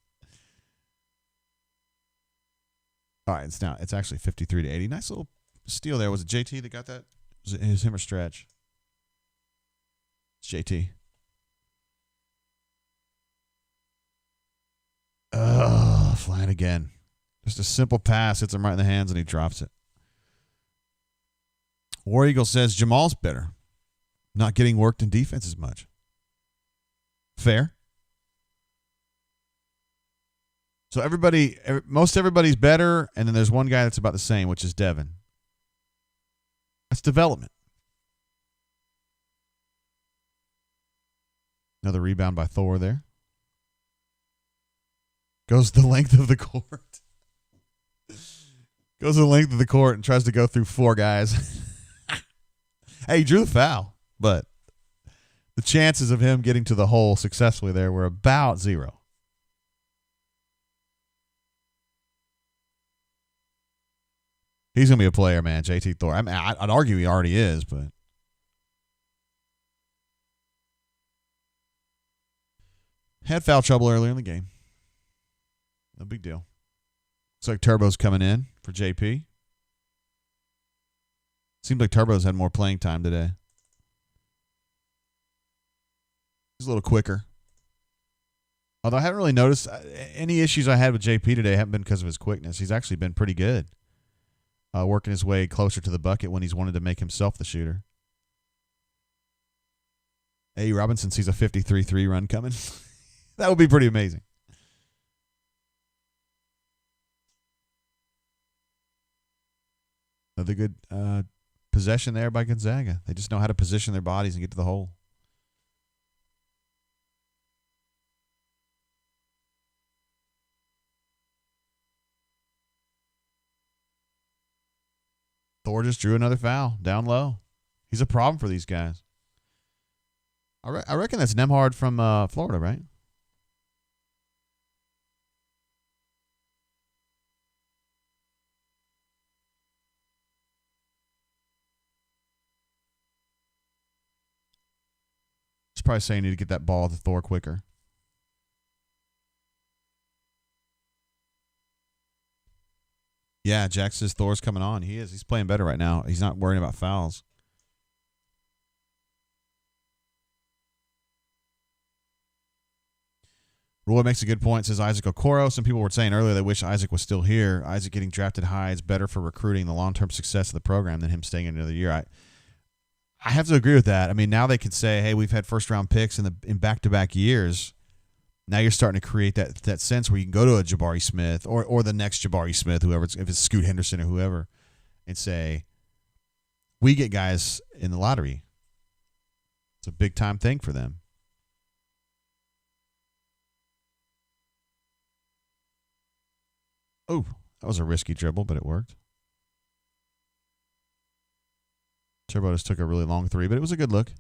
All right, it's actually 53-80. Nice little steal there. Was it JT that got that? Was it him or Stretch? It's JT. Flying again. Just a simple pass, hits him right in the hands, and he drops it. War Eagle says Jamal's better. Not getting worked in defense as much. Fair. So most everybody's better, and then there's one guy that's about the same, which is Devin. That's development. Another rebound by Thor there. Goes the length of the court. Goes the length of the court and tries to go through 4 guys. Hey, he drew the foul, but the chances of him getting to the hole successfully there were about 0. He's going to be a player, man, JT Thor. I mean, I'd argue he already is, but. Had foul trouble earlier in the game. No big deal. Looks like Turbo's coming in for JP. Seems like Turbo's had more playing time today. He's a little quicker. Although I haven't really noticed any issues I had with JP today haven't been because of his quickness. He's actually been pretty good. Working his way closer to the bucket when he's wanted to make himself the shooter. A. Robinson sees a 53-3 run coming. That would be pretty amazing. Another good possession there by Gonzaga. They just know how to position their bodies and get to the hole. Thor just drew another foul down low. He's a problem for these guys. I reckon that's Nemhard from Florida, right? It's probably saying you need to get that ball to Thor quicker. Yeah, Jack says Thor's coming on. He is. He's playing better right now. He's not worrying about fouls. Roy makes a good point. Says Isaac Okoro. Some people were saying earlier they wish Isaac was still here. Isaac getting drafted high is better for recruiting the long-term success of the program than him staying another year. I have to agree with that. I mean, now they can say, hey, we've had first-round picks in back-to-back years. Now you're starting to create that sense where you can go to a Jabari Smith or the next Jabari Smith, whoever, if it's Scoot Henderson or whoever, and say, we get guys in the lottery. It's a big-time thing for them. Oh, that was a risky dribble, but it worked. Turbo just took a really long three, but it was a good look.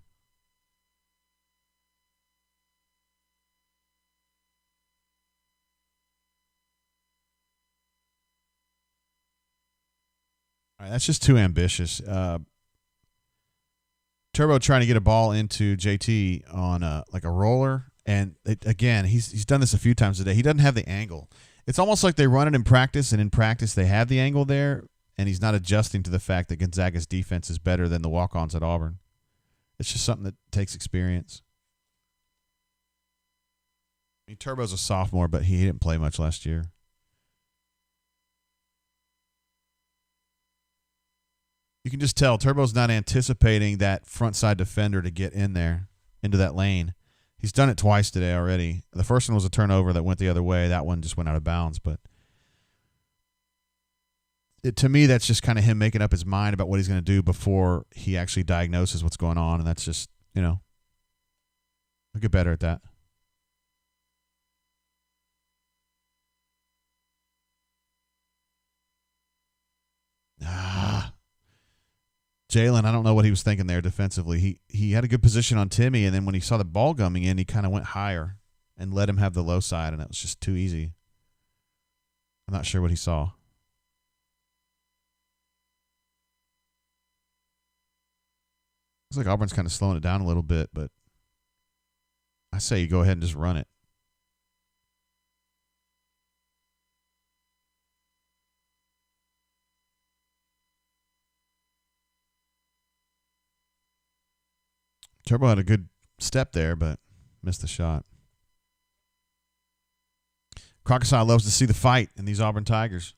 All right, that's just too ambitious. Turbo trying to get a ball into JT on like a roller, and again, he's done this a few times today. He doesn't have the angle. It's almost like they run it in practice, and in practice they have the angle there, and he's not adjusting to the fact that Gonzaga's defense is better than the walk-ons at Auburn. It's just something that takes experience. I mean, Turbo's a sophomore, but he didn't play much last year. You can just tell Turbo's not anticipating that front side defender to get in there into that lane. He's done it twice today already. The first one was a turnover that went the other way. That one just went out of bounds. But to me, that's just kind of him making up his mind about what he's going to do before he actually diagnoses what's going on. And that's just, I'll get better at that. Jalen, I don't know what he was thinking there defensively. He had a good position on Timmy, and then when he saw the ball coming in, he kind of went higher and let him have the low side, and it was just too easy. I'm not sure what he saw. Looks like Auburn's kind of slowing it down a little bit, but I say you go ahead and just run it. Turbo had a good step there, but missed the shot. Crocodile loves to see the fight in these Auburn Tigers.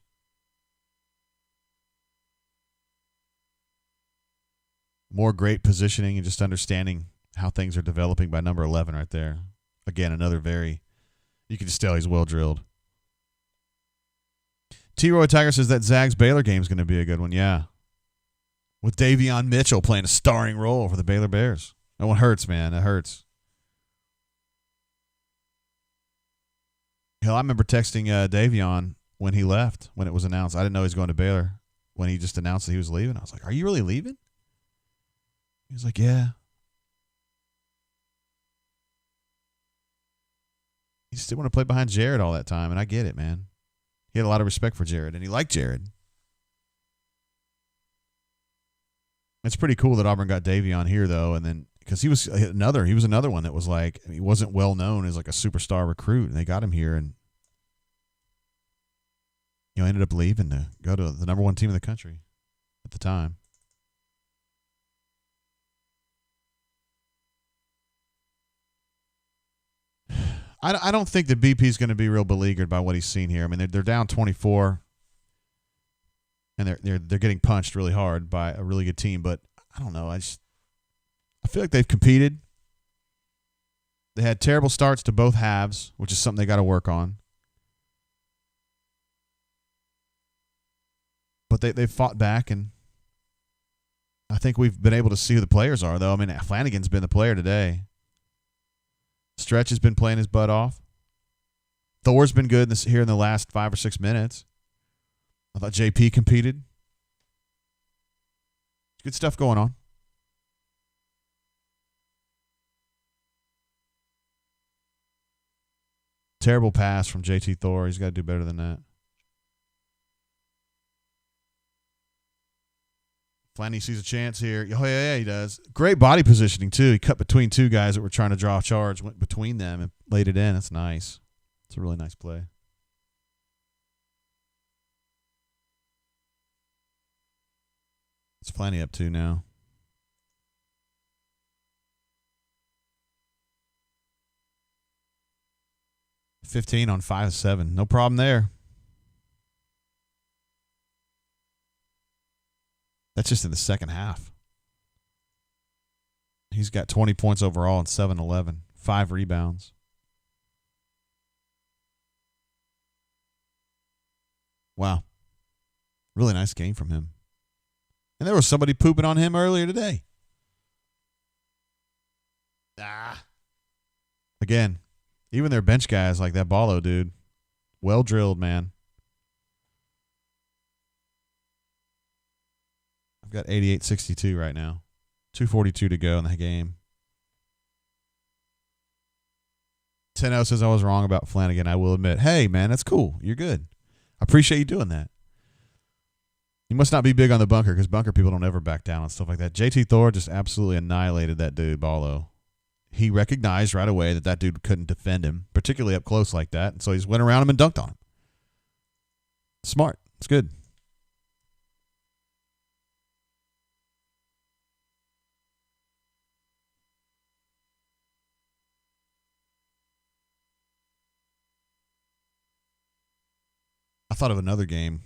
More great positioning and just understanding how things are developing by number 11 right there. Again, you can just tell he's well drilled. T-Roy Tiger says that Zags Baylor game is going to be a good one. Yeah. With Davion Mitchell playing a starring role for the Baylor Bears. That one hurts, man. That hurts. Hell, I remember texting Davion when he left, when it was announced. I didn't know he was going to Baylor. When he just announced that he was leaving, I was like, are you really leaving? He was like, yeah. He just didn't want to play behind Jared all that time, and I get it, man. He had a lot of respect for Jared, and he liked Jared. It's pretty cool that Auburn got Davion here, though, and then because he was another one that was like, he wasn't well known as like a superstar recruit, and they got him here, and ended up leaving to go to the number one team in the country at the time. I don't think that BP is going to be real beleaguered by what he's seen here. I mean, they're down 24, and they're getting punched really hard by a really good team. But I don't know. I feel like they've competed. They had terrible starts to both halves, which is something they got to work on. But they've fought back, and I think we've been able to see who the players are, though. I mean, Flanagan's been the player today. Stretch has been playing his butt off. Thor's been good here in the last 5 or 6 minutes. I thought JP competed. Good stuff going on. Terrible pass from JT Thor. He's got to do better than that. Flanny sees a chance here. Oh, yeah, he does. Great body positioning, too. He cut between two guys that were trying to draw a charge, went between them and laid it in. That's nice. It's a really nice play. It's Flanny up 2 now. $15 on 5 of 7. No problem there. That's just in the second half. He's got 20 points overall and 7-11. 5 rebounds. Wow. Really nice game from him. And there was somebody pooping on him earlier today. Again, even their bench guys like that Ballo dude. Well drilled, man. I've got 88-62 right now. 2:42 to go in the game. 10-0 says I was wrong about Flanagan. I will admit. Hey, man, that's cool. You're good. I appreciate you doing that. You must not be big on the bunker because bunker people don't ever back down and stuff like that. JT Thor just absolutely annihilated that dude, Ballo. He recognized right away that dude couldn't defend him, particularly up close like that, and so he just went around him and dunked on him. Smart. It's good. I thought of another game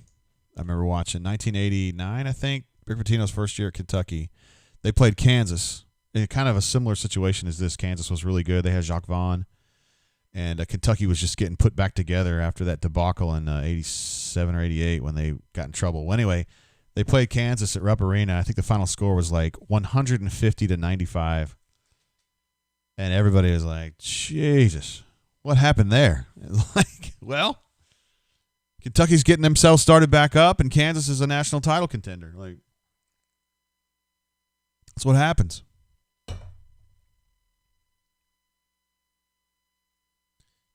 I remember watching. 1989, I think. Rick Pitino's first year at Kentucky. They played Kansas in kind of a similar situation as this. Kansas was really good. They had Jacques Vaughn. And Kentucky was just getting put back together after that debacle in 87 or 88 when they got in trouble. Well, anyway, they played Kansas at Rupp Arena. I think the final score was like 150-95. And everybody was like, Jesus, what happened there? Like, well, Kentucky's getting themselves started back up, and Kansas is a national title contender. Like, that's what happens.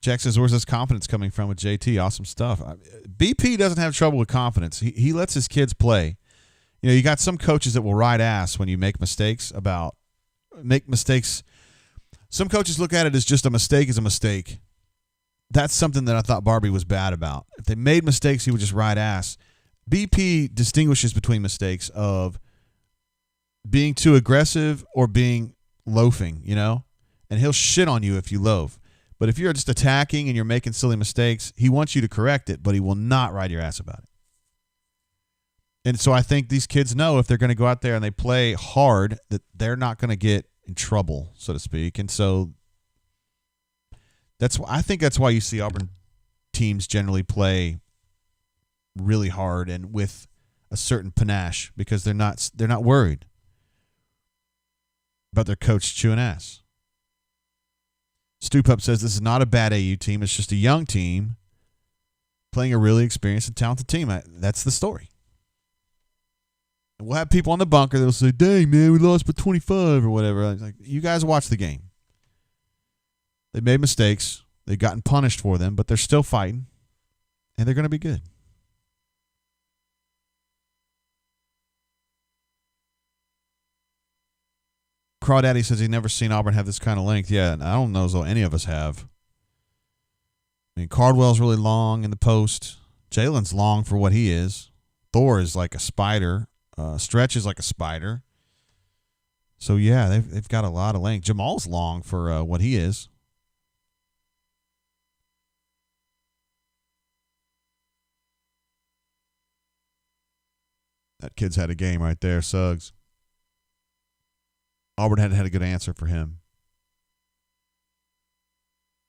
Jack says, where's this confidence coming from with JT? Awesome stuff. BP doesn't have trouble with confidence. He lets his kids play. You know, you got some coaches that will ride ass when you make mistakes. Some coaches look at it as just a mistake is a mistake. That's something that I thought Barbie was bad about. If they made mistakes, he would just ride ass. BP distinguishes between mistakes of being too aggressive or being loafing, you know? And he'll shit on you if you loaf. But if you're just attacking and you're making silly mistakes, he wants you to correct it, but he will not ride your ass about it. And so I think these kids know if they're going to go out there and they play hard that they're not going to get in trouble, so to speak. And so I think that's why you see Auburn teams generally play really hard and with a certain panache because they're not worried about their coach chewing ass. Stu Pup says this is not a bad AU team. It's just a young team playing a really experienced and talented team. That's the story. And we'll have people on the bunker that will say, dang, man, we lost by 25 or whatever. Like, you guys watch the game. They made mistakes. They've gotten punished for them, but they're still fighting, and they're going to be good. Crawdaddy says he's never seen Auburn have this kind of length. Yeah, and I don't know as though any of us have. I mean, Cardwell's really long in the post. Jalen's long for what he is. Thor is like a spider. Stretch is like a spider. So, yeah, they've got a lot of length. Jamal's long for what he is. That kid's had a game right there, Suggs. Auburn had a good answer for him.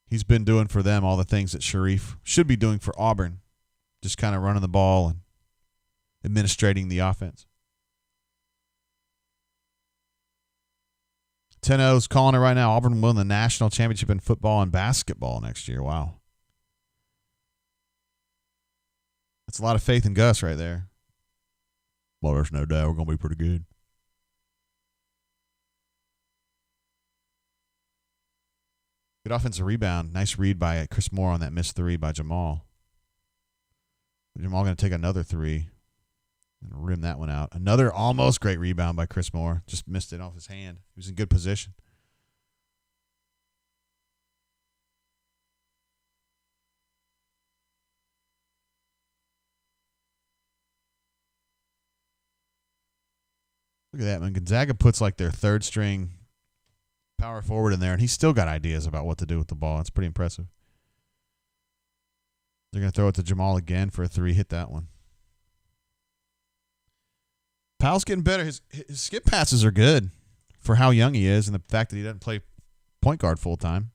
He's been doing for them all the things that Sharif should be doing for Auburn. Just kind of running the ball and administrating the offense. 10-0's calling it right now. Auburn won the national championship in football and basketball next year. Wow. That's a lot of faith in Gus right there. Well, there's no doubt we're going to be pretty good. Good offensive rebound. Nice read by Chris Moore on that missed three by Jamal. Jamal going to take another three. And rim that one out. Another almost great rebound by Chris Moore. Just missed it off his hand. He was in good position. Look at that, man. Gonzaga puts like their third string power forward in there, and he's still got ideas about what to do with the ball. It's pretty impressive. They're going to throw it to Jamal again for a three. Hit that one. Powell's getting better. His skip passes are good for how young he is and the fact that he doesn't play point guard full time.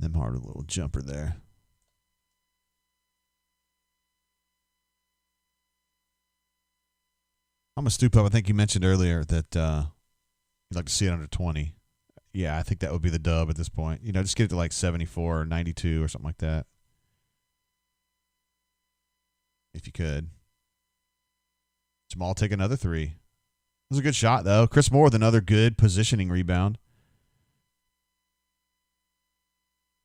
Nembhard, a little jumper there. I'm going to stoop up. I think you mentioned earlier that you'd like to see it under 20. Yeah, I think that would be the dub at this point. You know, just get it to like 74 or 92 or something like that. If you could. Jamal take another three. It was a good shot, though. Chris Moore with another good positioning rebound.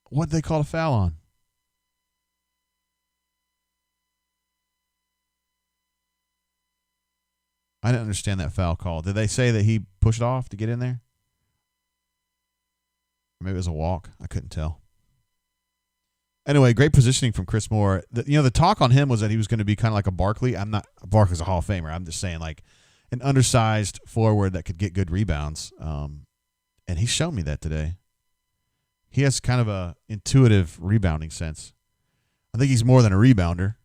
What did they call a foul on? I didn't understand that foul call. Did they say that he pushed off to get in there? Or maybe it was a walk. I couldn't tell. Anyway, great positioning from Chris Moore. The talk on him was that he was going to be kind of like a Barkley. Barkley's a Hall of Famer. I'm just saying like an undersized forward that could get good rebounds. And he's shown me that today. He has kind of a intuitive rebounding sense. I think he's more than a rebounder.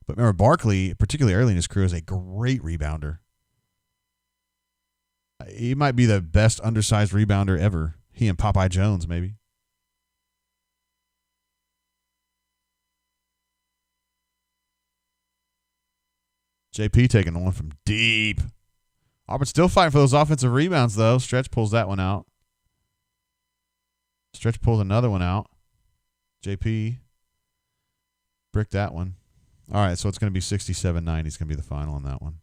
But remember, Barkley, particularly early in his career, is a great rebounder. He might be the best undersized rebounder ever. He and Popeye Jones, maybe. JP taking the one from deep. Auburn still fighting for those offensive rebounds, though. Stretch pulls that one out. Stretch pulls another one out. JP bricked that one. All right, so it's going to be 67-90. It's going to be the final on that one.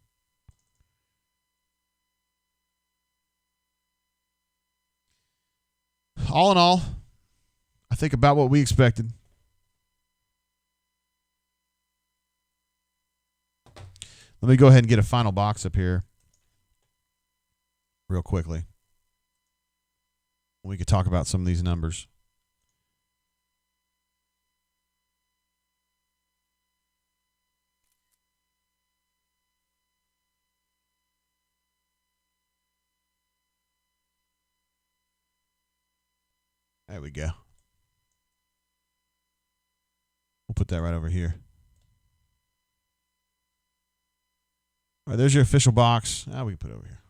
All in all, I think about what we expected. Let me go ahead and get a final box up here real quickly. We could talk about some of these numbers. There we go. We'll put that right over here. All right, there's your official box. Now we can put it over here.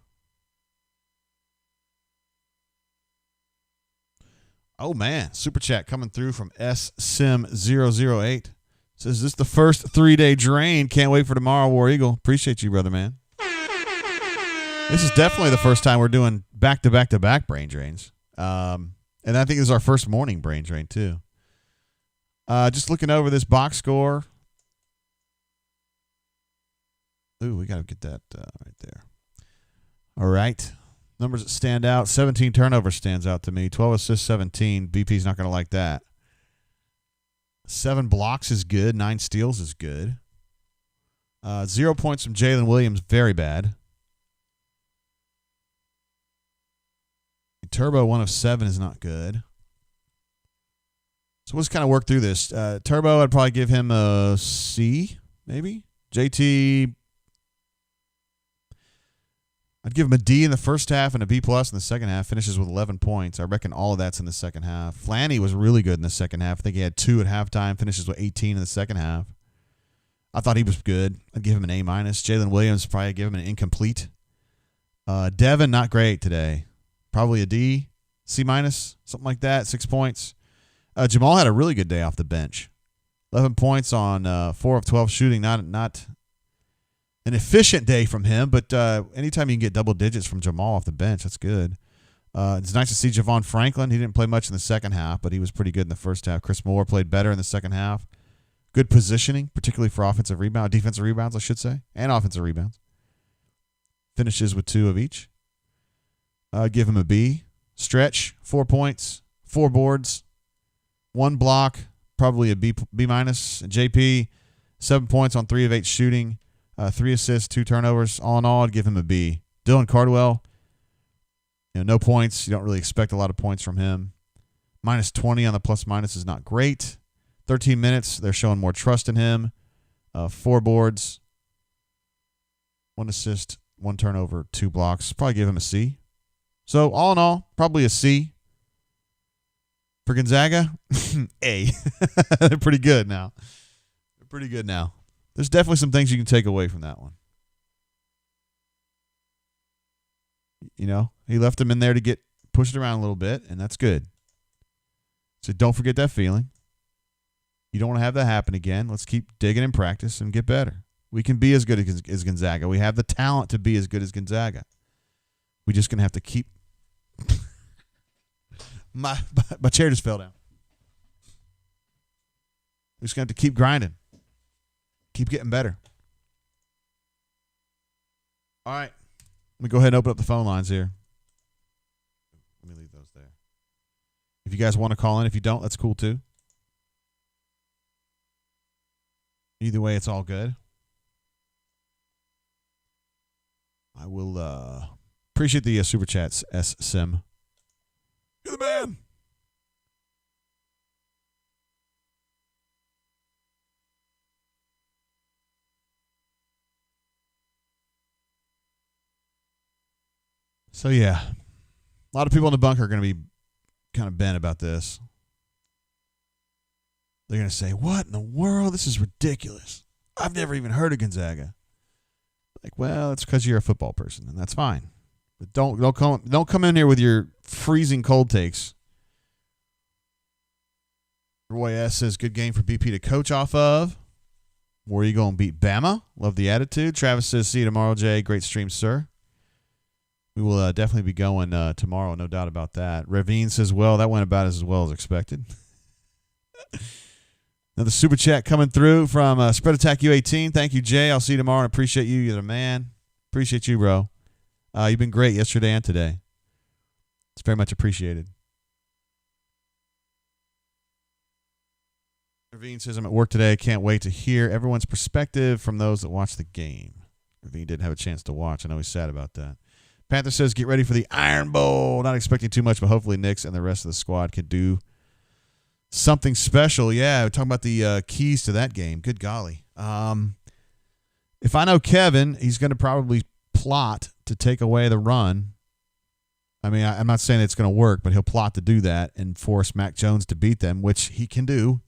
Oh, man. Super chat coming through from SSim008. Says, is this the first 3-day drain? Can't wait for tomorrow, War Eagle. Appreciate you, brother, man. This is definitely the first time we're doing back-to-back-to-back brain drains. And I think this is our first morning brain drain, too. Just looking over this box score. Ooh, we got to get that right there. All right. Numbers that stand out. 17 turnovers stands out to me. 12 assists, 17. BP's not going to like that. 7 blocks is good. 9 steals is good. 0 points from Jalen Williams, very bad. Turbo, 1 of 7 is not good. So let's kind of work through this. Turbo, I'd probably give him a C, maybe. JT, I'd give him a D in the first half and a B plus in the second half. Finishes with 11 points. I reckon all of that's in the second half. Flanny was really good in the second half. I think he had 2 at halftime. Finishes with 18 in the second half. I thought he was good. I'd give him an A minus. Jalen Williams, probably give him an incomplete. Devin, not great today. Probably a D, C minus, something like that. 6 points. Jamal had a really good day off the bench. 11 points on 4 of 12 shooting. Not an efficient day from him, but anytime you can get double digits from Jamal off the bench, that's good. It's nice to see Javon Franklin. He didn't play much in the second half, but he was pretty good in the first half. Chris Moore played better in the second half. Good positioning, particularly for defensive rebounds, I should say, and offensive rebounds. Finishes with 2 of each. Give him a B. Stretch, 4 points, 4 boards. 1 block, probably a B minus. JP, 7 points on 3 of 8 shooting, 3 assists, 2 turnovers. All in all, I'd give him a B. Dylan Cardwell, no points. You don't really expect a lot of points from him. Minus 20 on the plus minus is not great. 13 minutes, they're showing more trust in him. 4 boards, 1 assist, 1 turnover, 2 blocks. Probably give him a C. So all in all, probably a C. For Gonzaga, A. They're pretty good now. There's definitely some things you can take away from that one. He left him in there to get pushed around a little bit, and that's good. So don't forget that feeling. You don't want to have that happen again. Let's keep digging in practice and get better. We can be as good as Gonzaga. We have the talent to be as good as Gonzaga. We're just going to have to keep my chair just fell down. We're just going to have to keep grinding. Keep getting better. All right. Let me go ahead and open up the phone lines here. Let me leave those there. If you guys want to call in, if you don't, that's cool too. Either way, it's all good. I will appreciate the super chats, S. Sim. You're the man. So, yeah, a lot of people in the bunker are going to be kind of bent about this. They're going to say, what in the world? This is ridiculous. I've never even heard of Gonzaga. Like, well, it's because you're a football person, and that's fine. But don't come in here with your freezing cold takes. Roy S. says, good game for BP to coach off of. Where are you going to beat Bama? Love the attitude. Travis says, see you tomorrow, Jay. Great stream, sir. We will definitely be going tomorrow, no doubt about that. Ravine says, well, that went about as well as expected. Another super chat coming through from Spread Attack U18. Thank you, Jay. I'll see you tomorrow and appreciate you. You're the man. Appreciate you, bro. You've been great yesterday and today. It's very much appreciated. Ravine says, I'm at work today. Can't wait to hear everyone's perspective from those that watch the game. Ravine didn't have a chance to watch. I know he's sad about that. Panther says, get ready for the Iron Bowl. Not expecting too much, but hopefully Knicks and the rest of the squad can do something special. Yeah, we're talking about the keys to that game. Good golly. If I know Kevin, he's going to probably plot to take away the run. I mean, I'm not saying it's going to work, but he'll plot to do that and force Mac Jones to beat them, which he can do.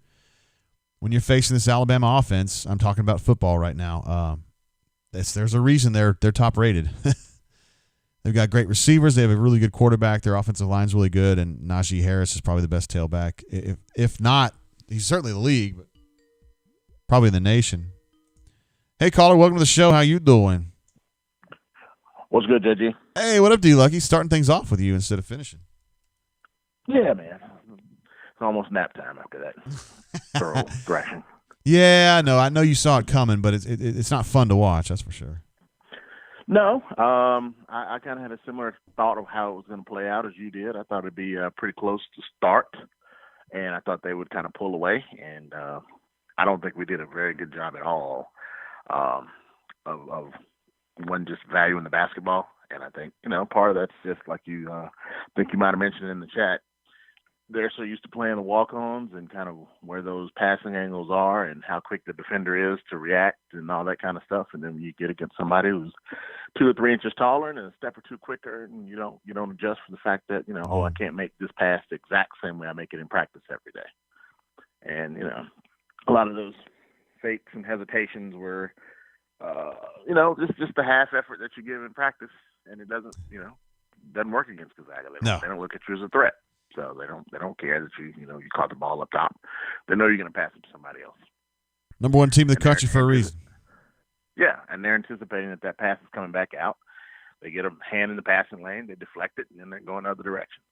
When you're facing this Alabama offense, I'm talking about football right now. There's a reason they're top rated. They've got great receivers. They have a really good quarterback. Their offensive line's really good, and Najee Harris is probably the best tailback. If not, he's certainly the league, but probably in the nation. Hey, caller, welcome to the show. How you doing? What's good, JG? Hey, what up, D-Lucky? Starting things off with you instead of finishing. Yeah, man. It's almost nap time after that thorough thrashing. Yeah, I know. I know you saw it coming, but it's not fun to watch, that's for sure. No, I kind of had a similar thought of how it was going to play out as you did. I thought it'd be pretty close to start, and I thought they would kind of pull away. And I don't think we did a very good job at all of one, just valuing the basketball. And I think, part of that's just like you think you might have mentioned in the chat. They're so used to playing the walk-ons and kind of where those passing angles are and how quick the defender is to react and all that kind of stuff. And then you get against somebody who's 2 or 3 inches taller and a step or two quicker, and you don't adjust for the fact that, I can't make this pass the exact same way I make it in practice every day. And, a lot of those fakes and hesitations were, just the half effort that you give in practice, and it doesn't work against Gonzaga. They don't look at you as a threat. So they don't care that you caught the ball up top. They know you're going to pass it to somebody else. Number 1 team in the country for a reason. Yeah, and they're anticipating that pass is coming back out. They get a hand in the passing lane, they deflect it, and then they're going the other direction.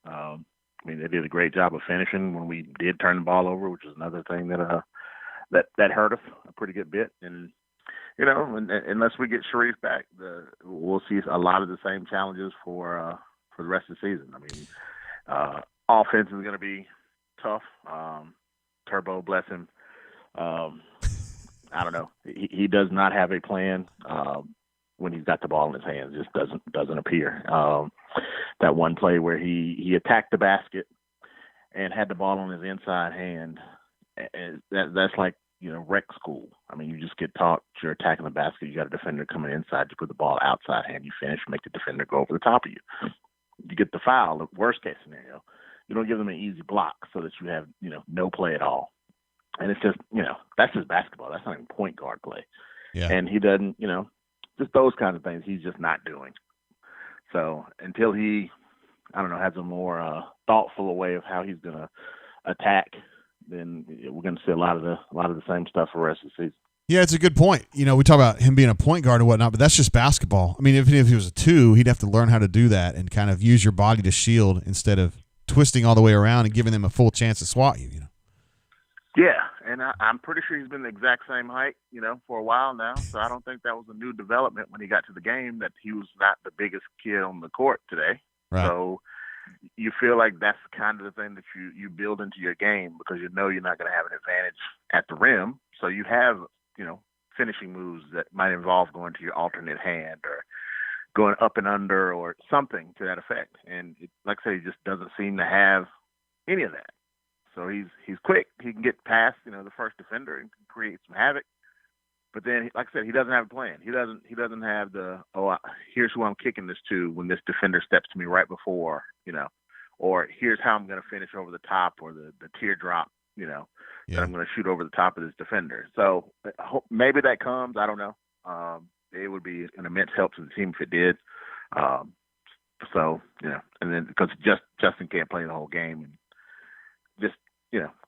They did a great job of finishing when we did turn the ball over, which is another thing that hurt us a pretty good bit. And unless we get Sharif back, we'll see a lot of the same challenges for the rest of the season. Offense is going to be tough. Turbo, bless him. I don't know. He does not have a plan when he's got the ball in his hands. It just doesn't appear. That one play where he attacked the basket and had the ball on his inside hand, that's like, rec school. I mean, you just get taught you're attacking the basket. You got a defender coming inside. You put the ball outside hand. You finish, make the defender go over the top of you. You get the foul, the worst case scenario. You don't give them an easy block so that you have, no play at all. And it's just, that's just basketball. That's not even point guard play. Yeah. And he doesn't, just those kinds of things he's just not doing. So until he, has a more thoughtful way of how he's going to attack, then we're going to see a lot of the same stuff for the rest of the season. Yeah, it's a good point. We talk about him being a point guard and whatnot, but that's just basketball. I mean, if he was a 2, he'd have to learn how to do that and kind of use your body to shield instead of twisting all the way around and giving them a full chance to swat you. Yeah, and I'm pretty sure he's been the exact same height, for a while now. So I don't think that was a new development when he got to the game, that he was not the biggest kid on the court today. Right. So you feel like that's kind of the thing that you build into your game, because you're not going to have an advantage at the rim. So you have, finishing moves that might involve going to your alternate hand or going up and under or something to that effect. And like I said, he just doesn't seem to have any of that. So he's quick. He can get past, the first defender and can create some havoc. But then, like I said, he doesn't have a plan. He doesn't have the, here's who I'm kicking this to when this defender steps to me right before, or here's how I'm going to finish over the top, or the teardrop, that I'm going to shoot over the top of this defender. So maybe that comes. I don't know. It would be an immense help to the team if it did. So, and then because Justin can't play the whole game, and just,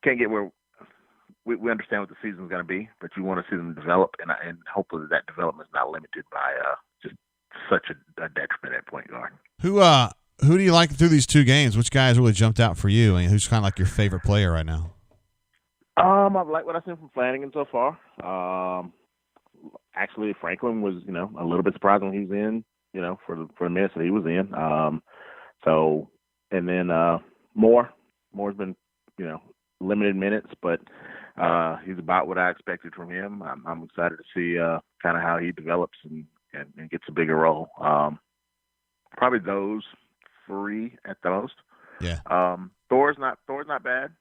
can't get where we understand what the season's going to be, but you want to see them develop, and hopefully that development is not limited by just such a detriment at point guard. Who do you like through these 2 games? Which guys really jumped out for you? I mean, who's kind of like your favorite player right now? I've liked what I've seen from Flanagan so far. Actually, Franklin was, a little bit surprised when he was in, for the minutes that he was in. So, and then Moore's been, limited minutes, but he's about what I expected from him. I'm excited to see kind of how he develops and gets a bigger role. Probably those 3 at the most. Yeah. Thor's not bad.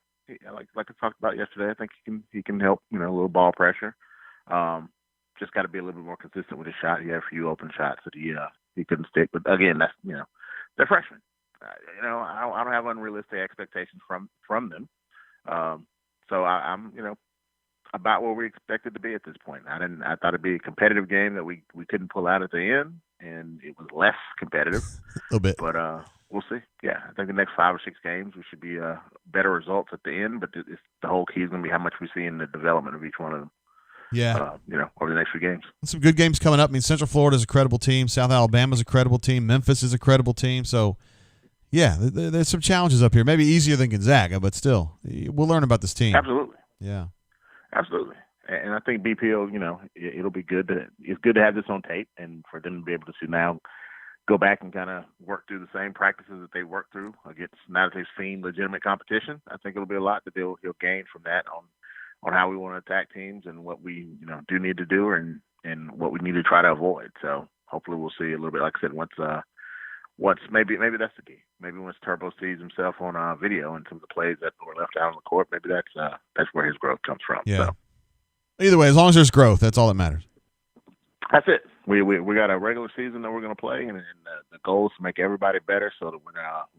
Like I talked about yesterday, I think he can help. A little ball pressure. Just got to be a little bit more consistent with his shot. He had a few open shots that he couldn't stick. But again, that's they're freshmen. I don't have unrealistic expectations from them. So I'm about where we expected to be at this point. I thought it'd be a competitive game that we couldn't pull out at the end, and it was less competitive. A little bit. But we'll see. Yeah, I think the next 5 or 6 games we should be better results at the end. But the whole key is going to be how much we see in the development of each one of them. Yeah. Over the next few games. Some good games coming up. I mean, Central Florida is a credible team. South Alabama is a credible team. Memphis is a credible team. So, yeah, there's some challenges up here. Maybe easier than Gonzaga, but still, we'll learn about this team. Absolutely. Yeah. Absolutely. And I think BPO, it'll be good it's good to have this on tape, and for them to be able to now go back and kind of work through the same practices that they worked through against, now that they've seen legitimate competition. I think it'll be a lot that he'll gain from that on how we want to attack teams and what we do need to do and what we need to try to avoid. So hopefully we'll see a little bit, like I said, once maybe that's the key. Maybe once Turbo sees himself on video and some of the plays that were left out on the court, maybe that's where his growth comes from. Yeah. So. Either way, as long as there's growth, that's all that matters. That's it. We got a regular season that we're going to play, and the goal is to make everybody better, so that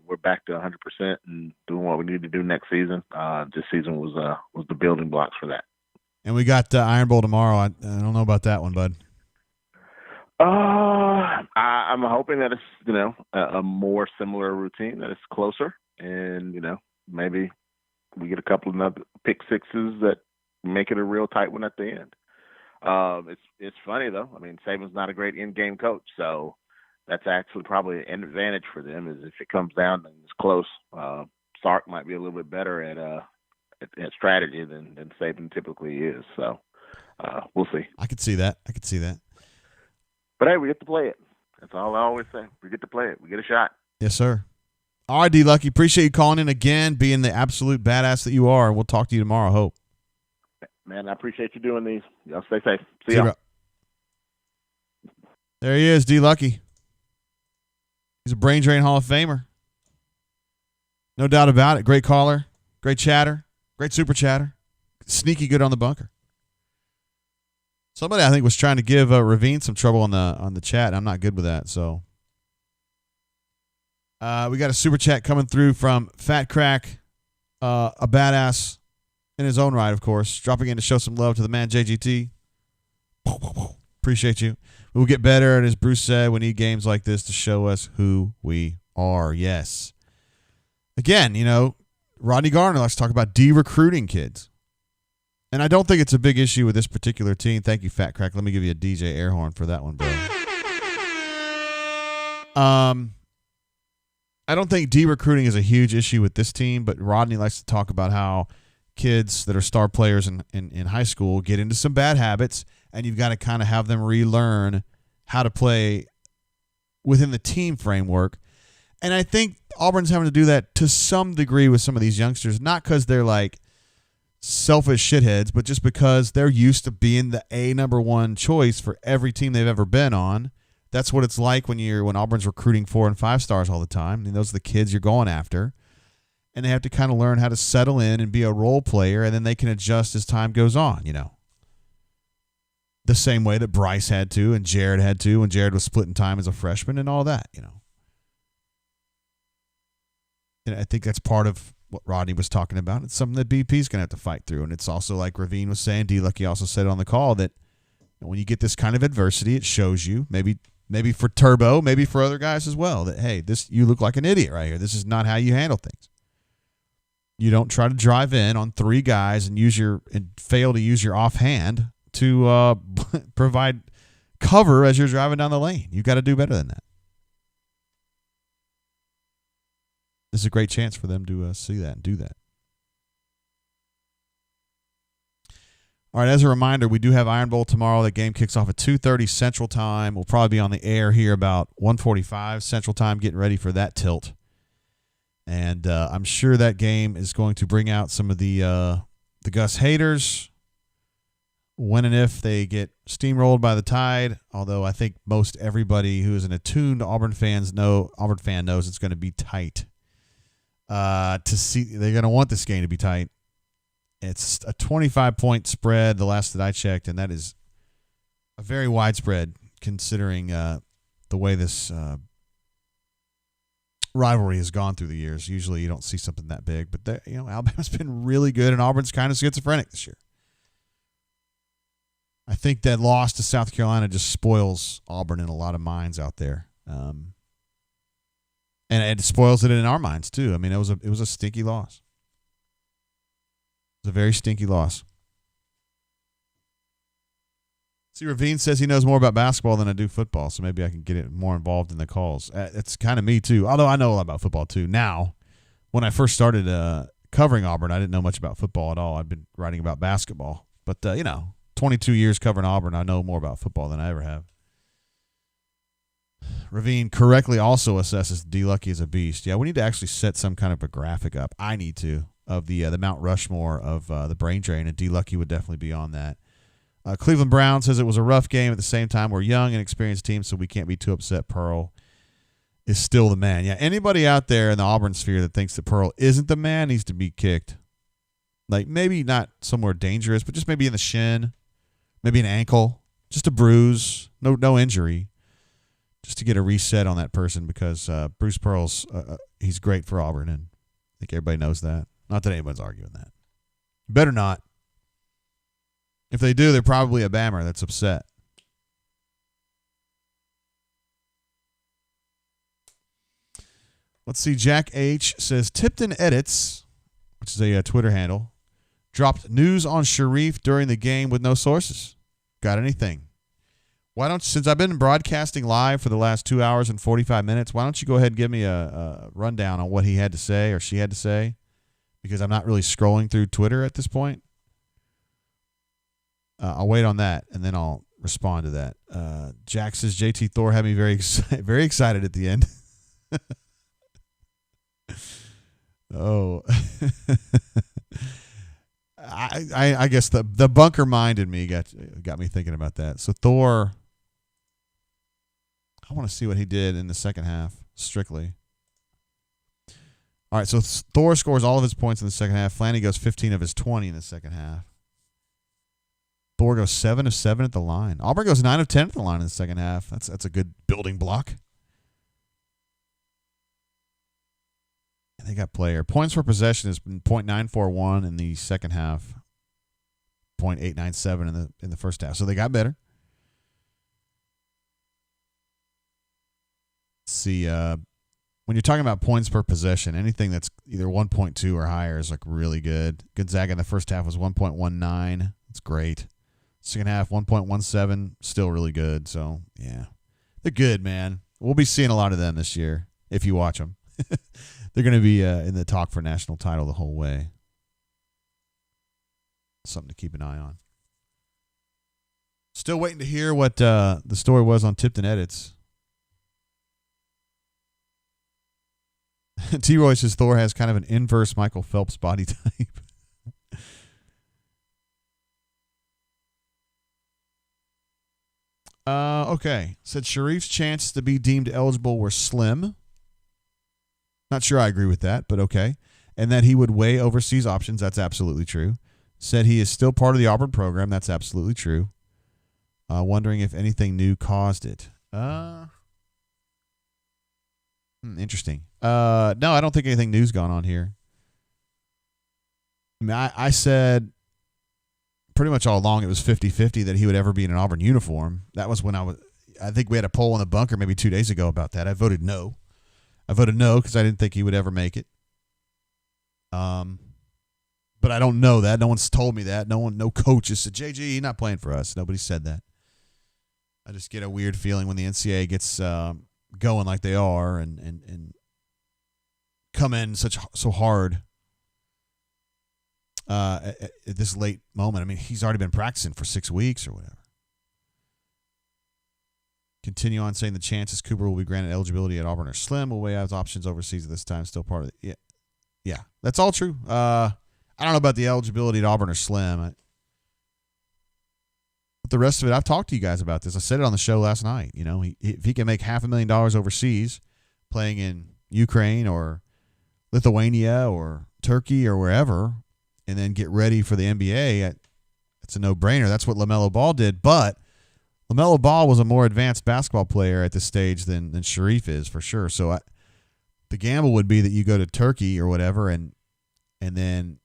we're back to 100% and doing what we need to do next season. This season was the building blocks for that. And we got Iron Bowl tomorrow. I don't know about that one, bud. I'm hoping that it's a more similar routine, that it's closer, and maybe we get a couple of another pick sixes that make it a real tight one at the end. It's funny though. I mean, Saban's not a great in-game coach, so that's actually probably an advantage for them. Is if it comes down and it's close, Sark might be a little bit better at strategy than Saban typically is. So we'll see. I could see that. But hey, we get to play it. That's all I always say. We get to play it. We get a shot. Yes, sir. All right, D Lucky. Appreciate you calling in again, being the absolute badass that you are. And we'll talk to you tomorrow, I hope. Man, I appreciate you doing these. Y'all stay safe. See See ya. you, bro. There he is, D Lucky. He's a Brain Drain Hall of Famer. No doubt about it. Great caller. Great chatter. Great super chatter. Sneaky good on the bunker. Somebody I think was trying to give Ravine some trouble on the chat. I'm not good with that, so. We got a super chat coming through from Fat Crack, a badass in his own right, of course. Dropping in to show some love to the man JGT. Appreciate you. We'll get better, and as Bruce said, we need games like this to show us who we are. Yes. Again, Rodney Garner likes to talk about de-recruiting kids. And I don't think it's a big issue with this particular team. Thank you, Fat Crack. Let me give you a DJ air horn for that one, bro. I don't think de-recruiting is a huge issue with this team, but Rodney likes to talk about how kids that are star players in high school get into some bad habits, and you've got to kind of have them relearn how to play within the team framework. And I think Auburn's having to do that to some degree with some of these youngsters, not because they're like selfish shitheads, but just because they're used to being the number one choice for every team they've ever been on. That's what it's like when Auburn's recruiting 4 and 5 stars all the time. And those are the kids you're going after. And they have to kind of learn how to settle in and be a role player, and then they can adjust as time goes on, The same way that Bryce had to and Jared had to when Jared was splitting time as a freshman and all that, And I think that's part of what Rodney was talking about. It's something that BP's going to have to fight through. And it's also like Ravine was saying, D-Lucky also said on the call, that when you get this kind of adversity, it shows you, maybe for Turbo, maybe for other guys as well, that, hey, you look like an idiot right here. This is not how you handle things. You don't try to drive in on 3 guys and fail to use your offhand to provide cover as you're driving down the lane. You've got to do better than that. This is a great chance for them to see that and do that. All right, as a reminder, we do have Iron Bowl tomorrow. The game kicks off at 2:30 Central Time. We'll probably be on the air here about 1:45 Central Time, getting ready for that tilt. And I'm sure that game is going to bring out some of the Gus haters when and if they get steamrolled by the Tide. Although I think most everybody who is an attuned Auburn fan knows it's going to be tight. They're going to want this game to be tight. It's a 25-point spread the last that I checked, and that is a very widespread considering the way this rivalry has gone through the years. Usually you don't see something that big, but Alabama's been really good, and Auburn's kind of schizophrenic this year. I think that loss to South Carolina just spoils Auburn in a lot of minds out there. And it spoils it in our minds too. I mean, it was a stinky loss. It was a very stinky loss. See, Ravine says he knows more about basketball than I do football, so maybe I can get it more involved in the calls. It's kind of me too, although I know a lot about football too. Now, when I first started covering Auburn, I didn't know much about football at all. I'd been writing about basketball. But, 22 years covering Auburn, I know more about football than I ever have. Ravine correctly also assesses D-Lucky as a beast. Yeah, we need to actually set some kind of a graphic up. I need to, of the Mount Rushmore of the brain drain, and D-Lucky would definitely be on that. Cleveland Brown says it was a rough game. At the same time, we're young and experienced team, so we can't be too upset. Pearl is still the man. Yeah, anybody out there in the Auburn sphere that thinks that Pearl isn't the man needs to be kicked. Like, maybe not somewhere dangerous, but just maybe in the shin, maybe an ankle, just a bruise, no injury, just to get a reset on that person, because Bruce Pearl's he's great for Auburn, and I think everybody knows that. Not that anyone's arguing that. Better not. If they do, they're probably a Bammer that's upset. Let's see. Jack H. says, Tipton Edits, which is a Twitter handle, dropped news on Sharif during the game with no sources. Got anything? Why don't, since I've been broadcasting live for the last 2 hours and 45 minutes, why don't you go ahead and give me a rundown on what he had to say or she had to say? Because I'm not really scrolling through Twitter at this point. I'll wait on that, and then I'll respond to that. Jack says, JT Thor had me very excited at the end. Oh. I guess the bunker mind in me got me thinking about that. So Thor, I want to see what he did in the second half, strictly. All right, so Thor scores all of his points in the second half. Flanny goes 15 of his 20 in the second half. Thor goes 7 of 7 at the line. Auburn goes 9 of 10 at the line in the second half. That's a good building block. And they got player. Points per possession has been .941 in the second half, .897 in the first half. So they got better. Let's see, when you're talking about points per possession, anything that's either 1.2 or higher is like really good. Gonzaga in the first half was 1.19. That's great. Second half 1.17, still really good. So yeah, they're good, man. We'll be seeing a lot of them this year if you watch them. They're going to be in the talk for national title the whole way. Something to keep an eye on. Still waiting to hear what the story was on Tipton Edits. T-Roy says Thor has kind of an inverse Michael Phelps body type. Okay. Said Sharif's chances to be deemed eligible were slim. Not sure I agree with that, but okay. And that he would weigh overseas options. That's absolutely true. Said he is still part of the Auburn program. That's absolutely true. Wondering if anything new caused it. Interesting. No, I don't think anything new's gone on here. I mean, I said pretty much all along it was 50-50 that he would ever be in an Auburn uniform. That was when I think we had a poll in the bunker maybe 2 days ago about that. I voted no. I voted no because I didn't think he would ever make it. But I don't know that. No one's told me that. No coaches said, JG, you're not playing for us. Nobody said that. I just get a weird feeling when the NCAA gets going like they are and come in so hard at this late moment. I mean, he's already been practicing for 6 weeks or whatever. Continue on saying the chances Cooper will be granted eligibility at Auburn are slim. Will weigh out his options overseas at this time. Still part of it. Yeah, that's all true. I don't know about the eligibility at Auburn or slim. But the rest of it, I've talked to you guys about this. I said it on the show last night. You know, if he can make $500,000 overseas playing in Ukraine or Lithuania or Turkey or wherever and then get ready for the NBA, it's a no-brainer. That's what LaMelo Ball did. But LaMelo Ball was a more advanced basketball player at this stage than Sharif is for sure. So the gamble would be that you go to Turkey or whatever and then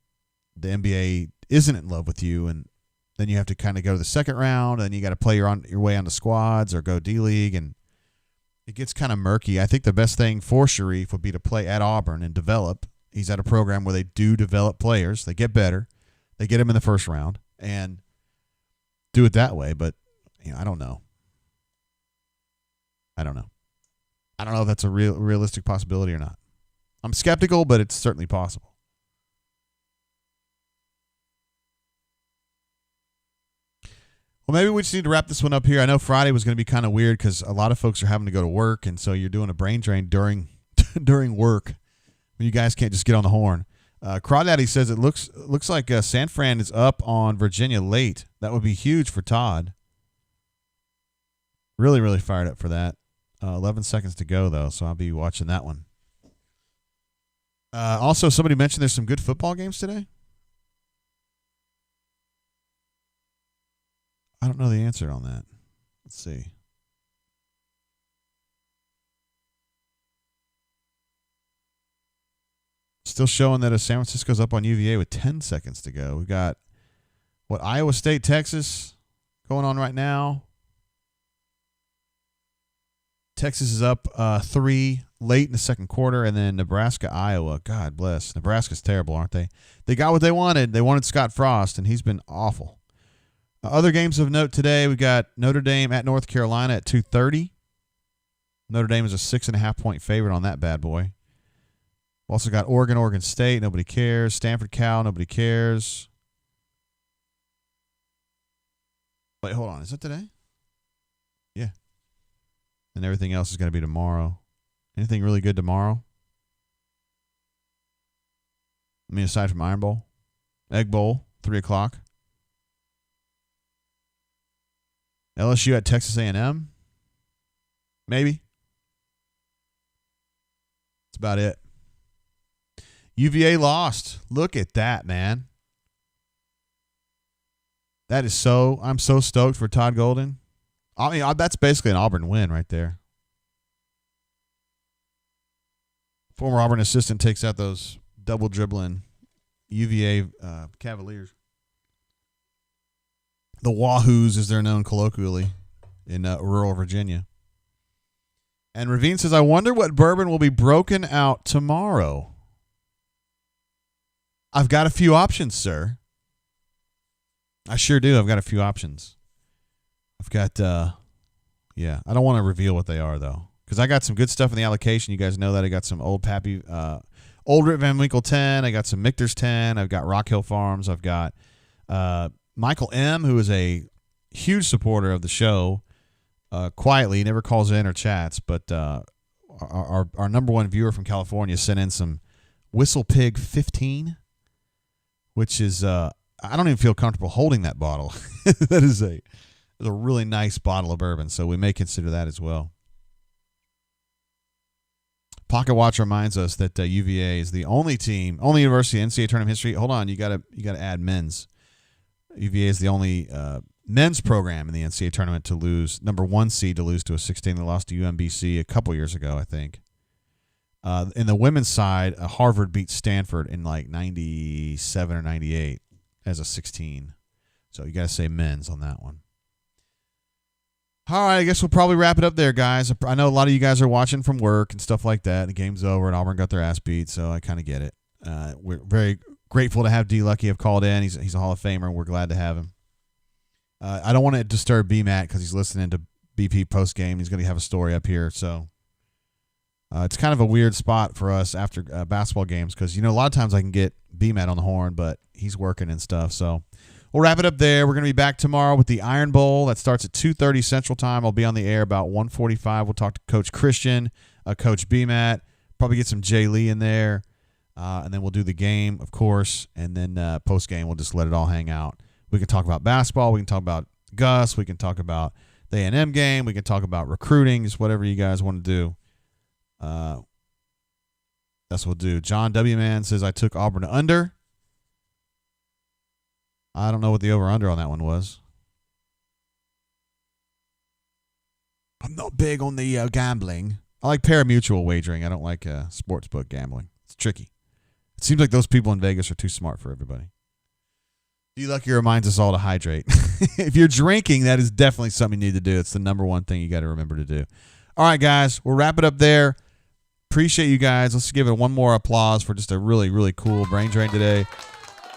the NBA isn't in love with you and then you have to kind of go to the second round and you got to play your way onto squads or go D-League and it gets kind of murky. I think the best thing for Sharif would be to play at Auburn and develop. He's at a program where they do develop players. They get better. They get him in the first round and do it that way. But I don't know. I don't know if that's a realistic possibility or not. I'm skeptical, but it's certainly possible. Well, maybe we just need to wrap this one up here. I know Friday was going to be kind of weird because a lot of folks are having to go to work, and so you're doing a brain drain during work when you guys can't just get on the horn. Crawdaddy says it looks like San Fran is up on Virginia late. That would be huge for Todd. Really, really fired up for that. 11 seconds to go, though, so I'll be watching that one. Also, somebody mentioned there's some good football games today. I don't know the answer on that. Let's see. Still showing that San Francisco's up on UVA with 10 seconds to go. We've got, Iowa State, Texas going on right now. Texas is up 3 late in the second quarter, and then Nebraska, Iowa. God bless. Nebraska's terrible, aren't they? They got what they wanted. They wanted Scott Frost, and he's been awful. Other games of note today, we got Notre Dame at North Carolina at 2:30. Notre Dame is a 6.5-point favorite on that bad boy. We've also got Oregon State. Nobody cares. Stanford, Cal. Nobody cares. Wait, hold on. Is that today? Yeah. And everything else is going to be tomorrow. Anything really good tomorrow? I mean, aside from Iron Bowl. Egg Bowl, 3 o'clock. LSU at Texas A&M. Maybe. That's about it. UVA lost. Look at that, man. I'm so stoked for Todd Golden. I mean, that's basically an Auburn win right there. Former Auburn assistant takes out those double dribbling UVA Cavaliers. The Wahoos, as they're known colloquially in rural Virginia. And Ravine says, I wonder what bourbon will be broken out tomorrow. I've got a few options, sir. I sure do. I've got a few options. I've got, I don't want to reveal what they are, though, because I got some good stuff in the allocation. You guys know that. I got some Old Pappy, Old Rip Van Winkle 10. I got some Michter's 10. I've got Rock Hill Farms. I've got Michael M., who is a huge supporter of the show. Quietly, he never calls in or chats, but our number one viewer from California sent in some Whistle Pig 15, which is I don't even feel comfortable holding that bottle. That is a really nice bottle of bourbon, so we may consider that as well. Pocket Watch reminds us that UVA is the only university in NCAA tournament history. Hold on, you got to add men's. UVA is the only men's program in the NCAA tournament to lose, number 1 seed to lose to a 16. They lost to UMBC a couple years ago, I think. In the women's side, Harvard beat Stanford in like 97 or 98 as a 16. So you got to say men's on that one. All right, I guess we'll probably wrap it up there, guys. I know a lot of you guys are watching from work and stuff like that. The game's over and Auburn got their ass beat, so I kind of get it. We're very grateful to have D. Lucky have called in. He's a Hall of Famer, and we're glad to have him. I don't want to disturb B-Matt because he's listening to BP postgame. He's going to have a story up here, so it's kind of a weird spot for us after basketball games because, a lot of times I can get B-Matt on the horn, but he's working and stuff, so we'll wrap it up there. We're going to be back tomorrow with the Iron Bowl. That starts at 2:30 Central Time. I'll be on the air about 1:45. We'll talk to Coach Christian, Coach B-Matt, probably get some Jay Lee in there, and then we'll do the game, of course, and then post-game we'll just let it all hang out. We can talk about basketball. We can talk about Gus. We can talk about the A&M game. We can talk about recruiting, just whatever you guys want to do. That's what we'll do. John W. Man says, I took Auburn to under. I don't know what the over-under on that one was. I'm not big on the gambling. I like pari-mutuel wagering. I don't like sportsbook gambling. It's tricky. It seems like those people in Vegas are too smart for everybody. D. Lucky reminds us all to hydrate. If you're drinking, that is definitely something you need to do. It's the number one thing you got to remember to do. All right, guys, we'll wrap it up there. Appreciate you guys. Let's give it one more applause for just a really, really cool brain drain today.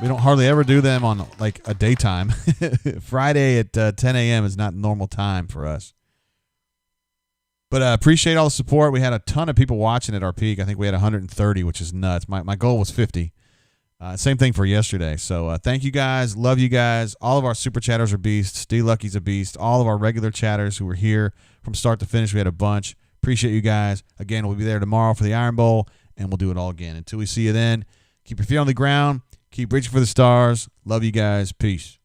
We don't hardly ever do them on like a daytime. Friday at 10 a.m. is not normal time for us. But appreciate all the support. We had a ton of people watching at our peak. I think we had 130, which is nuts. My goal was 50. Same thing for yesterday. So thank you guys. Love you guys. All of our super chatters are beasts. D. Lucky's a beast. All of our regular chatters who were here from start to finish, we had a bunch. Appreciate you guys. Again, we'll be there tomorrow for the Iron Bowl, and we'll do it all again. Until we see you then, keep your feet on the ground. Keep reaching for the stars. Love you guys. Peace.